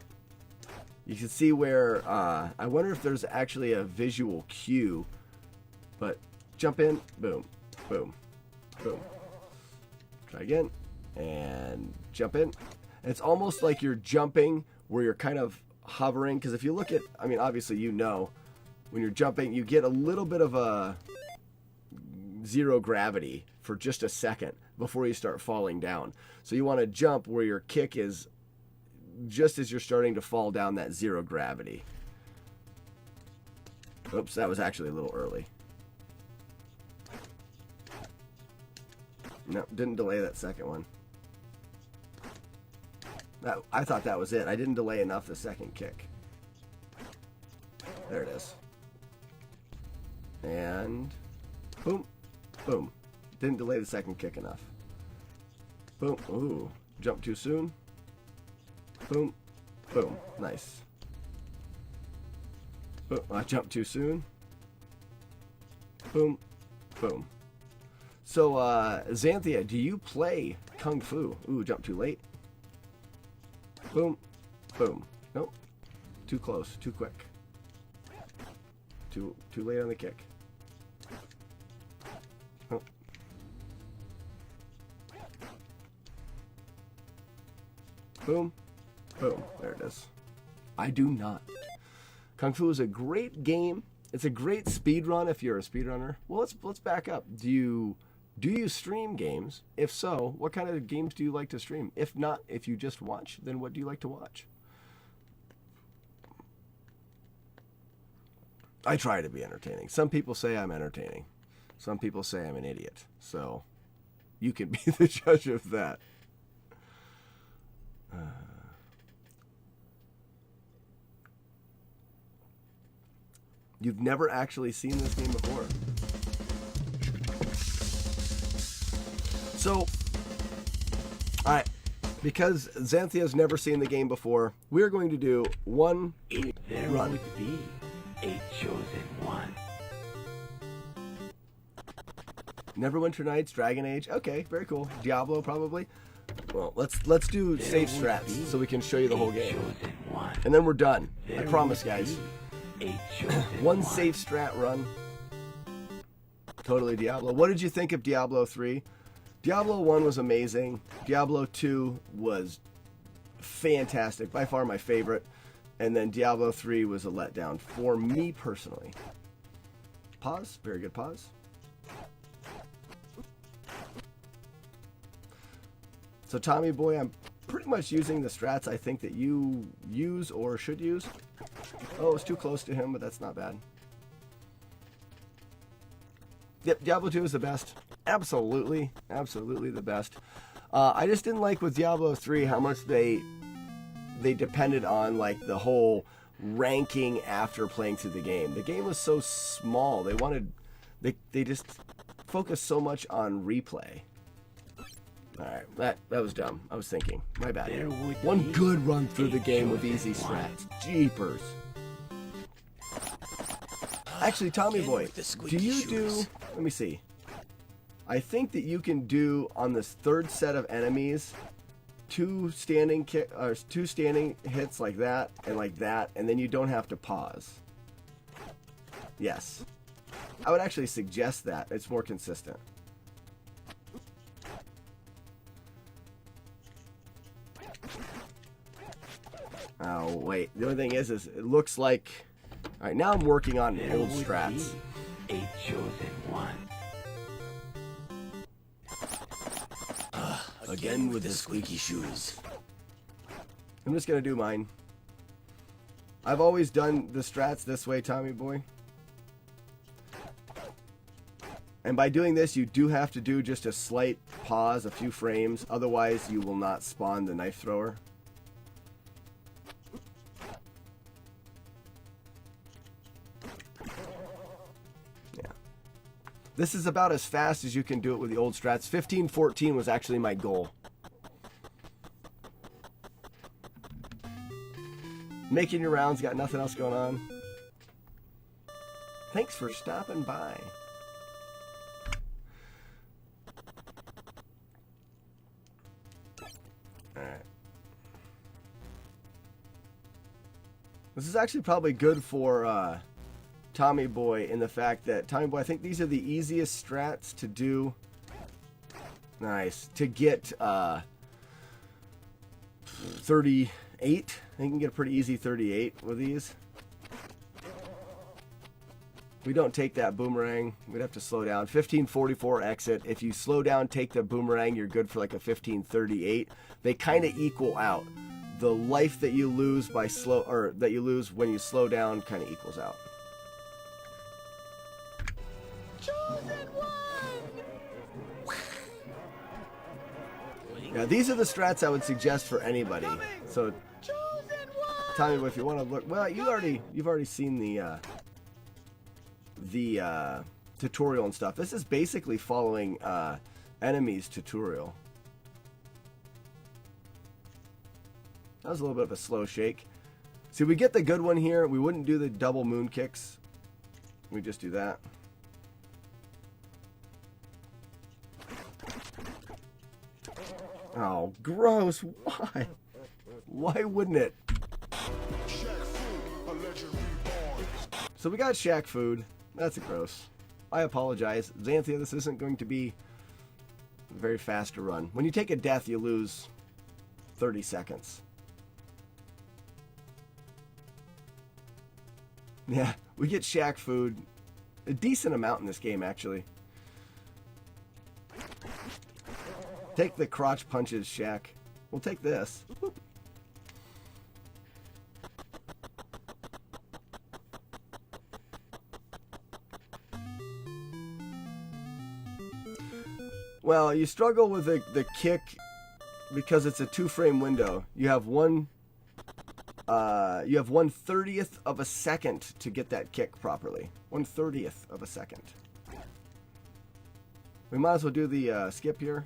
You can see where, I wonder if there's actually a visual cue, but jump in, boom, boom, boom. Try again, and jump in. And it's almost like you're jumping where you're kind of hovering, because if you look at, obviously when you're jumping, you get a little bit of a zero gravity for just a second before you start falling down. So you want to jump where your kick is just as you're starting to fall down that zero gravity. Oops, that was actually a little early. No, didn't delay that second one. I thought that was it. I didn't delay enough the second kick. There it is. And boom, boom. Didn't delay the second kick enough. Boom. Ooh, jump too soon. Boom, boom. Nice. Boom. I jumped too soon. Boom, boom. So, Xanthia, do you play Kung Fu? Ooh, jump too late. Boom, boom. Nope. Too close, too quick. Too late on the kick. Oh. Boom, boom. There it is. I do not. Kung Fu is a great game. It's a great speed run if you're a speedrunner. Well, let's back up. Do you stream games? If so, what kind of games do you like to stream? If not, if you just watch, then what do you like to watch? I try to be entertaining. Some people say I'm entertaining. Some people say I'm an idiot. So you can be the judge of that. You've never actually seen this game before. So, alright, because Xanthia's never seen the game before, we're going to do one There run. would be a chosen one. Neverwinter Nights, Dragon Age. Okay, very cool. Diablo, probably. Well, let's do safe strats so we can show you the whole game. Chosen one. And then we're done. I There promise, would guys. be a chosen One safe strat run. Totally Diablo. What did you think of Diablo 3? Diablo 1 was amazing. Diablo 2 was fantastic. By far my favorite. And then Diablo 3 was a letdown for me personally. Pause. Very good pause. So Tommy Boy, I'm pretty much using the strats I think that you use or should use. Oh, it's too close to him, but that's not bad. Yep, Diablo 2 is the best. Absolutely, absolutely the best. I just didn't like with Diablo 3 how much they depended on like the whole ranking after playing through the game. The game was so small. They just focused so much on replay. Alright, that was dumb. I was thinking. My bad. There would One be good run through the a game with chosen easy one. strats. Jeepers. Actually, Tommy Again Boy, with the do squeaky you do... shoes. Let me see. I think that you can do, on this third set of enemies, two standing hits like that, and then you don't have to pause. Yes. I would actually suggest that. It's more consistent. Oh, wait. The only thing is it looks like... Alright, now I'm working on There old would strats. be a chosen one. Again with the squeaky shoes. I'm just going to do mine. I've always done the strats this way, Tommy Boy. And by doing this, you do have to do just a slight pause, a few frames. Otherwise, you will not spawn the knife thrower. Yeah. This is about as fast as you can do it with the old strats. 15-14 was actually my goal. Making your rounds, got nothing else going on. Thanks for stopping by. Alright. This is actually probably good for Tommy Boy in the fact that, Tommy Boy, I think these are the easiest strats to do. Nice. To get 38. I think you can get a pretty easy 38 with these. we don't take that boomerang, we'd have to slow down. 1544 exit. If you slow down, take the boomerang, you're good for like a 1538. They kind of equal out. The life that you lose by that you lose when you slow down kind of equals out. Yeah, these are the strats I would suggest for anybody. So, Tommy Boy, if you want to look, well, you've already seen the tutorial and stuff. This is basically following Enemy's tutorial. That was a little bit of a slow shake. See, we get the good one here. We wouldn't do the double moon kicks. We just do that. Oh, gross. Why? Why wouldn't it? So we got Shaq food. That's gross. I apologize. Xanthia, this isn't going to be very fast to run. When you take a death, you lose 30 seconds. Yeah, we get Shaq food. A decent amount in this game, actually. Take the crotch punches, Shaq. We'll take this. Whoop. Well, you struggle with the kick because it's a 2-frame window. You have one 1/30th of a second to get that kick properly. 1/30th of a second. We might as well do the skip here.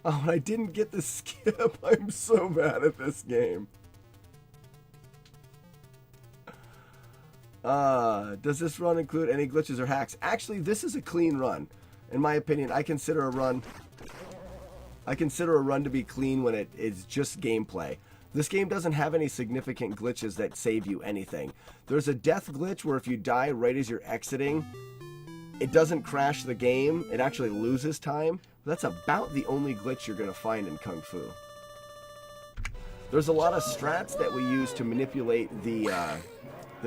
Oh, I didn't get the skip. I'm so mad at this game. Does this run include any glitches or hacks? Actually, this is a clean run. In my opinion, I consider a run to be clean when it is just gameplay. This game doesn't have any significant glitches that save you anything. There's a death glitch where if you die right as you're exiting, it doesn't crash the game. It actually loses time. That's about the only glitch you're going to find in Kung Fu. There's a lot of strats that we use to manipulate the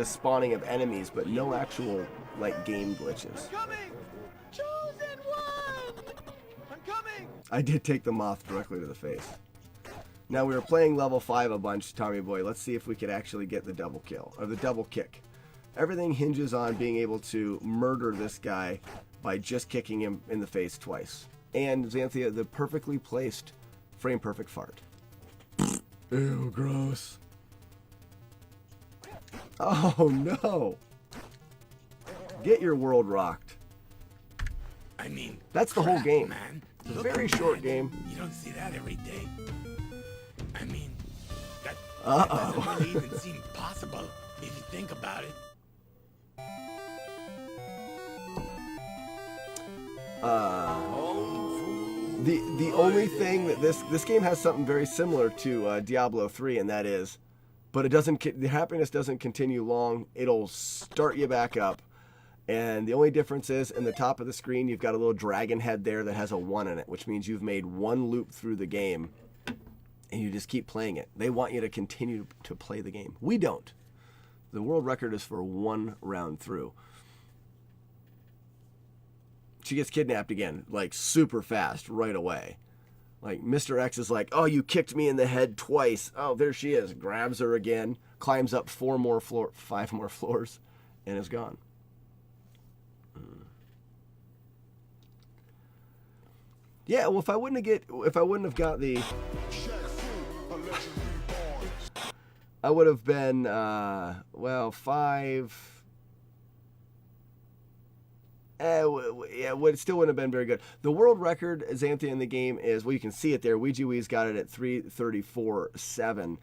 spawning of enemies, but no actual like game glitches. Chosen one! I'm coming! I did take the moth directly to the face. Now we were playing level 5 a bunch, Tommy Boy. Let's see if we could actually get the double kill, or the double kick. Everything hinges on being able to murder this guy by just kicking him in the face twice. And Xanthia, the perfectly placed frame perfect fart. Ew, gross. Oh no. Get your world rocked. I mean, that's the whole game. Man. It's a very short game. You don't see that every day. I mean, that Uh-oh. doesn't really even seem possible if you think about it. The only thing that this game has something very similar to Diablo 3, and that is, but it doesn't. The happiness doesn't continue long. It'll start you back up, and the only difference is in the top of the screen you've got a little dragon head there that has a 1 in it, which means you've made one loop through the game, and you just keep playing it. They want you to continue to play the game. We don't. The world record is for 1 round through. She gets kidnapped again, like super fast, right away. Like Mr. X is like, oh, you kicked me in the head twice. Oh, there she is. Grabs her again, climbs up 5 more floors, and is gone. Yeah, well, if I wouldn't have got the, I would have been, 5. It still wouldn't have been very good. The world record, Xanthia, in the game is, well, you can see it there. Ouija Wee's got it at 3:34.7.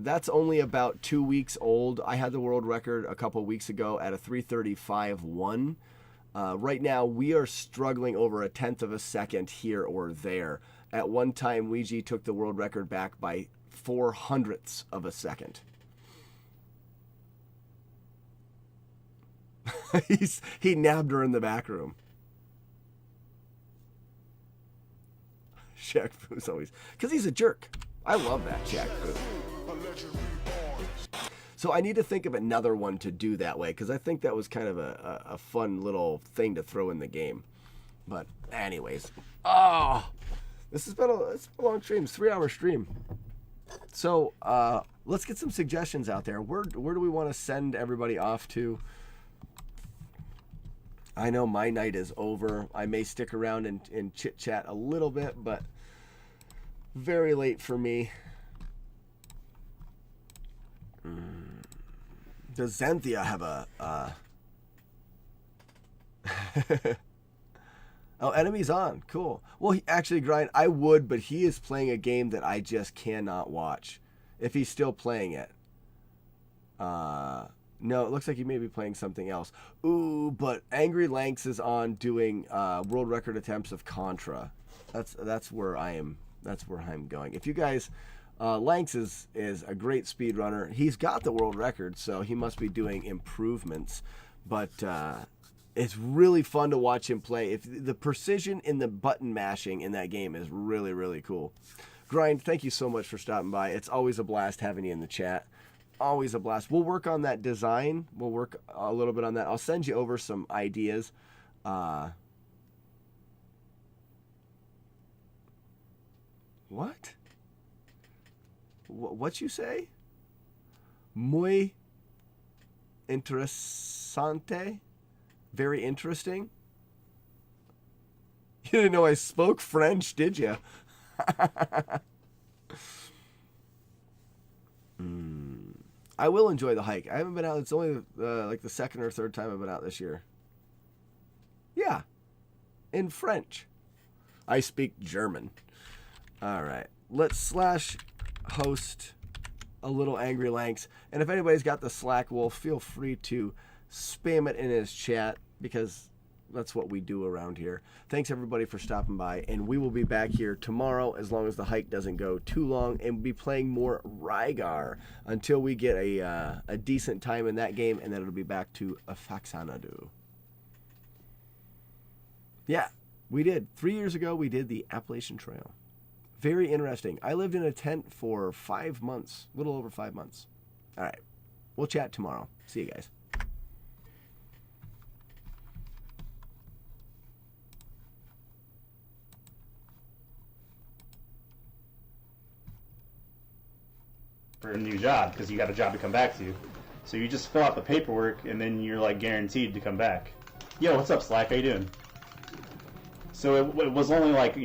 That's only about 2 weeks old. I had the world record a couple of weeks ago at a 3:35.1. Right now, we are struggling over 1/10 of a second here or there. At one time, Ouija took the world record back by 0.04 of a second. He nabbed her in the back room. Shaq Fu's always, because he's a jerk. I love that Shaq Fu. So I need to think of another one to do that way, because I think that was kind of a fun little thing to throw in the game. But anyways, this has been it's a long stream. It's a 3-hour stream. So let's get some suggestions out there. Where do we want to send everybody off to? I know my night is over. I may stick around and chit-chat a little bit, but very late for me. Does Xanthia have a... Oh, enemies on. Cool. Well, actually, Grind, I would, but he is playing a game that I just cannot watch. If he's still playing it. No, it looks like he may be playing something else. Ooh, but Angry Lanks is on doing world record attempts of Contra. That's where I am. That's where I'm going. If you guys, Lanks is a great speedrunner. He's got the world record, so he must be doing improvements. But it's really fun to watch him play. If the precision in the button mashing in that game is really, really cool. Grind, thank you so much for stopping by. It's always a blast having you in the chat. Always a blast. We'll work on that design. We'll work a little bit on that. I'll send you over some ideas. What? What you say? Muy interesante. Very interesting. You didn't know I spoke French, did you? I will enjoy the hike. I haven't been out. It's only like the second or third time I've been out this year. Yeah. In French. I speak German. All right. Let's /host a little Angry Lanks. And if anybody's got the Slack wolf, feel free to spam it in his chat, because that's what we do around here. Thanks everybody for stopping by, and we will be back here tomorrow as long as the hike doesn't go too long, and we'll be playing more Rygar until we get a decent time in that game, and then it'll be back to Faxanadu. Yeah, we did. 3 years ago, we did the Appalachian Trail. Very interesting. I lived in a tent for 5 months, a little over 5 months. All right, we'll chat tomorrow. See you guys. For a new job, because you got a job to come back to. So you just fill out the paperwork, and then you're like guaranteed to come back. Yo, what's up, Slack? How you doing? So it was only like,